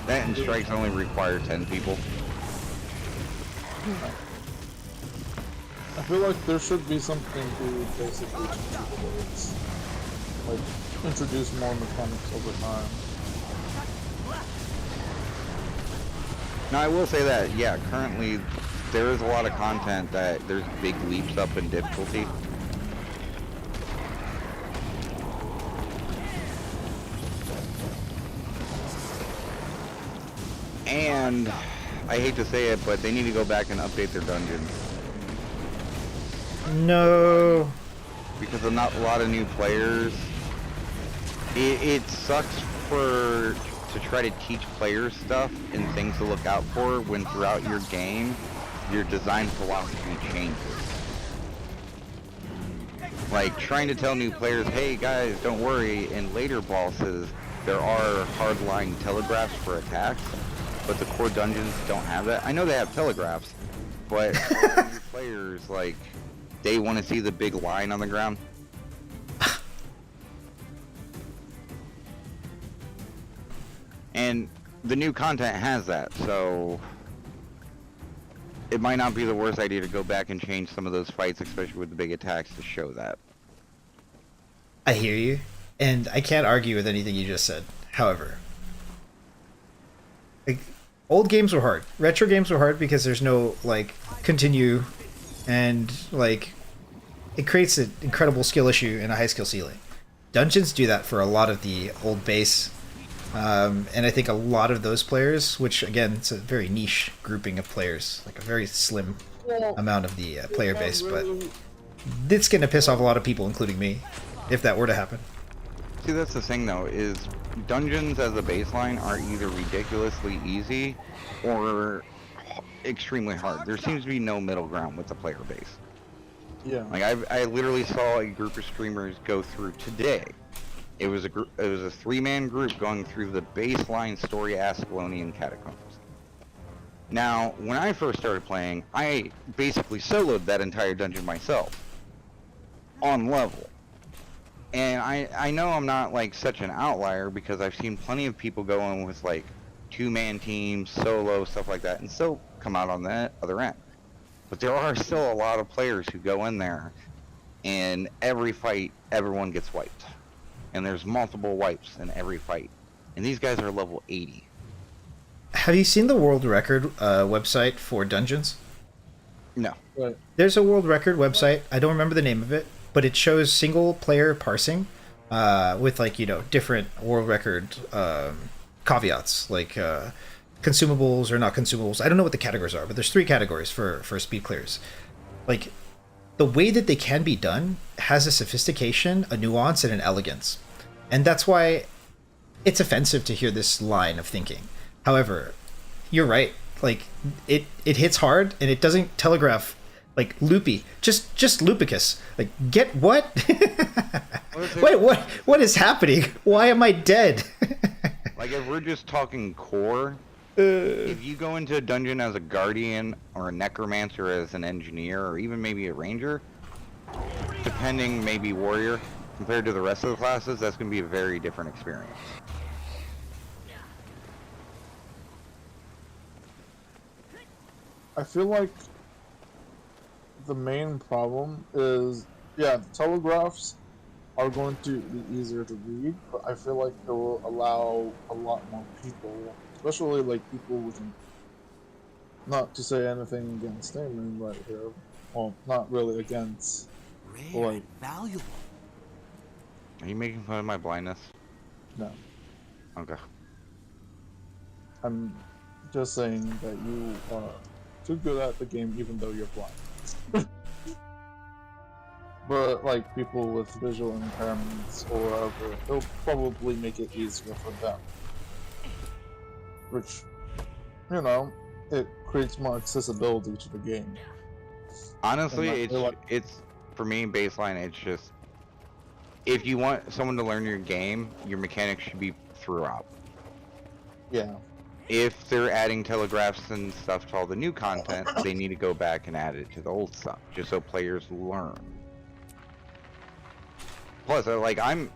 That and strikes only require 10 people. I feel like there should be something to basically change the raids. Like, introduce more mechanics over time. Now I will say that, yeah, currently there is a lot of content that there's big leaps up in difficulty. And I hate to say it, but they need to go back and update their dungeons. No. Because of not a lot of new players. It sucks to try to teach players stuff and things to look out for when throughout your game your design philosophy changes. Like trying to tell new players, hey guys, don't worry, in later bosses there are hardline telegraphs for attacks, but the core dungeons don't have that. I know they have telegraphs, but new players, like, they want to see the big line on the ground. And the new content has that, so it might not be the worst idea to go back and change some of those fights, especially with the big attacks, to show that. I hear you, and I can't argue with anything you just said. However, like, old games were hard. Retro games were hard because there's no, like, continue, and, like, it creates an incredible skill issue and a high skill ceiling. Dungeons do that for a lot of the old base, and I think a lot of those players, which, again, it's a very niche grouping of players, like a very slim amount of the player base, but it's going to piss off a lot of people, including me, if that were to happen. See, that's the thing, though, is dungeons as a baseline are either ridiculously easy or extremely hard. There seems to be no middle ground with the player base. Yeah. Like, I literally saw a group of streamers go through today. It was a 3-man group going through the baseline story Ascalonian catacombs. Now, when I first started playing, I basically soloed that entire dungeon myself, on level. And I know I'm not, like, such an outlier, because I've seen plenty of people go in with, like, 2-man teams, solo, stuff like that, and still come out on the other end. But there are still a lot of players who go in there, and every fight, everyone gets wiped. And there's multiple wipes in every fight. And these guys are level 80. Have you seen the world record website for dungeons? No. Right. There's a world record website. I don't remember the name of it, but it shows single player parsing with, like, you know, different world record caveats, like consumables or not consumables. I don't know what the categories are, but there's 3 categories for speed clears. Like, the way that they can be done has a sophistication, a nuance, and an elegance. And that's why it's offensive to hear this line of thinking. However, you're right. Like, it hits hard, and it doesn't telegraph, like, loopy. Just lupicus. Like, get what? Wait, what is happening? Why am I dead? Like, if we're just talking core, if you go into a dungeon as a guardian or a necromancer as an engineer or even maybe a ranger, depending, maybe warrior, compared to the rest of the classes, that's going to be a very different experience. I feel like the main problem is, yeah, the telegraphs are going to be easier to read, but I feel like it will allow a lot more people, especially like people with, not to say anything against Damon right here, well, not really against, like, valuable. Are you making fun of my blindness? no. Okay. I'm just saying that you are too good at the game even though you're blind. But like people with visual impairments or whatever, it'll probably make it easier for them. Which, you know, it creates more accessibility to the game. Honestly, And I feel like- it's for me, baseline, it's just, if you want someone to learn your game, your mechanics should be throughout. Yeah. If they're adding telegraphs and stuff to all the new content, they need to go back and add it to the old stuff, just so players learn. Plus, I'm,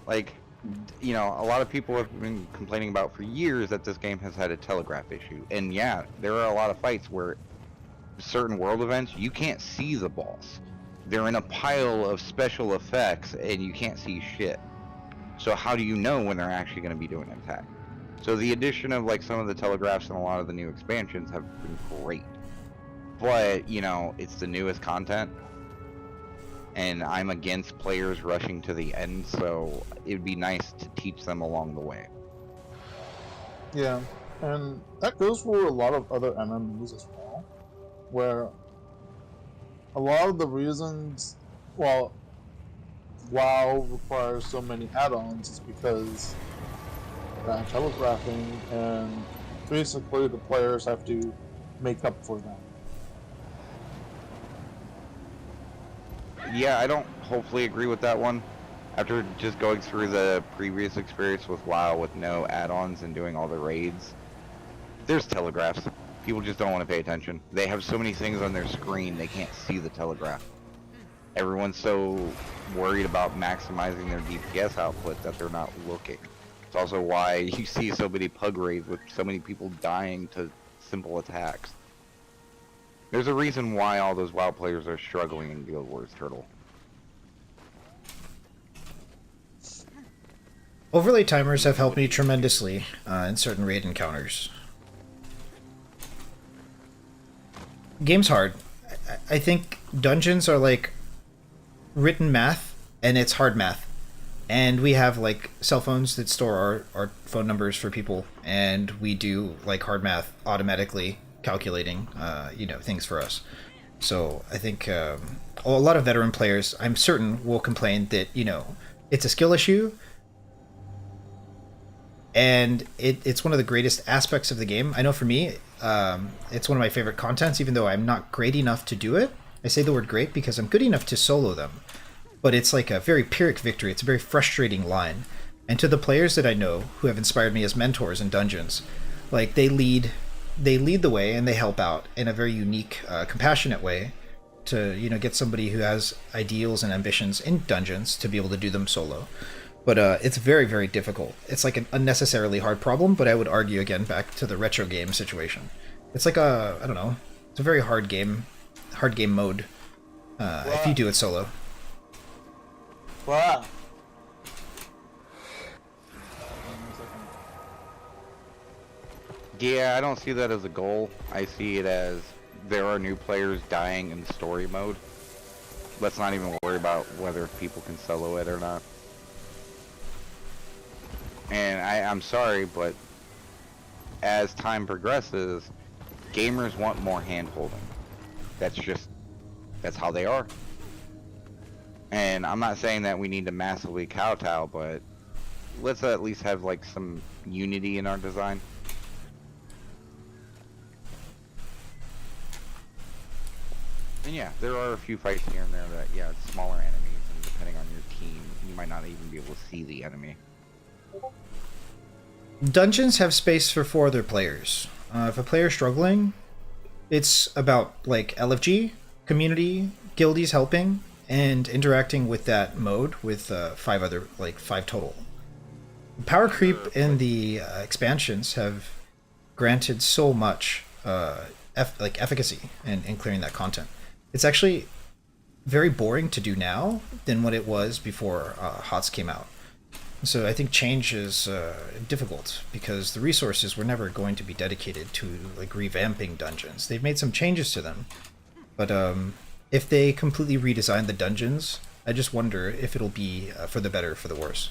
like, you know, a lot of people have been complaining about for years that this game has had a telegraph issue. And yeah, there are a lot of fights where certain world events, you can't see the boss. They're in a pile of special effects and you can't see shit. So how do you know when they're actually going to be doing an attack? So the addition of like some of the telegraphs and a lot of the new expansions have been great. But, you know, it's the newest content. And I'm against players rushing to the end, so it'd be nice to teach them along the way. Yeah. And that goes for a lot of other MMOs as well, where a lot of the reasons, well, WoW requires so many add-ons is because telegraphing, and basically the players have to make up for them. Yeah, I don't hopefully agree with that one. After just going through the previous experience with WoW with no add-ons and doing all the raids, there's telegraphs. People just don't want to pay attention. They have so many things on their screen, they can't see the telegraph. Everyone's so worried about maximizing their DPS output that they're not looking. It's also why you see so many pug raids with so many people dying to simple attacks. There's a reason why all those WoW players are struggling in Guild Wars Turtle. Overlay timers have helped me tremendously in certain raid encounters. Game's hard. I think dungeons are like written math, and it's hard math. And we have like cell phones that store our phone numbers for people, and we do like hard math automatically calculating things for us. So I think a lot of veteran players, I'm certain, will complain that it's a skill issue, and it's one of the greatest aspects of the game. I know for me, it's one of my favorite contents, even though I'm not great enough to do it. I say the word great because I'm good enough to solo them, but it's like a very Pyrrhic victory. It's a very frustrating line. And to the players that I know who have inspired me as mentors in dungeons, like they lead the way and they help out in a very unique, compassionate way to get somebody who has ideals and ambitions in dungeons to be able to do them solo. But it's very, very difficult. It's like an unnecessarily hard problem, but I would argue, again, back to the retro game situation. It's like it's a very hard game mode if you do it solo. Wow. Yeah, I don't see that as a goal. I see it as there are new players dying in story mode. Let's not even worry about whether people can solo it or not. And I'm sorry, but as time progresses, gamers want more hand-holding. That's how they are. And I'm not saying that we need to massively kowtow, but let's at least have like some unity in our design. And yeah, there are a few fights here and there that, yeah, it's smaller enemies, and depending on your team, you might not even be able to see the enemy. Dungeons have space for 4 other players. If a player's struggling, it's about like LFG, community, guildies helping, and interacting with that mode with 5 total. Power creep and the expansions have granted so much efficacy in clearing that content. It's actually very boring to do now than what it was before HOTS came out. So I think change is difficult because the resources were never going to be dedicated to like revamping dungeons. They've made some changes to them, but if they completely redesign the dungeons, I just wonder if it'll be for the better or for the worse.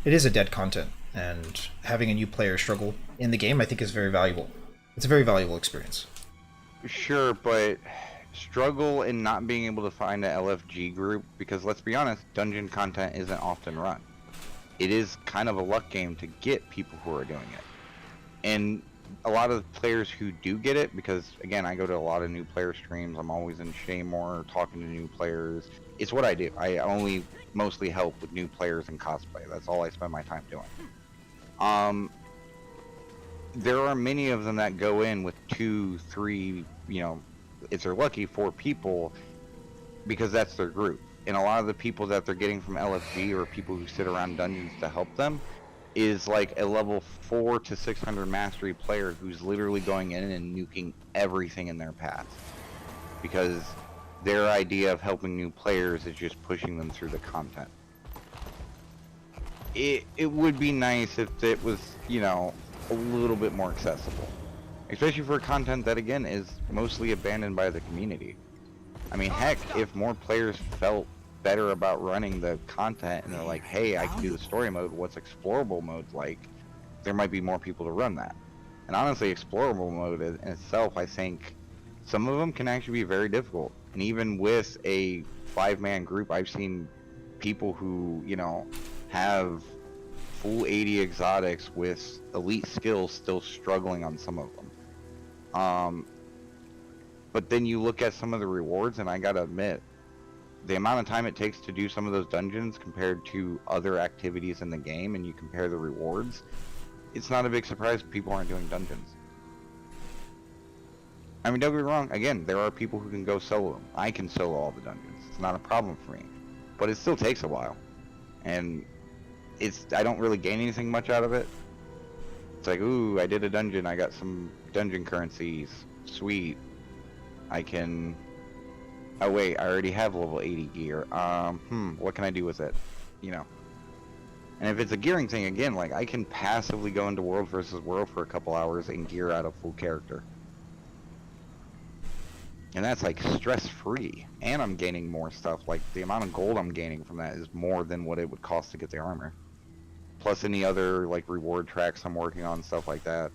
It is a dead content, and having a new player struggle in the game I think is very valuable. It's a very valuable experience. Sure, but struggle in not being able to find an LFG group, because let's be honest, dungeon content isn't often run. It is kind of a luck game to get people who are doing it. And a lot of the players who do get it, because again, I go to a lot of new player streams, I'm always in Shaymore talking to new players. It's what I do. I only mostly help with new players in cosplay. That's all I spend my time doing. There are many of them that go in with 2, 3, you know, if they're lucky, 4 people, because that's their group. And a lot of the people that they're getting from LFG or people who sit around dungeons to help them is like a level 4 to 600 mastery player who's literally going in and nuking everything in their path. Because their idea of helping new players is just pushing them through the content. It would be nice if it was, you know, a little bit more accessible. Especially for content that, again, is mostly abandoned by the community. I mean, heck, if more players felt better about running the content and they're like, hey, I can do the story mode, what's explorable mode like? There might be more people to run that. And honestly, explorable mode in itself, I think some of them can actually be very difficult. And even with a 5-man group, I've seen people who, you know, have full 80 exotics with elite skills still struggling on some of them. But then you look at some of the rewards, and I gotta admit, the amount of time it takes to do some of those dungeons compared to other activities in the game, and you compare the rewards, it's not a big surprise people aren't doing dungeons. I mean, don't get me wrong, again, there are people who can go solo them. I can solo all the dungeons. It's not a problem for me. But it still takes a while. And I don't really gain anything much out of it. It's like, ooh, I did a dungeon, I got some dungeon currencies. Sweet. I can... Oh wait, I already have level 80 gear. What can I do with it? You know. And if it's a gearing thing, again, like, I can passively go into World versus World for a couple hours and gear out a full character. And that's, like, stress-free. And I'm gaining more stuff. Like, the amount of gold I'm gaining from that is more than what it would cost to get the armor. Plus any other, like, reward tracks I'm working on, stuff like that.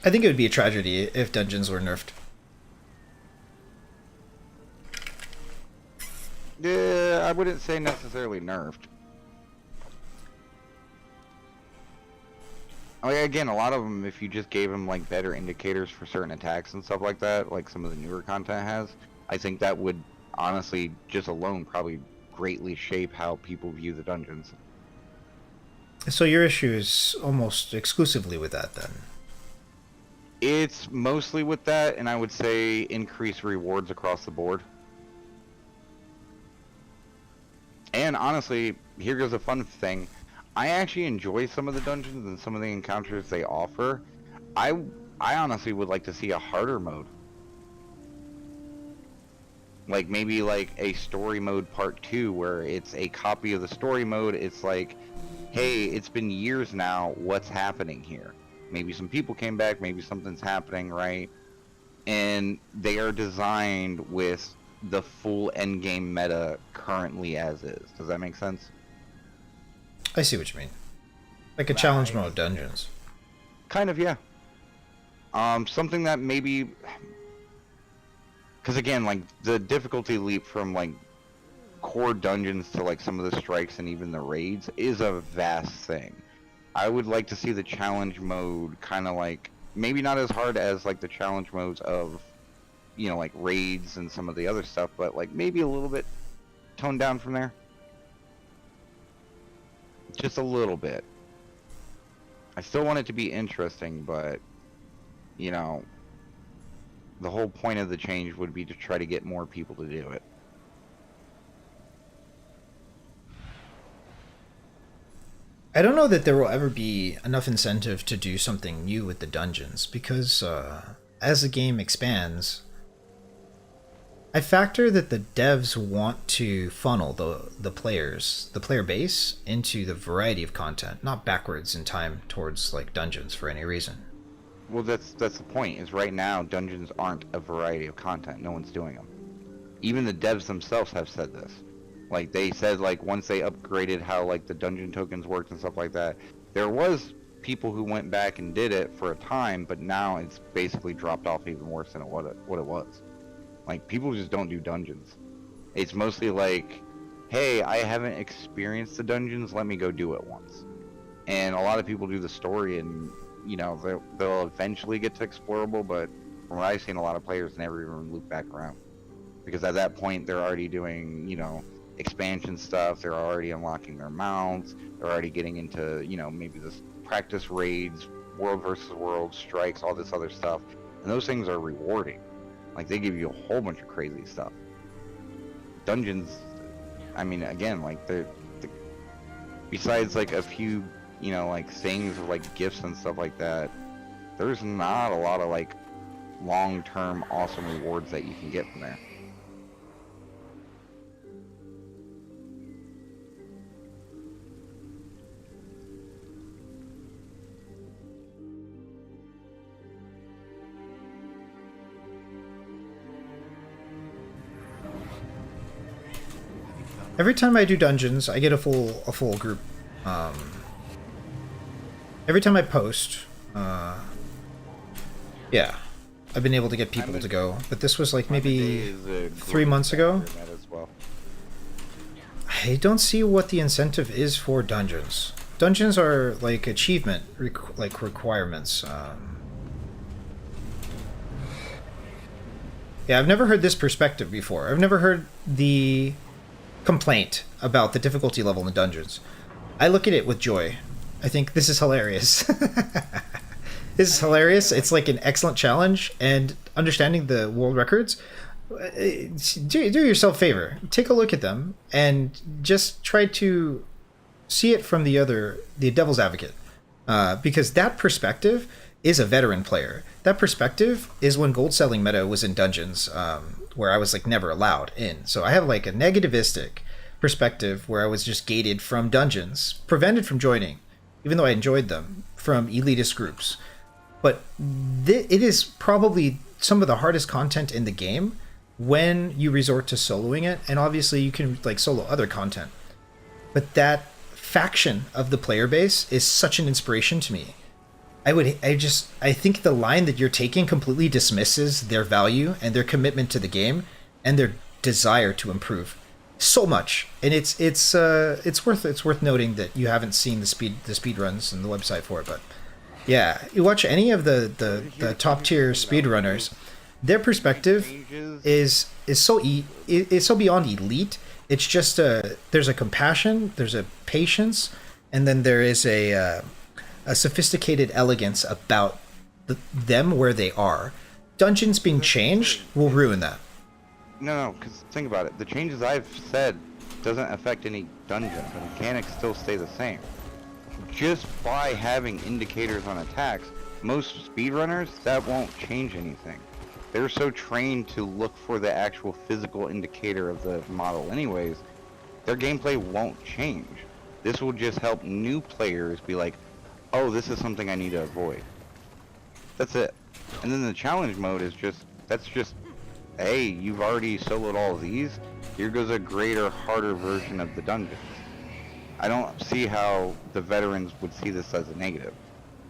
I think it would be a tragedy if dungeons were nerfed. Yeah, I wouldn't say necessarily nerfed. Like, again, a lot of them, if you just gave them like better indicators for certain attacks and stuff like that, like some of the newer content has, I think that would honestly, just alone, probably greatly shape how people view the dungeons. So your issue is almost exclusively with that, then? It's mostly with that, and I would say increase rewards across the board. And honestly, here goes a fun thing. I actually enjoy some of the dungeons and some of the encounters they offer. I honestly would like to see a harder mode. Like maybe like a story mode part 2 where it's a copy of the story mode. It's like, hey, it's been years now, what's happening here? Maybe some people came back, maybe something's happening, right? And they are designed with the full endgame meta currently as is. Does that make sense? I see what you mean. Like a challenge mode dungeons. Kind of, yeah. Something that maybe Because again, like the difficulty leap from like core dungeons to like some of the strikes and even the raids is a vast thing. I would like to see the challenge mode kind of like maybe not as hard as like the challenge modes of, you know, like raids and some of the other stuff, but like maybe a little bit toned down from there. Just a little bit. I still want it to be interesting, but you know, the whole point of the change would be to try to get more people to do it. I don't know that there will ever be enough incentive to do something new with the dungeons, because as the game expands, I factor that the devs want to funnel the player base into the variety of content, not backwards in time towards like dungeons for any reason. Well, that's the point, is right now dungeons aren't a variety of content. No one's doing them. Even the devs themselves have said this. Like, they said, like, once they upgraded how, like, the dungeon tokens worked and stuff like that, there was people who went back and did it for a time, but now it's basically dropped off even worse than what it was. Like, people just don't do dungeons. It's mostly like, hey, I haven't experienced the dungeons, let me go do it once. And a lot of people do the story, and, you know, they'll eventually get to explorable, but from what I've seen, a lot of players never even loop back around. Because at that point, they're already doing, you know, expansion stuff, they're already unlocking their mounts, they're already getting into, you know, maybe this practice raids, world versus world, strikes, all this other stuff. And those things are rewarding. Like, they give you a whole bunch of crazy stuff. Dungeons, I mean, again, like, besides, like, a few, you know, like, things of, like, gifts and stuff like that, there's not a lot of, like, long-term awesome rewards that you can get from there. Every time I do dungeons, I get a full group. Every time I post, yeah, I've been able to get people to go. But this was like maybe 3 months ago. I don't see what the incentive is for dungeons. Dungeons are like achievement requirements. Yeah, I've never heard this perspective before. I've never heard the complaint about the difficulty level in the dungeons. I look at it with joy. I think this is hilarious. This is hilarious. It's like an excellent challenge, and understanding the world records, do yourself a favor. Take a look at them and just try to see it from the devil's advocate, because that perspective is a veteran player. That perspective is when gold selling meta was in dungeons, where I was like never allowed in. So I have like a negativistic perspective where I was just gated from dungeons, prevented from joining, even though I enjoyed them, from elitist groups. But it is probably some of the hardest content in the game when you resort to soloing it, and obviously you can like solo other content. But that faction of the player base is such an inspiration to me. I think the line that you're taking completely dismisses their value and their commitment to the game and their desire to improve so much. And it's worth noting that you haven't seen the speed runs and the website for it, but yeah, you watch any of the top tier speedrunners, their perspective is so beyond elite. It's just there's a compassion, there's a patience, and then there is a sophisticated elegance about them where they are. Dungeons being changed will ruin that. No, because think about it. The changes I've said doesn't affect any dungeons. The mechanics still stay the same. Just by having indicators on attacks, most speedrunners, that won't change anything. They're so trained to look for the actual physical indicator of the model anyways, their gameplay won't change. This will just help new players be like, oh, this is something I need to avoid. That's it. And then the challenge mode is that's just, hey, you've already soloed all of these, here goes a greater, harder version of the dungeons. I don't see how the veterans would see this as a negative.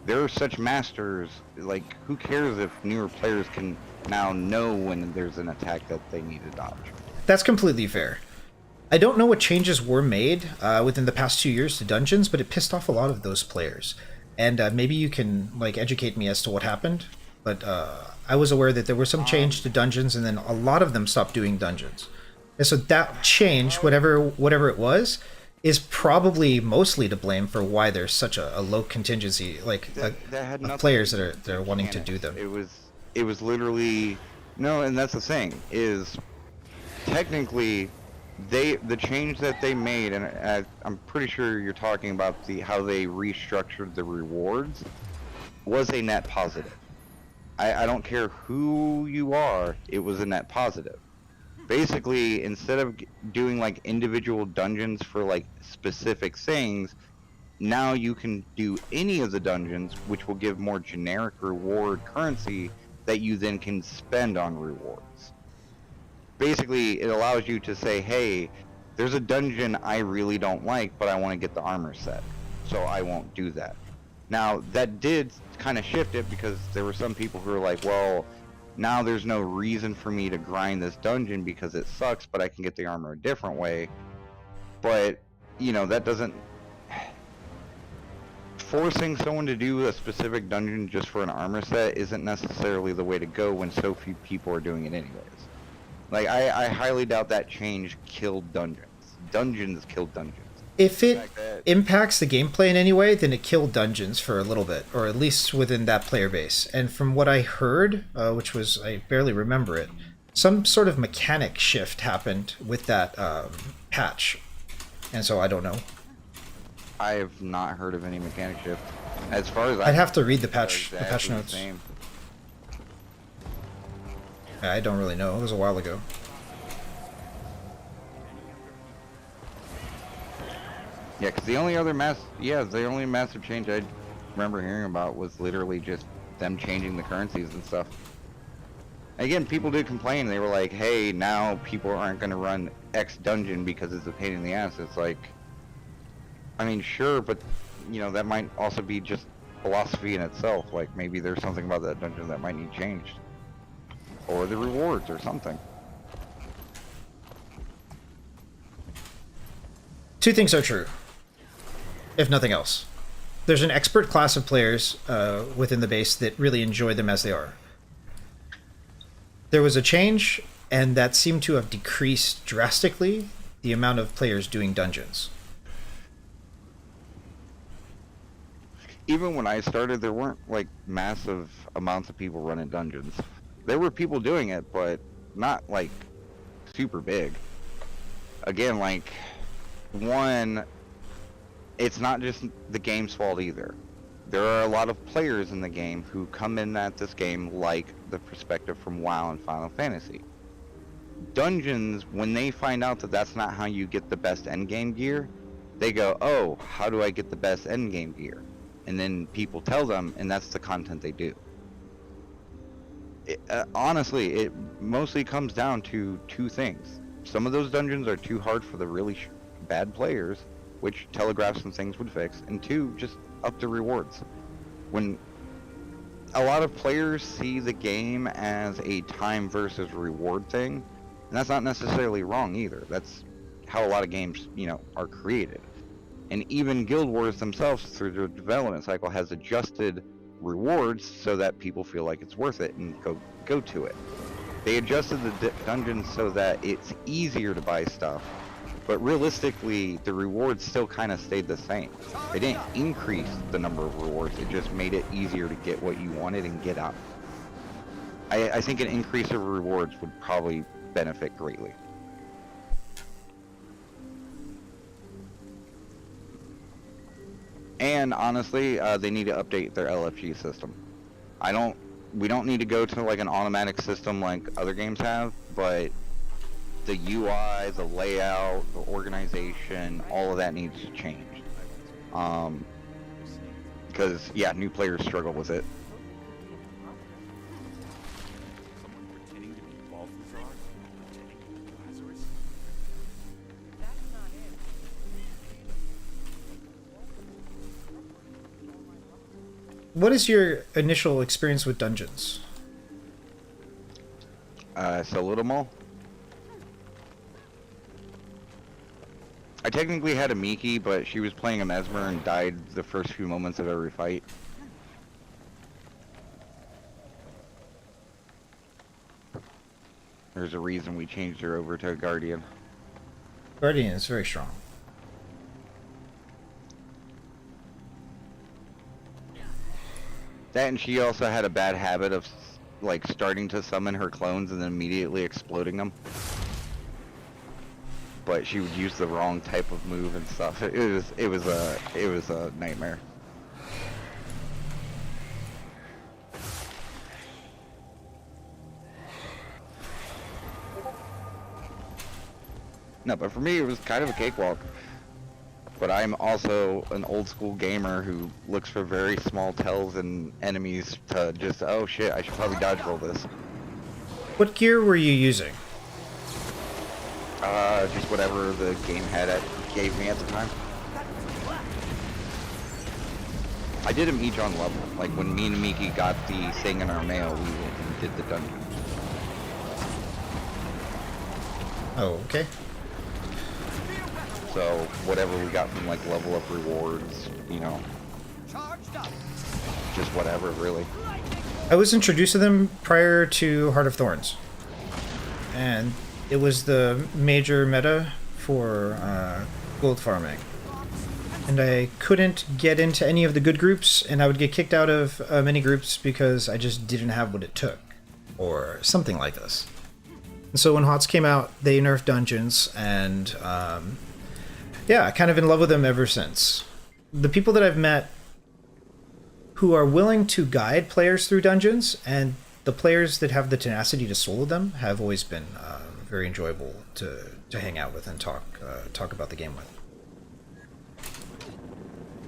They're such masters, like, who cares if newer players can now know when there's an attack that they need to dodge. That's completely fair. I don't know what changes were made within the past 2 years to dungeons, but it pissed off a lot of those players. And maybe you can like educate me as to what happened. But I was aware that there was some change to dungeons, and then a lot of them stopped doing dungeons. And so that change, whatever it was, is probably mostly to blame for why there's such a low contingency, like That had of nothing players to that do are with they're wanting to mechanics. do them. It was literally no, and that's the thing is technically the change that they made, and I'm pretty sure you're talking about how they restructured the rewards, was a net positive. I don't care who you are, it was a net positive. Basically, instead of doing like individual dungeons for like specific things, now you can do any of the dungeons, which will give more generic reward currency that you then can spend on rewards. Basically, it allows you to say, hey, there's a dungeon I really don't like, but I want to get the armor set, so I won't do that. Now, that did kind of shift it, because there were some people who were like, well, now there's no reason for me to grind this dungeon because it sucks, but I can get the armor a different way. But, you know, that doesn't... Forcing someone to do a specific dungeon just for an armor set isn't necessarily the way to go when so few people are doing it anyways. Like, I highly doubt that change killed dungeons. Dungeons killed dungeons. If it impacts the gameplay in any way, then it killed dungeons for a little bit, or at least within that player base. And from what I heard, which was, I barely remember it, some sort of mechanic shift happened with that patch. And so I don't know. I have not heard of any mechanic shift. As far as I'd have to read the patch notes. Same. I don't really know. It was a while ago. Yeah, because the only massive change I remember hearing about was literally just them changing the currencies and stuff. Again, people did complain. They were like, hey, now people aren't going to run X dungeon because it's a pain in the ass. It's like, I mean, sure, but, you know, that might also be just philosophy in itself. Like, maybe there's something about that dungeon that might need changed. Or the rewards or something. Two things are true, if nothing else. There's an expert class of players within the base that really enjoy them as they are. There was a change, and that seemed to have decreased drastically the amount of players doing dungeons. Even when I started, there weren't, like, massive amounts of people running dungeons. There were people doing it, but not, like, super big. Again, like, one, it's not just the game's fault either. There are a lot of players in the game who come in at this game like the perspective from WoW and Final Fantasy. Dungeons, when they find out that that's not how you get the best endgame gear, they go, oh, how do I get the best endgame gear? And then people tell them, and that's the content they do. Honestly, it mostly comes down to two things. Some of those dungeons are too hard for the really bad players, which telegraphs and things would fix, and two, just up the rewards. When a lot of players see the game as a time versus reward thing, and that's not necessarily wrong either. That's how a lot of games, you know, are created. And even Guild Wars themselves, through their development cycle, has adjusted rewards so that people feel like it's worth it and go to it. They adjusted the dungeons so that it's easier to buy stuff, but realistically, the rewards still kind of stayed the same. They didn't increase the number of rewards, it just made it easier to get what you wanted and get out. I think an increase of rewards would probably benefit greatly. And honestly, they need to update their LFG system. We don't need to go to like an automatic system like other games have, but the UI, the layout, the organization, all of that needs to change. Because yeah, new players struggle with it. What is your initial experience with dungeons? So Little Mole. I technically had a Miki, but she was playing a Mesmer and died the first few moments of every fight. There's a reason we changed her over to a Guardian. Guardian is very strong. That, and she also had a bad habit of like starting to summon her clones and then immediately exploding them. But she would use the wrong type of move and stuff. It was a nightmare. No, but for me it was kind of a cakewalk. But I'm also an old school gamer who looks for very small tells in enemies to just, oh shit, I should probably dodge roll this. What gear were you using? Just whatever the game gave me at the time. I did them each on level. Like when me and Miki got the thing in our mail, we went and did the dungeon. Oh, okay. So whatever we got from like level up rewards, you know, just whatever really. I was introduced to them prior to Heart of Thorns, and it was the major meta for gold farming. And I couldn't get into any of the good groups, and I would get kicked out of many groups because I just didn't have what it took, or something like this. And so when HOTS came out, they nerfed dungeons, and yeah, kind of in love with them ever since. The people that I've met who are willing to guide players through dungeons, and the players that have the tenacity to solo them, have always been very enjoyable to hang out with and talk about the game with.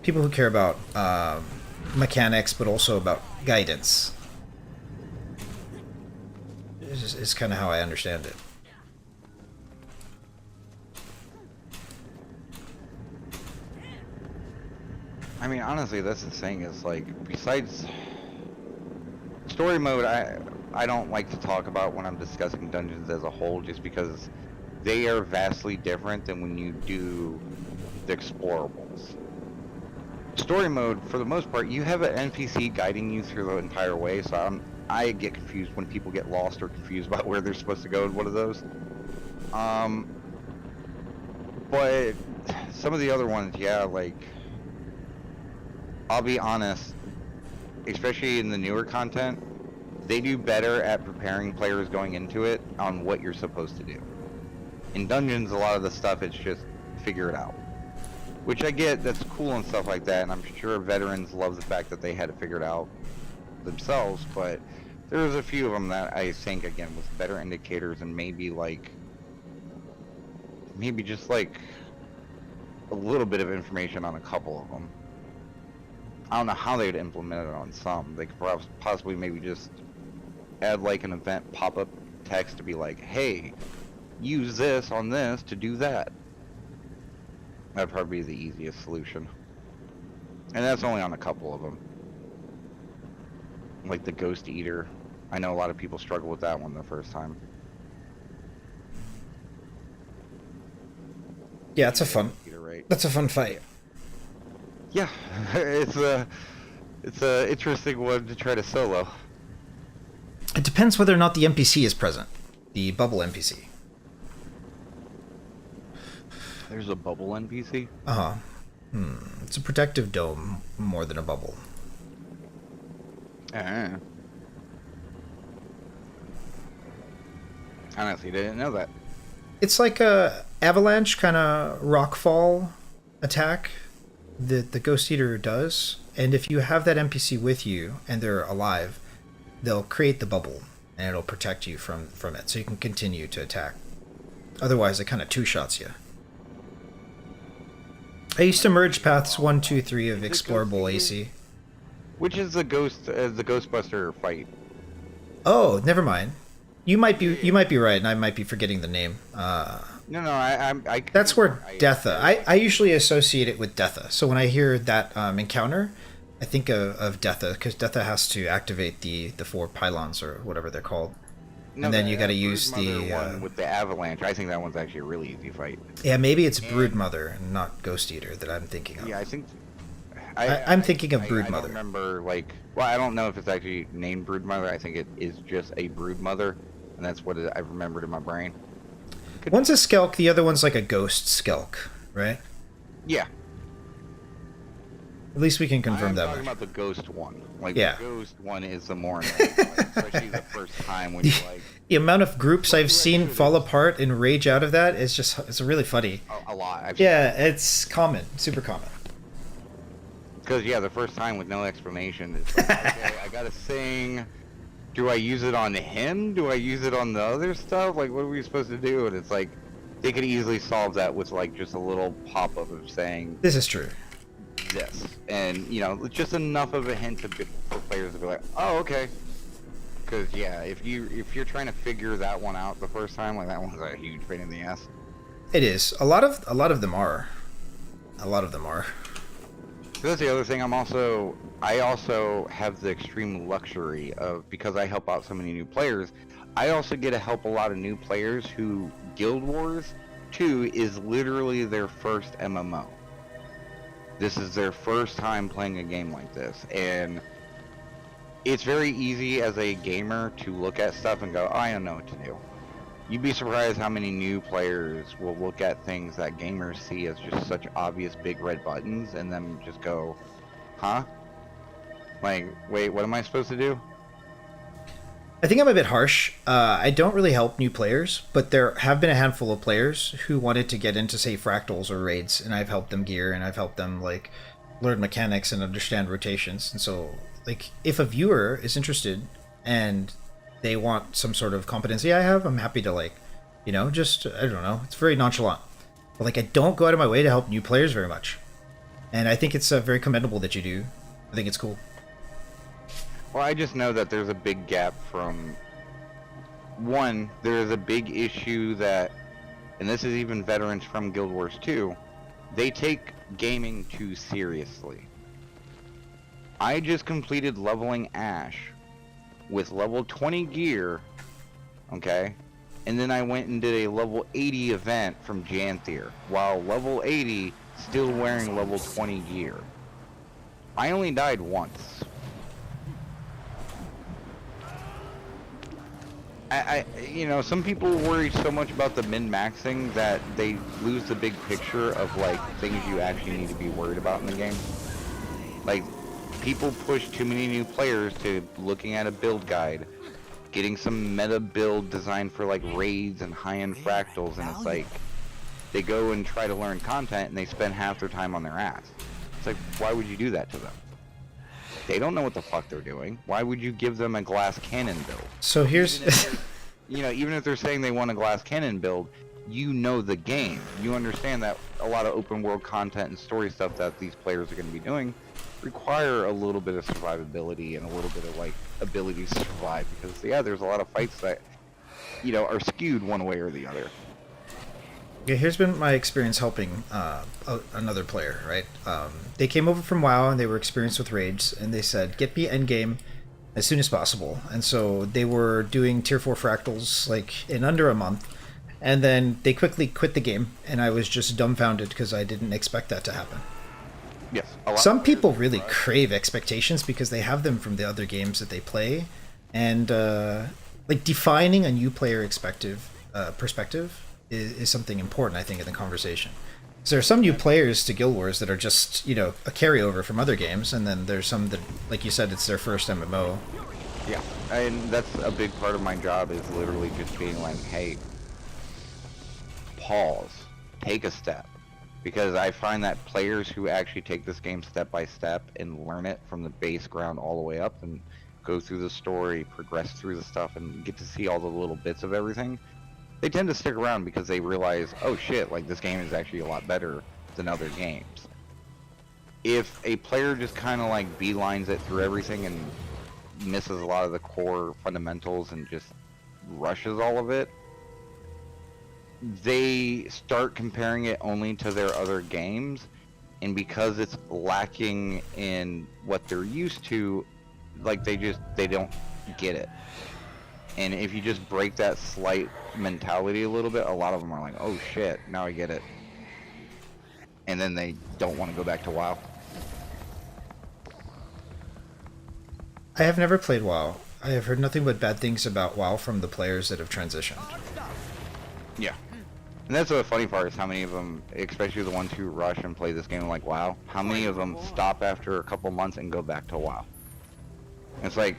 People who care about mechanics, but also about guidance, is kind of how I understand it. I mean, honestly, that's the thing is like, besides story mode, I don't like to talk about when I'm discussing dungeons as a whole, just because they are vastly different than when you do the explorables. Story mode, for the most part, you have an NPC guiding you through the entire way, so I get confused when people get lost or confused about where they're supposed to go in one of those. But some of the other ones, yeah, like, I'll be honest, especially in the newer content, they do better at preparing players going into it on what you're supposed to do. In dungeons, a lot of the stuff, it's just figure it out. Which I get, that's cool and stuff like that, and I'm sure veterans love the fact that they had to figure it out themselves, but there's a few of them that I think, again, with better indicators and maybe just like a little bit of information on a couple of them. I don't know how they would implement it on some. They could possibly maybe just add like an event pop-up text to be like, hey, use this on this to do that. That'd probably be the easiest solution. And that's only on a couple of them. Like the Ghost Eater. I know a lot of people struggle with that one the first time. Yeah, it's a fun. Eater, right? That's a fun fight. Yeah, it's a interesting one to try to solo. It depends whether or not the NPC is present. The bubble NPC. There's a bubble NPC? Uh-huh. It's a protective dome more than a bubble. Honestly, didn't know that. It's like a avalanche kind of rockfall attack that the Ghost Eater does, and if you have that NPC with you and they're alive, they'll create the bubble and it'll protect you from it, so you can continue to attack. Otherwise, it kind of two-shots you. I used to merge paths 1, 2, 3 of explorable AC. Which is the Ghostbuster fight? Oh, never mind. You might be right, and I might be forgetting the name. No, I That's where Detha. I usually associate it with Detha. So when I hear that encounter, I think of Detha, because Detha has to activate the 4 pylons or whatever they're called. and then you got to use the one with the avalanche. I think that one's actually a really easy fight. yeah, maybe it's Broodmother and not Ghost Eater that I'm thinking of. Yeah, I think. I'm thinking of Broodmother. I don't remember, like, well, I don't know if it's actually named Broodmother. I think it is just a Broodmother, and that's what I remembered in my brain. One's a Skelk, the other one's like a Ghost Skelk, right? Yeah. At least we can confirm that I'm talking much. about the Ghost one. Like, Yeah. the Ghost one is the more annoying one, especially the first time when you like. The amount of groups I've seen fall apart and rage out of that is just, it's really funny. A lot. Yeah, it's common, super common. Because, yeah, the first time with no explanation, it's like, okay, I gotta sing. Do I use it on him? Do I use it on the other stuff? Like, what are we supposed to do? And it's like, they could easily solve that with, like, just a little pop-up of saying... This is true. This. And, you know, just enough of a hint for players to be like, oh, okay. Because, yeah, if you're trying to figure that one out the first time, like, that one's a huge pain in the ass. It is. A lot of them are. A lot of them are. That's the other thing. I also have the extreme luxury of, because I help out so many new players, I also get to help a lot of new players who Guild Wars 2 is literally their first MMO. This is their first time playing a game like this, and it's very easy as a gamer to look at stuff and go, oh, I don't know what to do. You'd be surprised how many new players will look at things that gamers see as just such obvious big red buttons and then just go, huh? Like, wait, what am I supposed to do? I think I'm a bit harsh. I don't really help new players, but there have been a handful of players who wanted to get into, say, fractals or raids, and I've helped them gear, and I've helped them, like, learn mechanics and understand rotations. And so, like, if a viewer is interested and they want some sort of competency I have, I'm happy to, like, you know, just, I don't know, it's very nonchalant. But, like, I don't go out of my way to help new players very much. And I think it's very commendable that you do. I think it's cool. Well, I just know that there's a big gap from... One, there is a big issue that, and this is even veterans from Guild Wars 2, they take gaming too seriously. I just completed leveling Ash with level 20 gear, okay? And then I went and did a level 80 event from Janthier, while level 80 still wearing level 20 gear. I only died once. You know, some people worry so much about the min-maxing that they lose the big picture of, like, things you actually need to be worried about in the game. Like, people push too many new players to looking at a build guide, getting some meta build designed for, like, raids and high-end fractals, and it's like, they go and try to learn content and they spend half their time on their ass. It's like, why would you do that to them? They don't know what the fuck they're doing. Why would you give them a glass cannon build? So here's... You know, even if they're saying they want a glass cannon build, you know the game. You understand that a lot of open world content and story stuff that these players are going to be doing require a little bit of survivability and a little bit of, like, ability to survive. Because, yeah, there's a lot of fights that, you know, are skewed one way or the other. Yeah, here's been my experience helping another player, right? They came over from WoW and they were experienced with raids, and they said, get me endgame as soon as possible. And so they were doing tier 4 fractals like in under a month, and then they quickly quit the game, and I was just dumbfounded because I didn't expect that to happen. Yes. Some people really crave expectations because they have them from the other games that they play, and like defining a new player perspective is something important, I think, in the conversation. So there are some new players to Guild Wars that are just, you know, a carryover from other games, and then there's some that, like you said, it's their first MMO. Yeah, and that's a big part of my job, is literally just being like, hey, pause, take a step. Because I find that players who actually take this game step by step and learn it from the base ground all the way up and go through the story, progress through the stuff, and get to see all the little bits of everything, they tend to stick around because they realize, oh shit, like, this game is actually a lot better than other games. If a player just kind of like beelines it through everything and misses a lot of the core fundamentals and just rushes all of it, they start comparing it only to their other games, and because it's lacking in what they're used to, like, they don't get it. And if you just break that slight mentality a little bit, a lot of them are like, oh shit, now I get it. And then they don't want to go back to WoW. I have never played WoW. I have heard nothing but bad things about WoW from the players that have transitioned. Yeah. And that's the funny part is how many of them, especially the ones who rush and play this game like WoW, how many of them stop after a couple months and go back to WoW? And it's like,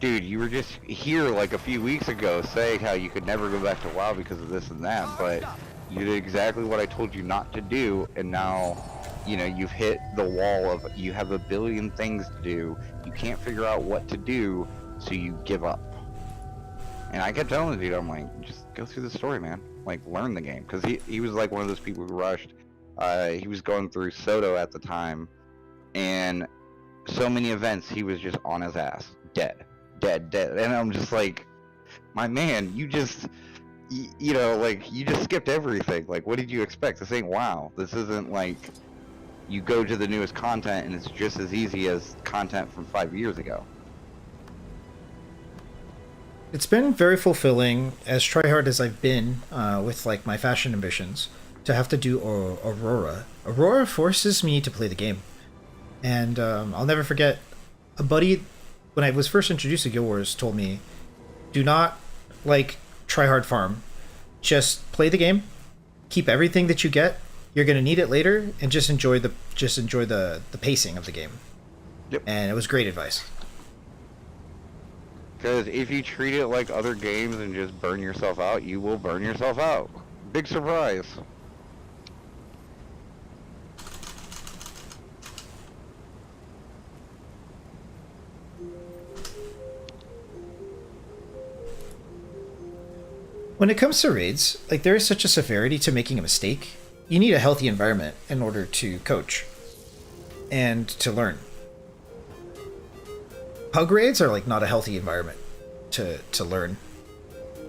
dude, you were just here like a few weeks ago saying how you could never go back to WoW because of this and that, but you did exactly what I told you not to do, and now, you know, you've hit the wall of, you have a billion things to do, you can't figure out what to do, so you give up. And I kept telling the dude, I'm like, just go through the story, man. Like, learn the game. Because he was like one of those people who rushed. He was going through Soto at the time, and so many events, he was just on his ass. Dead. And I'm just like, my man, you just, you know, like, you just skipped everything. Like, what did you expect? This ain't WoW. This isn't like you go to the newest content and it's just as easy as content from 5 years ago. It's been very fulfilling, as tryhard as I've been with like my fashion ambitions, to have to do Aurora. Aurora forces me to play the game. And I'll never forget, a buddy, when I was first introduced to Guild Wars, told me, do not like tryhard farm. Just play the game, keep everything that you get. You're gonna need it later, and just enjoy the pacing of the game. Yep. And it was great advice. Because if you treat it like other games and just burn yourself out, you will burn yourself out. Big surprise. When it comes to raids, like, there is such a severity to making a mistake. You need a healthy environment in order to coach and to learn. Pug raids are like not a healthy environment to learn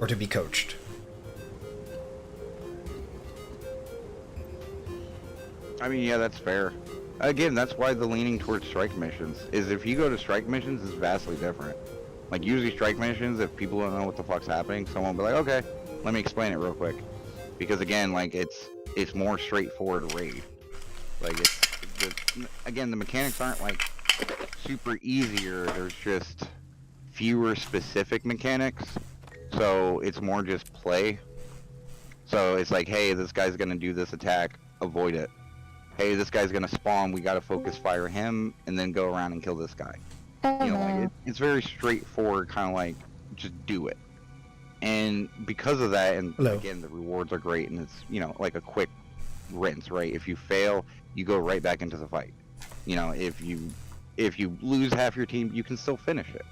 or to be coached. I mean, yeah, that's fair. Again, that's why the leaning towards strike missions is, if you go to strike missions, is vastly different. Like, usually strike missions, if people don't know what the fuck's happening, someone will be like, okay, let me explain it real quick. Because again, like, it's more straightforward raid. Like, again, the mechanics aren't like super easier, there's just fewer specific mechanics, so it's more just play. So it's like, hey, this guy's gonna do this attack, avoid it. Hey, this guy's gonna spawn, we gotta focus fire him, and then go around and kill this guy. You know, like, it's very straightforward, kind of like, just do it. And because of that, and again, the rewards are great, and it's, you know, like a quick rinse, right? If you fail, you go right back into the fight. You know, if you lose half your team, you can still finish it.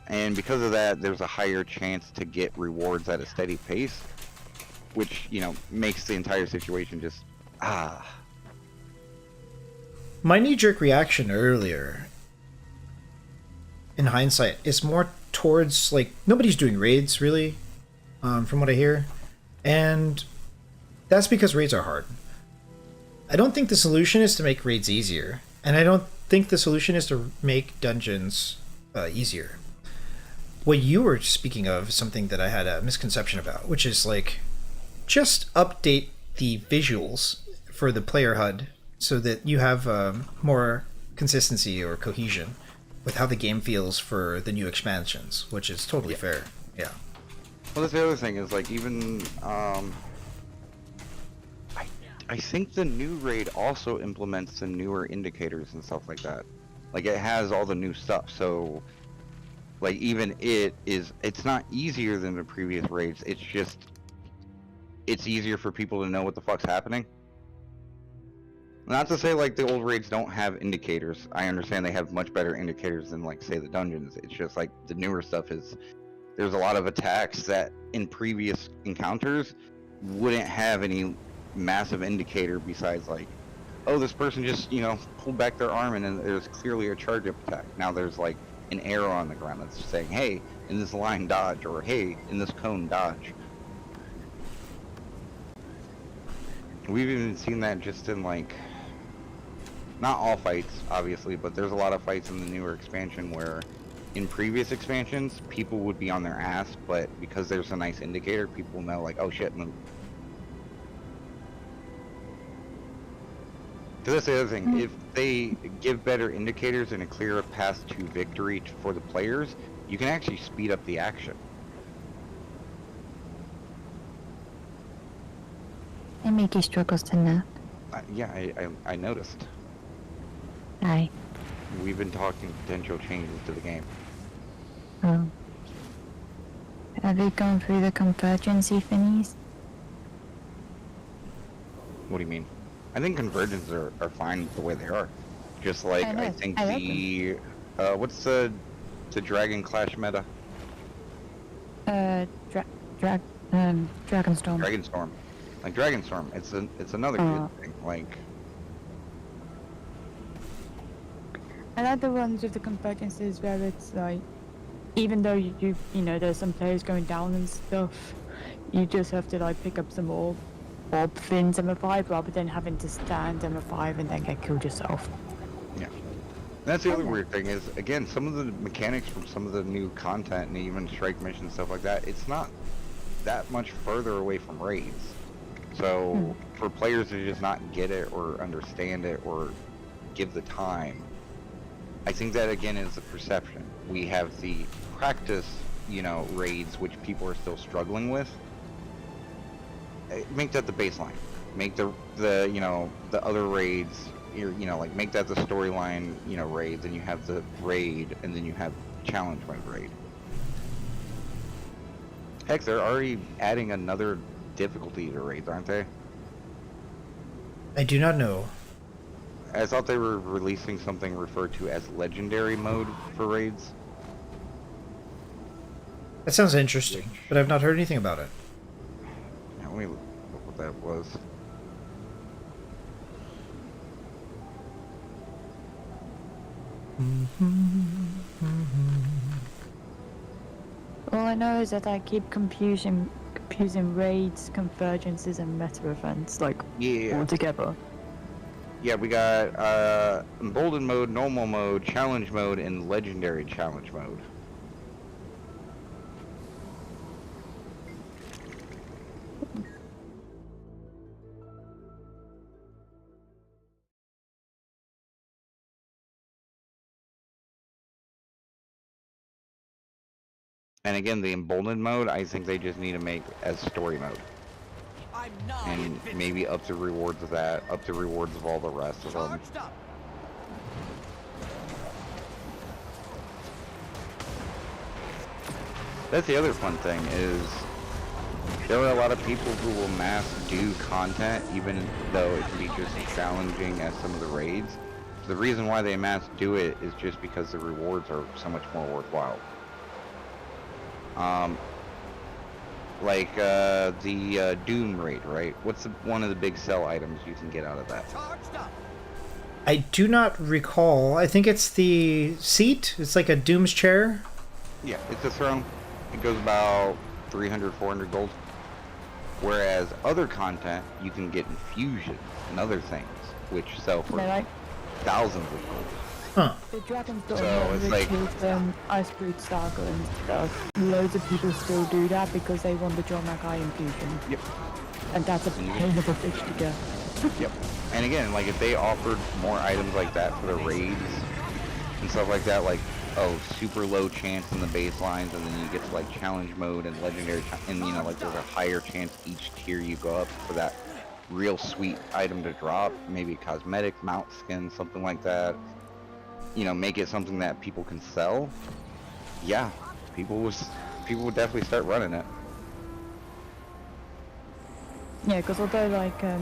And because of that, there's a higher chance to get rewards at a steady pace, which, you know, makes the entire situation just, My knee-jerk reaction earlier, in hindsight, is more towards, like, nobody's doing raids, really, from what I hear. And that's because raids are hard. I don't think the solution is to make raids easier. And I don't think the solution is to make dungeons easier. What you were speaking of is something that I had a misconception about, which is, like, just update the visuals for the player HUD so that you have more consistency or cohesion with how the game feels for the new expansions, which is totally fair. Yeah. Well, that's the other thing is, like, even I think the new raid also implements the newer indicators and stuff like that. Like, it has all the new stuff, so like, even it's not easier than the previous raids, it's just, it's easier for people to know what the fuck's happening. Not to say, like, the old raids don't have indicators. I understand they have much better indicators than, like, say, the dungeons. It's just, like, the newer stuff is, there's a lot of attacks that in previous encounters wouldn't have any massive indicator besides, like, oh, this person just, you know, pulled back their arm and then there's clearly a charge up attack. Now there's, like, an arrow on the ground that's saying, hey, in this line dodge, or hey, in this cone dodge. We've even seen that just in, like, not all fights, obviously, but there's a lot of fights in the newer expansion where in previous expansions, people would be on their ass, but because there's a nice indicator, people know like, oh shit, move. So that's the other thing. If they give better indicators and a clearer path to victory for the players, you can actually speed up the action. And Mickey struggles to nap. Yeah, I noticed. Hi. We've been talking potential changes to the game. Oh. Have they gone through the convergency thingies? What do you mean? I think convergence are fine the way they are. Just like I think the what's the Dragon Clash meta? Dragonstorm. Dragonstorm. Like Dragonstorm, it's another good thing. Like I like the ones with the convergences where it's like, even though you know there's some players going down and stuff, you just have to like pick up some more orb fins M5 rather than having to stand M5 and then get killed yourself. yeah. That's the other weird thing is, again, some of the mechanics from some of the new content and even strike missions stuff like that, it's not that much further away from raids. So for players to just not get it or understand it or give the time, I think that again is the perception. We have the practice, you know, raids which people are still struggling with. Make that the baseline. Make the you know, the other raids, you know, like make that the storyline, you know, raids, and you have the raid, and then you have challenge mode raid. Heck, they're already adding another difficulty to raids, aren't they? I do not know. I thought they were releasing something referred to as legendary mode for raids. That sounds interesting, but I've not heard anything about it. Yeah, let me look what that was. All I know is that I keep confusing raids, convergences, and meta events like all together. Yeah, we got emboldened mode, normal mode, challenge mode, and legendary challenge mode. And again, the emboldened mode, I think they just need to make as story mode. And maybe up the rewards of that, up the rewards of all the rest of them. That's the other fun thing is there are a lot of people who will mass do content even though it can be just as challenging as some of the raids. The reason why they mass do it is just because the rewards are so much more worthwhile. Like the Doom raid, right? What's one of the big sell items you can get out of that? I do not recall. I think it's the seat. It's like a Doom's chair. Yeah, it's a throne. It goes about 300, 400 gold. Whereas other content, you can get infusions and other things, which sell for thousands of gold. Huh. The Dragon's So it's like Icebreed Saga and stuff. Loads of people still do that because they want the John Mackay infusion. Yep. And that's a pain of a bitch to get. Yep. And again, like if they offered more items like that for the raids and stuff like that, like super low chance in the baselines, and then you get to like challenge mode and legendary, and you know, like there's a higher chance each tier you go up for that real sweet item to drop, maybe cosmetic, mount skin, something like that. You know, make it something that people can sell. Yeah, people would definitely start running it. Yeah, because although like as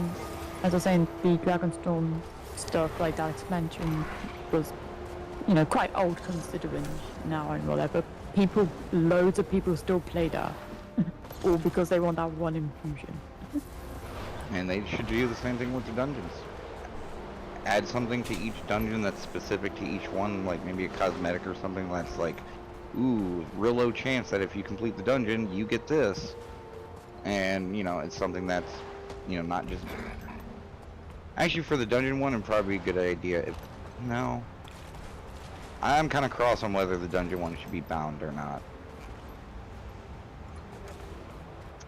I was saying, the Dragonstorm stuff like that expansion was, you know, quite old considering now and whatever. Loads of people still play that, all because they want that one infusion. And they should do the same thing with the dungeons. Add something to each dungeon that's specific to each one, like maybe a cosmetic or something that's like, ooh, real low chance that if you complete the dungeon, you get this. And, you know, it's something that's, you know, not just... Actually, for the dungeon one, it'd probably be a good idea if... No. I'm kind of cross on whether the dungeon one should be bound or not.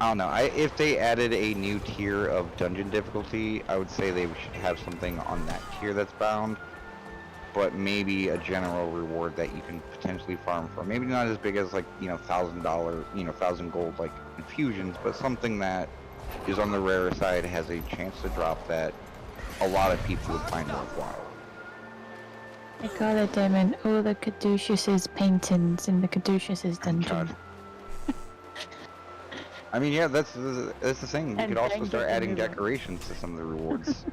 I don't know. If they added a new tier of dungeon difficulty, I would say they should have something on that tier that's bound. But maybe a general reward that you can potentially farm for. Maybe not as big as like, you know, $1,000, you know, 1,000 gold like infusions, but something that is on the rarer side, has a chance to drop that a lot of people would find worthwhile. I got it, Damon. All the Caduceus's paintings in the Caduceus's dungeon. God. I mean, yeah, that's the thing. We And could also then start get the adding new one. decorations to some of the rewards.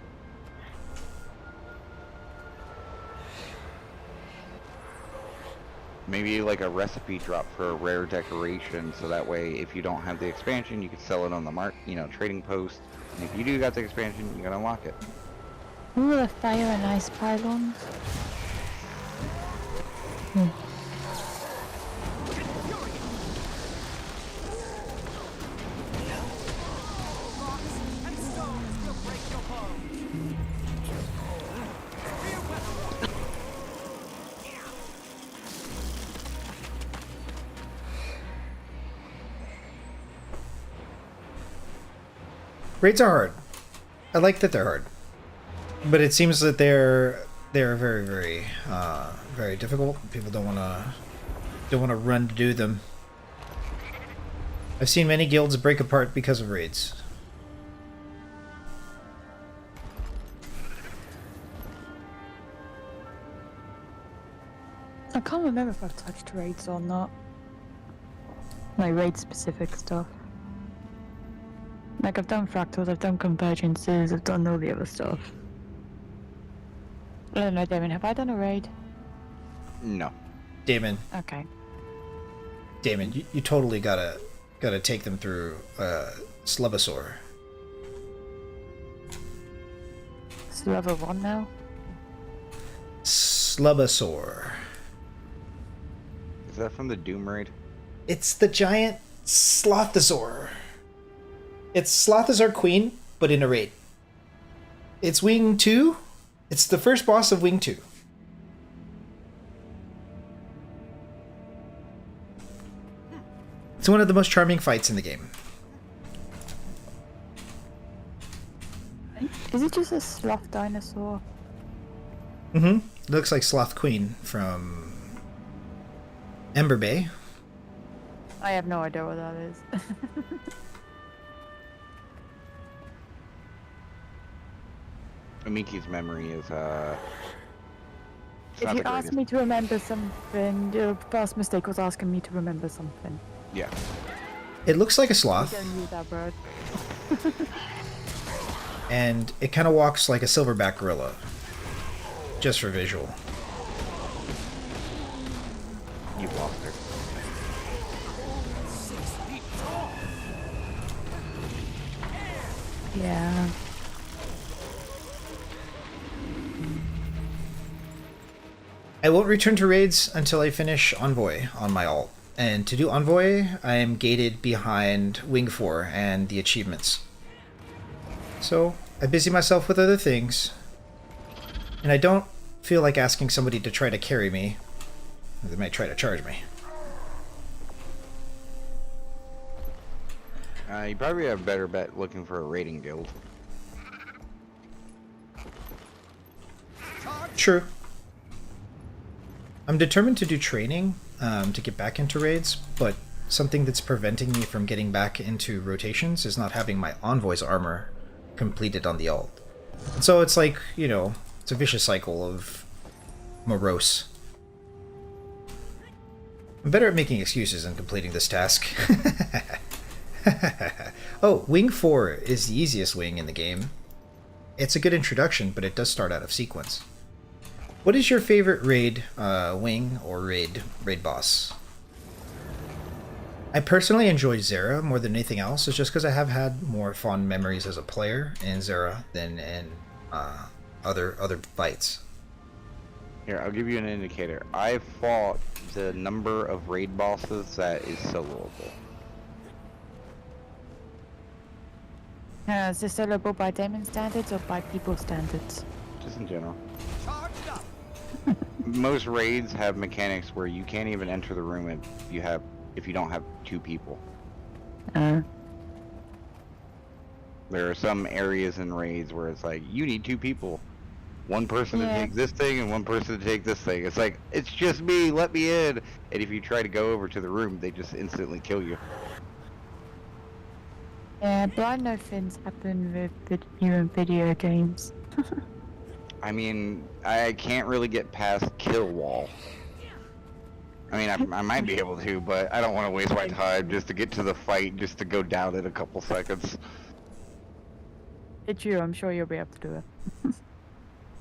Maybe like a recipe drop for a rare decoration, so that way if you don't have the expansion, you can sell it on the trading post. And if you do got the expansion, you can unlock it. Ooh, the fire and ice pylons. Raids are hard. I like that they're hard, but it seems that they're very very difficult. People don't want to run to do them. I've seen many guilds break apart because of raids. I can't remember if I've touched raids or not. Like raid specific stuff. Like I've done fractals, I've done convergences, I've done all the other stuff. I don't know, Damon, have I done a raid? No. Damon, Okay. you totally gotta take them through Slubasaur. It's level 1 now? Slubasaur. Is that from the Doom raid? It's the giant Slothosaur. It's Slothosaur Queen, but in a raid. It's Wing 2. It's the first boss of Wing 2. It's one of the most charming fights in the game. Is it just a sloth dinosaur? Mm-hmm. Looks like Sloth Queen from Ember Bay. I have no idea what that is. Amiki's memory is If you ask me to remember something, your first mistake was asking me to remember something. Yeah. It looks like a You sloth, don't use that word. and it kind of walks like a silverback gorilla. Just for visual. You've lost her. Yeah. I won't return to raids until I finish Envoy on my alt. And to do Envoy, I am gated behind Wing 4 and the achievements. So, I busy myself with other things. And I don't feel like asking somebody to try to carry me. They might try to charge me. You probably have a better bet looking for a raiding guild. True. I'm determined to do training to get back into raids, but something that's preventing me from getting back into rotations is not having my Envoy's armor completed on the alt. And so it's like, you know, it's a vicious cycle of morose. I'm better at making excuses than completing this task. Oh, Wing 4 is the easiest wing in the game. It's a good introduction, but it does start out of sequence. What is your favorite raid wing or raid boss? I personally enjoy Zera more than anything else. It's just because I have had more fond memories as a player in Zera than in other fights. Here, I'll give you an indicator. I fought the number of raid bosses that is soloable. Is this soloable by Demon standards or by people standards? Just in general. Most raids have mechanics where you can't even enter the room if you don't have 2 people. There are some areas in raids where it's like you need 2 people, one person to take this thing and one person to take this thing. It's like, it's just me, let me in. And if you try to go over to the room, they just instantly kill you. Yeah, but I know things happen with you in video games. I mean, I can't really get past kill wall. I mean, I might be able to, but I don't want to waste my time just to get to the fight, just to go down in a couple seconds. It's you, I'm sure you'll be able to do it.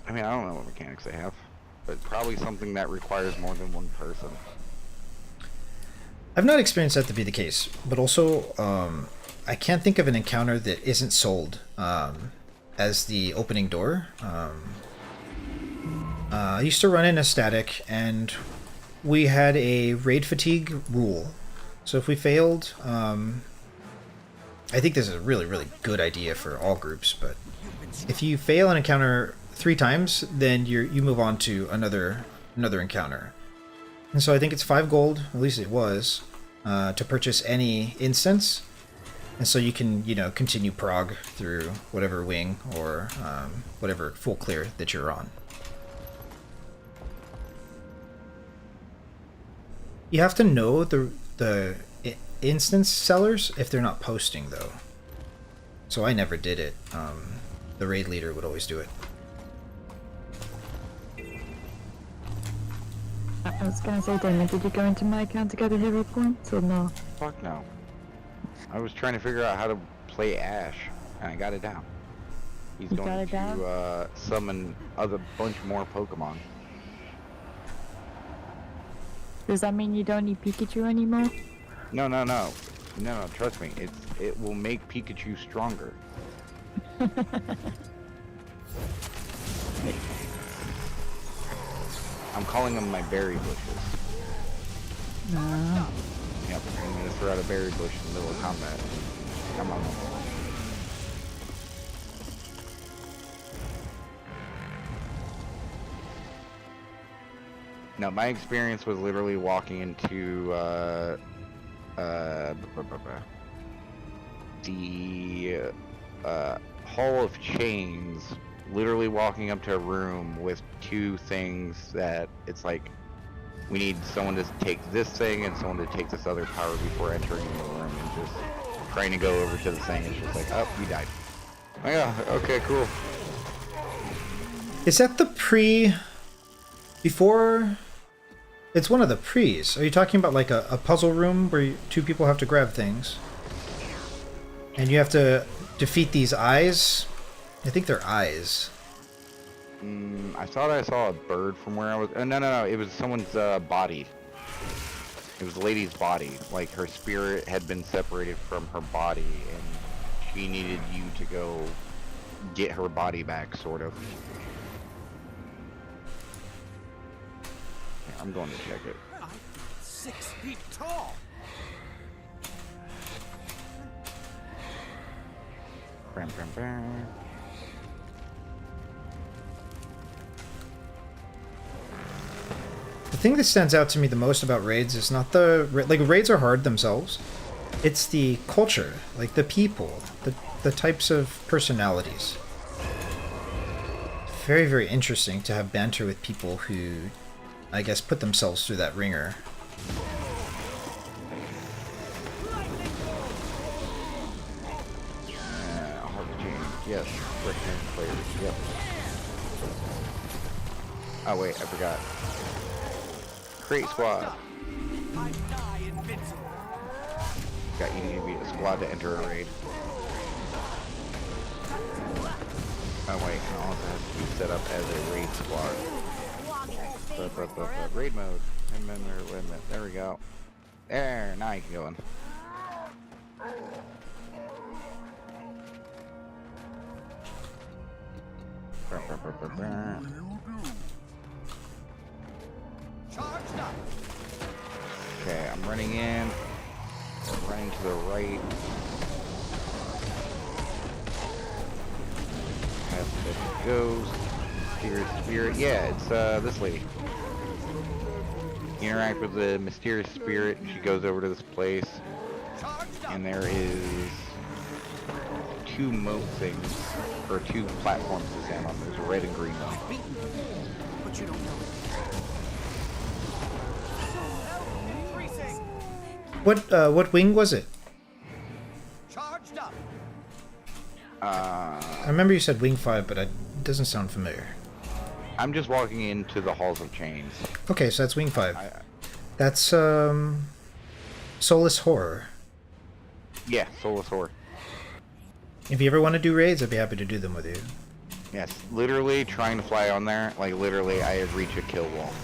I mean, I don't know what mechanics they have, but probably something that requires more than one person. I've not experienced that to be the case, but also I can't think of an encounter that isn't sold as the opening door. I used to run in a static, and we had a raid fatigue rule. So if we failed, I think this is a really, really good idea for all groups, but if you fail an encounter 3 times, then you move on to another encounter. And so I think it's 5 gold, at least it was, to purchase any instance. And so you can, continue prog through whatever wing or whatever full clear that you're on. You have to know the instance sellers if they're not posting, though. So I never did it. The raid leader would always do it. I was gonna say, Damon, did you go into my account to get a hero points or no? Fuck no. I was trying to figure out how to play Ash, and I got it down. He's going to summon a bunch more Pokemon. Does that mean you don't need Pikachu anymore? No, trust me. It will make Pikachu stronger. I'm calling them my berry bushes. No. Yep, I'm gonna throw out a berry bush in the middle of combat. Come on. No, my experience was literally walking into the Hall of Chains, literally walking up to a room with 2 things that it's like, we need someone to take this thing and someone to take this other power before entering the room, and just trying to go over to the thing. It's just like, oh, you died. Oh yeah, okay, cool. Is that the before? It's one of the pre's. Are you talking about like a puzzle room where 2 people have to grab things? And you have to defeat these eyes? I think they're eyes. I thought I saw a bird from where I was. No. It was someone's body. It was the lady's body. Like, her spirit had been separated from her body, and she needed you to go get her body back, sort of. Yeah, I'm going to check it. I'm 6 feet tall. Bam, bam, bam. The thing that stands out to me the most about raids is not raids are hard themselves. It's the culture, like the people, the types of personalities. Very, very interesting to have banter with people who, I guess, put themselves through that ringer. Yes, recommend players, yep. Oh wait, I forgot. Create squad. You need to be a squad to enter a raid. Oh wait, it also has to be set up as a raid squad. Raid mode. Wait a minute, there we go. There, now you can go in. Okay, I'm running in. I'm running to the right. As it goes. Mysterious spirit. Yeah, it's this lady. You interact with the mysterious spirit, and she goes over to this place, and there is 2 moat things, or 2 platforms to stand on. There's a red and green one. But you don't know it. What wing was it? Charged up. I remember you said wing 5, but it doesn't sound familiar. I'm just walking into the Halls of Chains. Okay, so that's wing 5. That's Soulless Horror. Yeah, Soulless Horror. If you ever want to do raids, I'd be happy to do them with you. Yes, literally trying to fly on there, like literally I had reached a kill wall.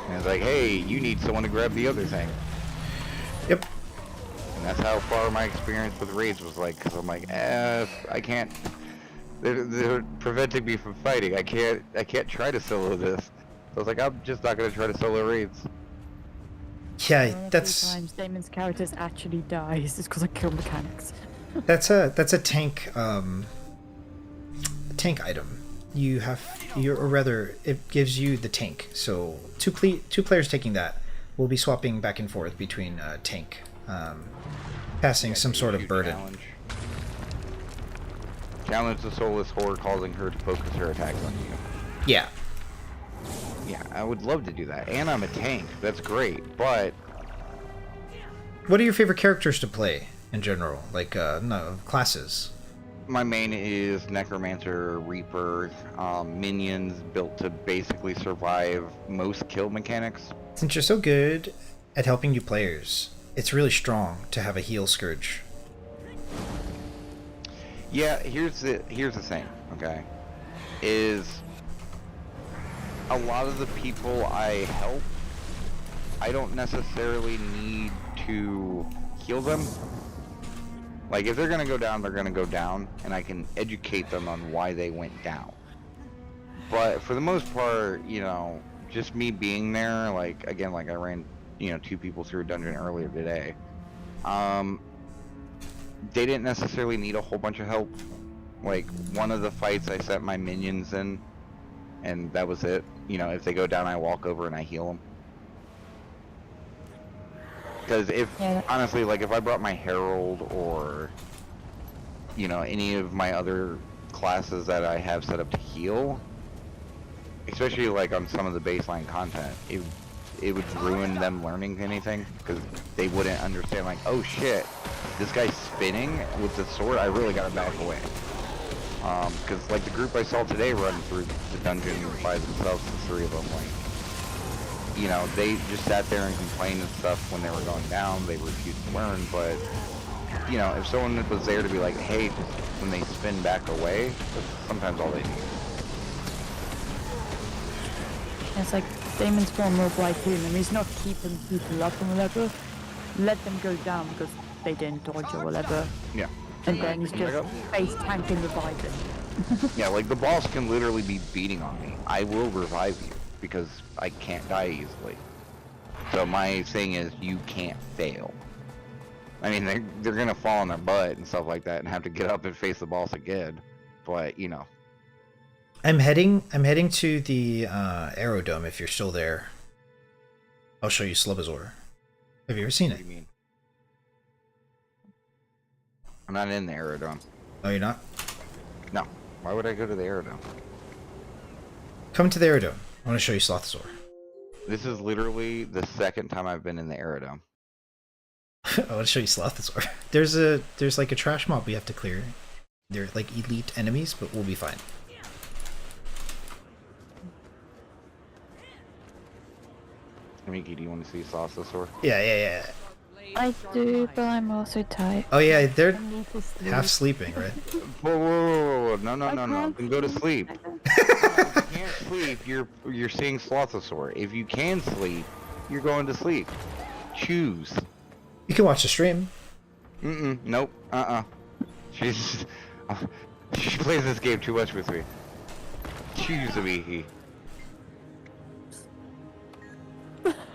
And it's like, hey, you need someone to grab the other thing. Yep. And that's how far my experience with raids was like, because I'm like, I can't, they're preventing me from fighting. I can't try to solo this. So I was like, I'm just not going to try to solo raids. Yeah, that's times Damon's characters actually dies is because of kill mechanics. that's a tank tank item. Or rather, it gives you the tank. So two players taking that will be swapping back and forth between tank, passing some sort of burden. Challenge the Soulless Horror, causing her to focus her attacks on you. Yeah. Yeah, I would love to do that. And I'm a tank. That's great, but... What are your favorite characters to play in general? Like, no, classes? My main is Necromancer, Reaper, minions built to basically survive most kill mechanics. Since you're so good at helping new players, it's really strong to have a heal Scourge. Yeah, here's the thing, okay? Is a lot of the people I help, I don't necessarily need to heal them. Like, if they're gonna go down, they're gonna go down, and I can educate them on why they went down. But for the most part, you know, just me being there, like, again, like I ran, you know, 2 people through a dungeon earlier today. They didn't necessarily need a whole bunch of help. Like, one of the fights I set my minions in, and that was it. You know, if they go down, I walk over and I heal them. Because honestly, like, if I brought my Herald or, you know, any of my other classes that I have set up to heal, especially, like, on some of the baseline content, it would ruin them learning anything, because they wouldn't understand, like, oh shit, this guy's spinning with the sword, I really gotta back away. Because, like, the group I saw today run through the dungeon by themselves, the 3 of them, like, you know, they just sat there and complained and stuff when they were going down. They refused to learn, but, you know, if someone was there to be like, hey, just when they spin back away, that's sometimes all they need. It's like Damon's from roguelike too, and he's not keeping people up or whatever. Let them go down because they didn't dodge or whatever. Yeah. And then he's just face tanking reviving. Yeah, like the boss can literally be beating on me. I will revive you because I can't die easily. So my thing is, you can't fail. I mean, they're gonna fall on their butt and stuff like that and have to get up and face the boss again. But, you know. I'm heading to the Aerodome if you're still there. I'll show you Slubazor. Have you ever seen it? What do you mean? I'm not in the Aerodome. Oh, you're not? No. Why would I go to the Aerodome? Come to the Aerodome. I want to show you Slothazor. This is literally the second time I've been in the Aerodome. I want to show you Slothazor. There's like a trash mob we have to clear. They're like elite enemies, but we'll be fine. Miki, do you want to see Slothazor? Yeah. I do, but I'm also tired. Oh yeah, they're I need to sleep. half sleeping, right? Whoa. No. Then go to sleep. If you can't sleep, you're seeing Slothazor. If you can sleep, you're going to sleep. Choose. You can watch the stream. Nope. She plays this game too much with me. Choose, Miki.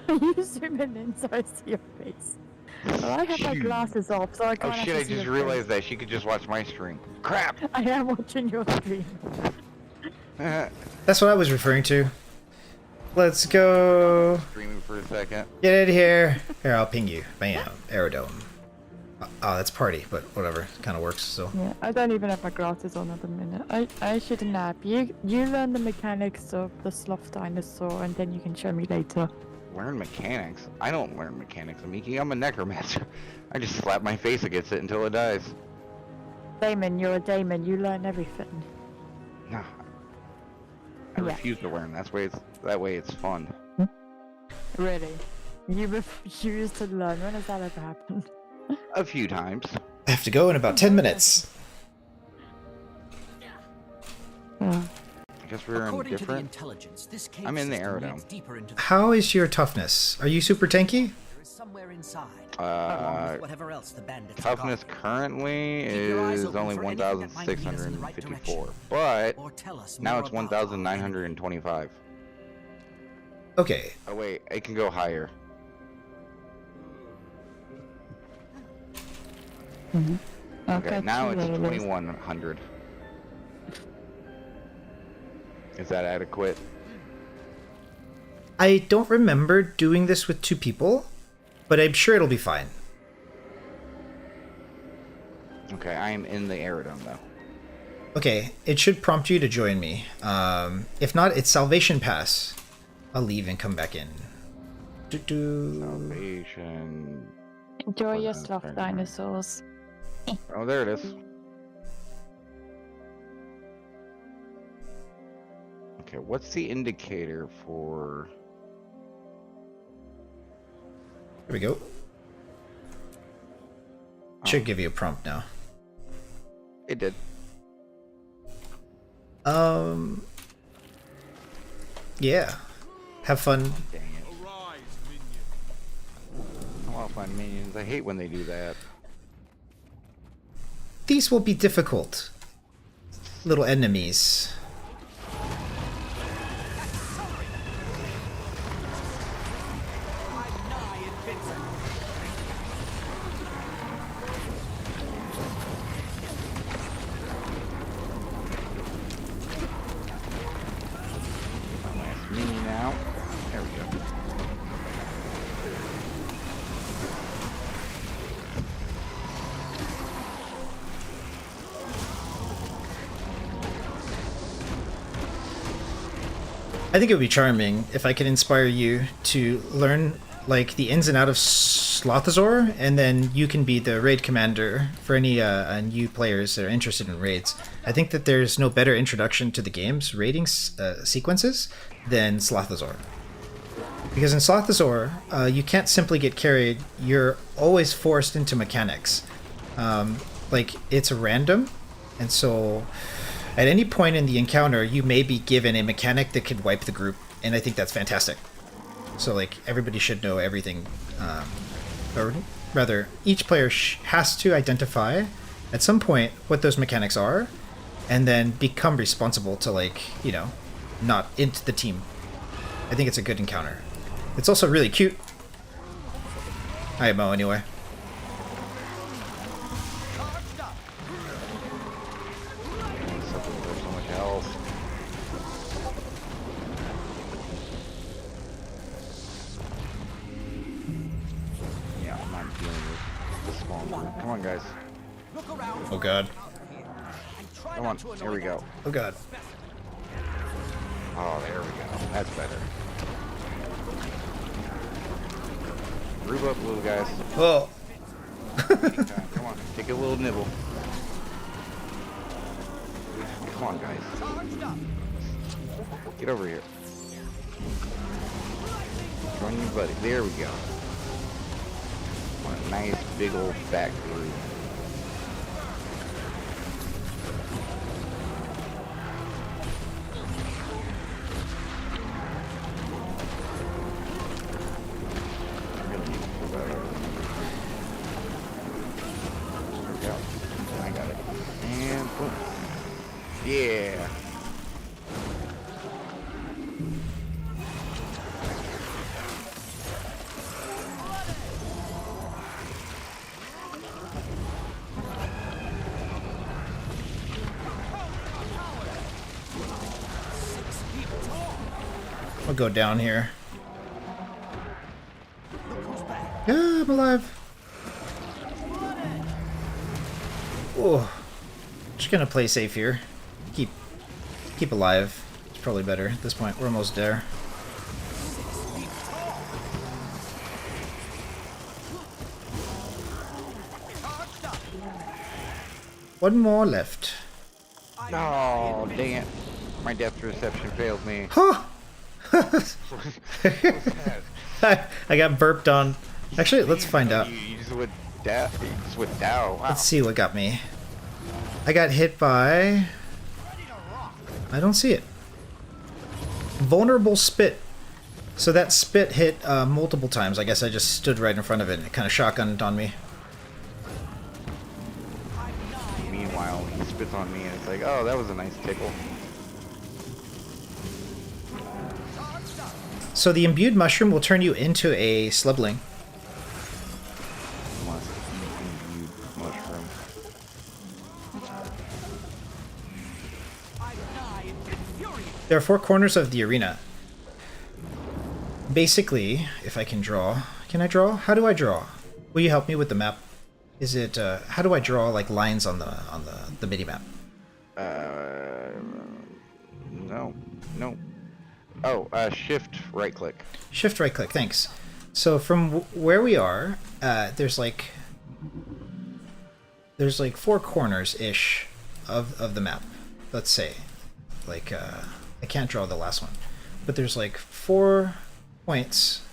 You zooming in so I see your face. Well, I have my glasses off, so I can't. Oh shit! I just realized that she could just watch my stream. Crap! I am watching your stream. That's what I was referring to. Let's go. Screaming for a second. Get in here. Here, I'll ping you. Bam. Aerodome. Oh, that's party, but whatever. Kind of works, so. Yeah, I don't even have my glasses on at the minute. I should nap. You learn the mechanics of the sloth dinosaur, and then you can show me later. Learn mechanics? I don't learn mechanics, Amiki. I'm a necromancer. I just slap my face against it until it dies. Damon, you're a Damon. You learn everything. Nah. I refuse to learn. That way it's fun. Really? You refuse to learn? When has that ever happened? A few times. I have to go in about 10 minutes. Yeah. I guess we're indifferent. I'm in the aerodome. How is your toughness? Are you super tanky? Toughness currently is only 1,654, but now it's 1,925. Okay. Oh wait, it can go higher. Okay, now it's 2,100. Is that adequate? I don't remember doing this with 2 people, but I'm sure it'll be fine. Okay, I am in the aerodome though. Okay, it should prompt you to join me. If not, it's Salvation Pass. I'll leave and come back in. Salvation. Enjoy your sloth dinosaurs. Oh, there it is. Okay, what's the indicator for... Here we go. Should give you a prompt now. It did. Yeah. Have fun. Dang it. I want to find minions. I hate when they do that. These will be difficult. Little enemies. Minion out. There we go. I think it would be charming if I could inspire you to learn like the ins and outs of Slothazor, and then you can be the raid commander for any new players that are interested in raids. I think that there's no better introduction to the game's raiding sequences than Slothazor. Because in Slothazor, you can't simply get carried, you're always forced into mechanics. Like, it's random, and so at any point in the encounter, you may be given a mechanic that could wipe the group, and I think that's fantastic. So, like, everybody should know everything. Or rather, each player has to identify at some point what those mechanics are, and then become responsible to, like, you know, not into the team. I think it's a good encounter. It's also really cute. Hi, Mo, anyway. So much health. Yeah, I'm not dealing with the small group. Come on, guys. Oh god. Come on. Here we go. Oh god. Oh, there we go. That's better. Group up, little guys. Oh. Come on, take a little nibble. Come on, guys. Get over here. Join your buddy. There we go. What a nice big old fat group. I got it. And boom. Yeah. I'll go down here. Yeah, I'm alive. Oh, just gonna play safe here. Keep alive. It's probably better at this point. We're almost there. One more left. Oh, dang it. My depth reception failed me. Huh! What's that? I got burped on. Actually, let's find out. You just went down. You just went down. Wow. Let's see what got me. I got hit by... I don't see it. Vulnerable spit. So that spit hit multiple times. I guess I just stood right in front of it and it kind of shotgunned on me. Meanwhile, he spits on me and it's like, oh, that was a nice tickle. So the imbued mushroom will turn you into a slubling. Must eat imbued mushroom. There are 4 corners of the arena. Basically, if I can draw... Can I draw? How do I draw? Will you help me with the map? Is it... how do I draw like lines on the mini-map? No. No. Oh, shift right click. Shift right click, thanks. So from where we are, there's like 4 corners-ish of the map, let's say. Like, I can't draw the last one. But there's like 4 points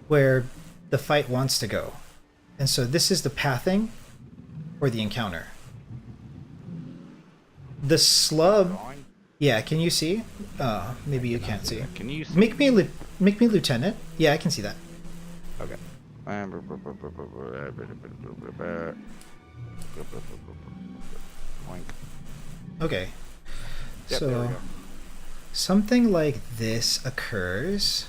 where the fight wants to go. And so this is the pathing for the encounter. The slub... Yeah, can you see? Maybe you can't see. Can you see? Make me lieutenant. Yeah, I can see that. Okay. Okay. Yep, there we So go. something like this occurs,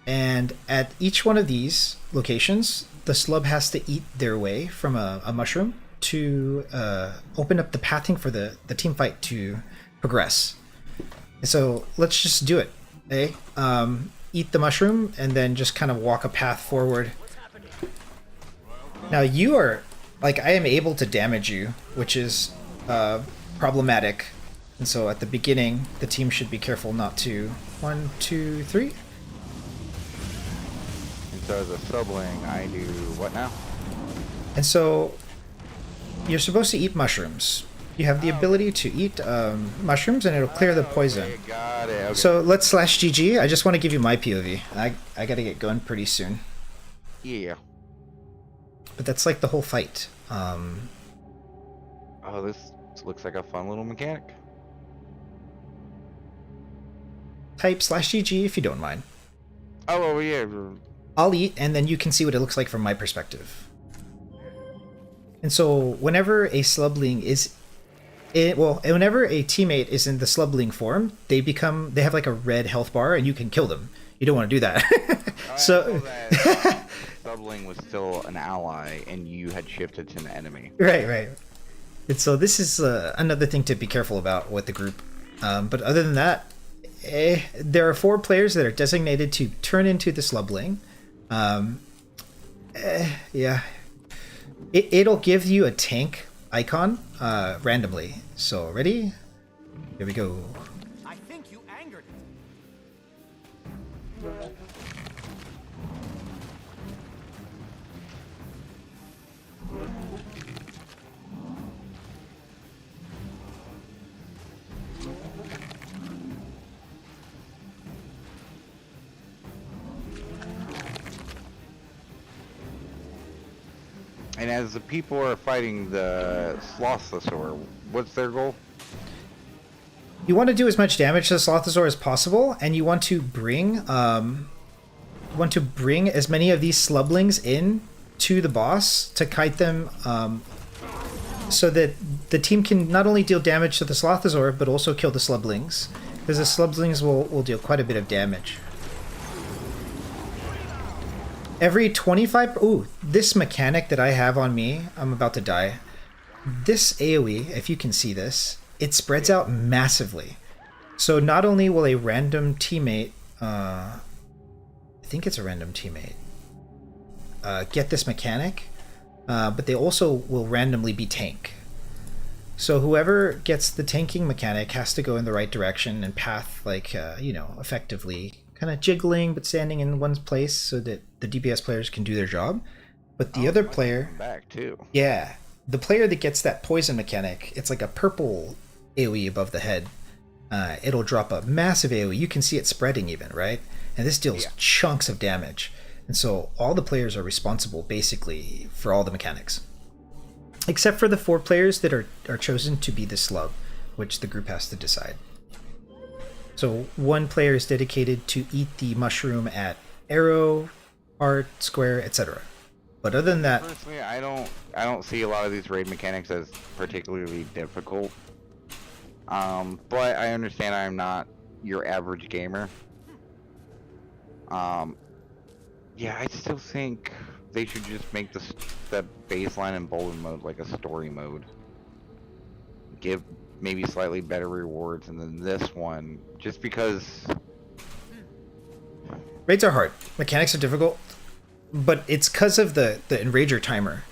and at each one of these locations, the slub has to eat their way from a mushroom to open up the pathing for the team fight to progress. And so let's just do it. Eh? Eat the mushroom and then just kind of walk a path forward. Now you are, like, I am able to damage you, which is problematic. And so at the beginning, the team should be careful not to. 1, 2, 3. And so as a subling, I do what now? And so you're supposed to eat mushrooms. You have the ability to eat mushrooms and it'll clear the poison. Okay, got it. Okay. So let's slash GG. I just want to give you my POV. I gotta get going pretty soon. Yeah. But that's like the whole fight. Oh, this looks like a fun little mechanic. Type slash GG if you don't mind. Oh, yeah. I'll eat and then you can see what it looks like from my perspective. And so whenever a slubling is... whenever a teammate is in the slubling form, they have like a red health bar and you can kill them. You don't want to do that. So Subling was still an ally and you had shifted to an enemy. Right. And so this is another thing to be careful about with the group. But other than that, there are 4 players that are designated to turn into the slubling. Yeah. It'll give you a tank icon randomly. So ready? Here we go. I think you angered it. And as the people are fighting the Slothosaur, what's their goal? You want to do as much damage to the Slothosaur as possible, and you want to bring as many of these slublings in to the boss to kite them, so that the team can not only deal damage to the Slothosaur but also kill the slublings, because the slublings will deal quite a bit of damage. Every 25... Ooh, this mechanic that I have on me, I'm about to die. This AoE, if you can see this, it spreads out massively. So not only will a random teammate, I think it's a random teammate, get this mechanic, but they also will randomly be tank. So whoever gets the tanking mechanic has to go in the right direction and path, like, effectively kind of jiggling but standing in one place so that the DPS players can do their job. But the other player, back too. yeah, the player that gets that poison mechanic, it's like a purple AoE above the head. It'll drop a massive AoE. You can see it spreading even, right? And this deals chunks of damage. And so all the players are responsible basically for all the mechanics. Except for the 4 players that are chosen to be the slug, which the group has to decide. So 1 player is dedicated to eat the mushroom at arrow, heart, square, etc. But other than that, personally, I don't see a lot of these raid mechanics as particularly difficult. But I understand I'm not your average gamer. Yeah, I still think they should just make the baseline and Bolden mode like a story mode. Give maybe slightly better rewards, and then this one, just because raids are hard. Mechanics are difficult, but it's because of the Enrager timer.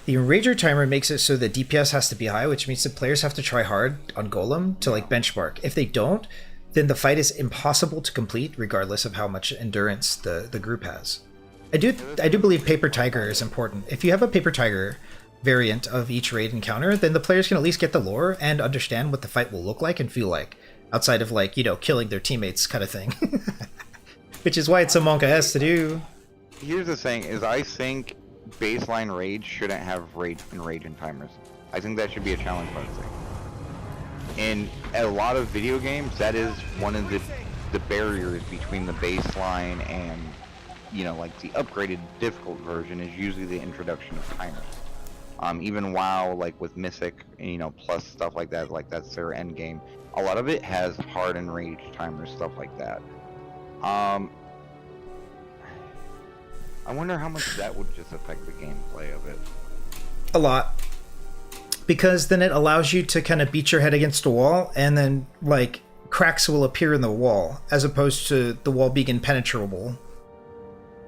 The Enrager timer makes it so that DPS has to be high, which means the players have to try hard on Golem to like benchmark. If they don't, then the fight is impossible to complete, regardless of how much endurance the group has. I do believe Paper Tiger is important. If you have a Paper Tiger variant of each raid encounter, then the players can at least get the lore and understand what the fight will look like and feel like, outside of like, killing their teammates kind of thing. Which is why it's a Monka-esque to do. Here's the thing, is I think baseline raids shouldn't have rage and timers. I think that should be a challenge mode thing. In a lot of video games, that is one of the barriers between the baseline and, like the upgraded difficult version is usually the introduction of timers. Even WoW, like with Mythic, plus stuff like that's their end game. A lot of it has hard and rage timers, stuff like that. I wonder how much that would just affect the gameplay of it. A lot. Because then it allows you to kind of beat your head against a wall, and then, like, cracks will appear in the wall, as opposed to the wall being impenetrable.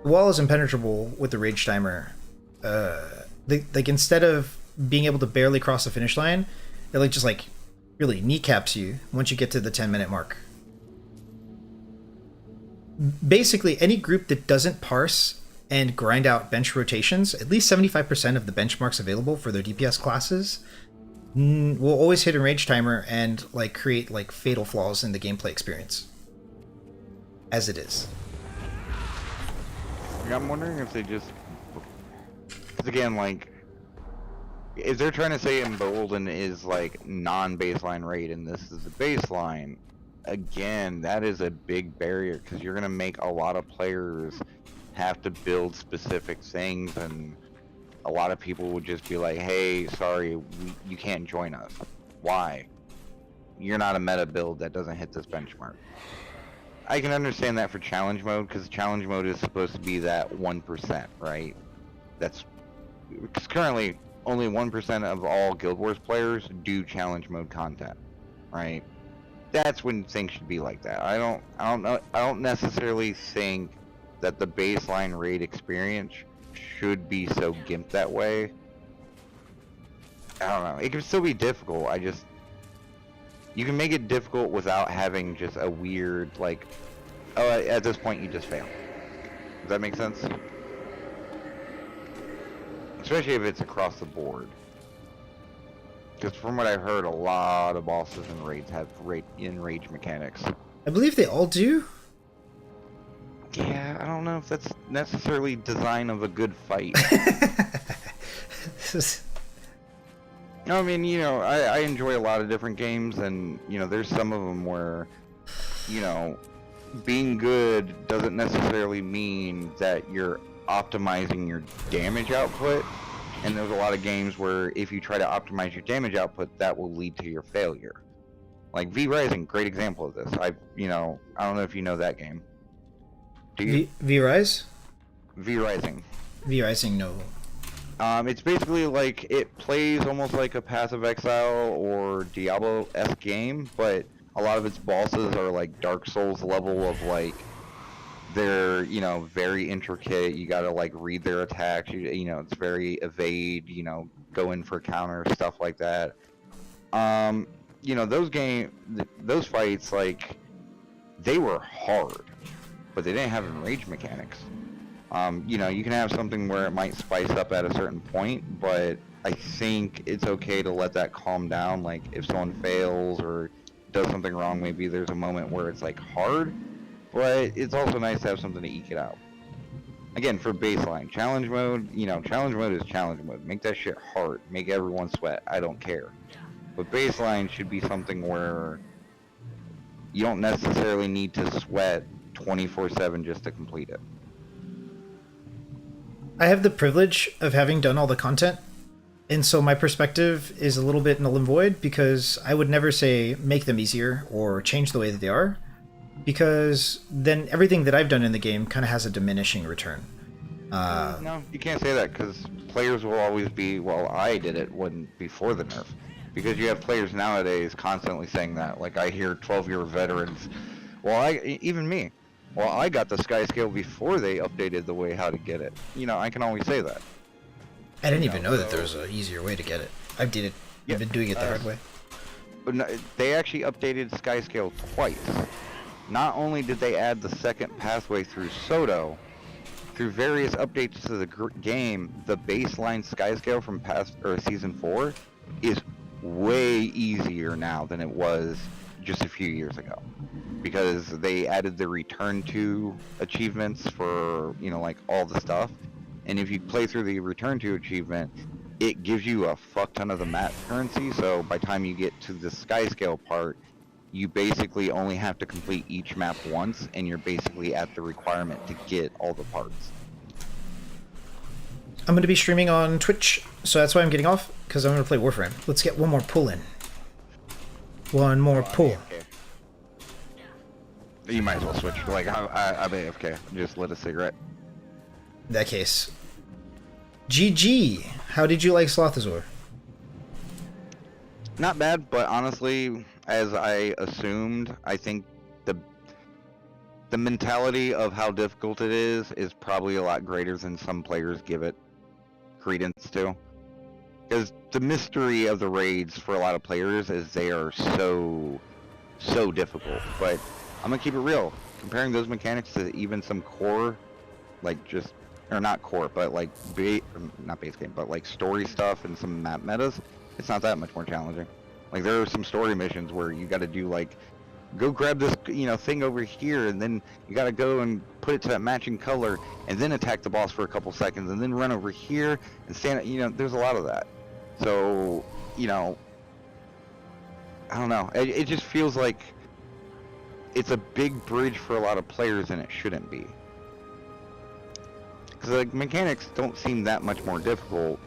The wall is impenetrable with the rage timer. Like, instead of being able to barely cross the finish line, it, just, really kneecaps you once you get to the 10-minute mark. Basically, any group that doesn't parse and grind out bench rotations, at least 75% of the benchmarks available for their DPS classes will always hit a rage timer and create fatal flaws in the gameplay experience. As it is. Yeah, I'm wondering if they just, because again, if they're trying to say Embolden is non-baseline raid and this is the baseline, again, that is a big barrier because you're gonna make a lot of players have to build specific things, and a lot of people would just be like, hey, sorry, you can't join us. Why? You're not a meta build that doesn't hit this benchmark. I can understand that for challenge mode, because challenge mode is supposed to be that 1%, right? Because currently only 1% of all Guild Wars players do challenge mode content, right? That's when things should be like that. I don't necessarily think that the baseline raid experience should be so gimped that way. I don't know. It can still be difficult. You can make it difficult without having just a weird, oh, at this point you just fail. Does that make sense? Especially if it's across the board. Because from what I've heard, a lot of bosses and raids have rage mechanics. I believe they all do. Yeah, I don't know if that's necessarily design of a good fight. No, I mean, I enjoy a lot of different games, and, there's some of them where, being good doesn't necessarily mean that you're optimizing your damage output, and there's a lot of games where if you try to optimize your damage output, that will lead to your failure. Like V-Rising, great example of this. I don't know if you know that game. Do you? V-Rise? V-Rising. V-Rising, no. It's basically it plays almost like a Path of Exile or Diablo-esque game, but A lot of its bosses are like Dark Souls level of like, they're, you know, very intricate. You gotta like read their attacks. You know, it's very evade. You know, go in for counter stuff like that. You know, those fights, like, they were hard, but they didn't have enrage mechanics. You know, you can have something where it might spice up at a certain point, but I think it's okay to let that calm down. Like, if someone fails or does something wrong, maybe there's a moment where it's like hard, but it's also nice to have something to eke it out. Again, for baseline, challenge mode, you know, challenge mode is challenge mode. Make that shit hard. Make everyone sweat. I don't care. But baseline should be something where you don't necessarily need to sweat 24/7 just to complete it. I have the privilege of having done all the content, and so my perspective is a little bit null and void, because I would never say make them easier or change the way that they are, because then everything that I've done in the game kind of has a diminishing return. No, you can't say that, because players will always be, well, I did it when before the nerf. Because you have players nowadays constantly saying that. Like, I hear 12-year veterans, well, even me, well, I got the sky scale before they updated the way how to get it. You know, I can always say that. I didn't even know that there was an easier way to get it. I've been doing it the hard way. But no, they actually updated sky scale twice. Not only did they add the second pathway through Soto, through various updates to the game, the baseline sky scale from season 4 is way easier now than it was just a few years ago, because they added the return to achievements for, you know, like all the stuff. And if you play through the return to achievement, it gives you a fuck ton of the map currency. So by the time you get to the sky scale part, you basically only have to complete each map once, and you're basically at the requirement to get all the parts. I'm going to be streaming on Twitch, so that's why I'm getting off, because I'm going to play Warframe. Let's get one more pull in. One more pull. You might as well switch. Like, I'm AFK. Just lit a cigarette. In that case. GG! How did you like Slothazor? Not bad, but honestly, as I assumed, I think the mentality of how difficult it is probably a lot greater than some players give it credence to. Because the mystery of the raids for a lot of players is they are so difficult. But I'm gonna keep it real. Comparing those mechanics to even some core, like just, or not core, but like not base game, but like story stuff and some map metas, it's not that much more challenging. Like, there are some story missions where you got to do like, go grab this, you know, thing over here, and then you got to go and put it to that matching color, and then attack the boss for a couple seconds, and then run over here and stand. You know, there's a lot of that. So, you know, I don't know. It just feels like it's a big bridge for a lot of players, and it shouldn't be. Because like mechanics don't seem that much more difficult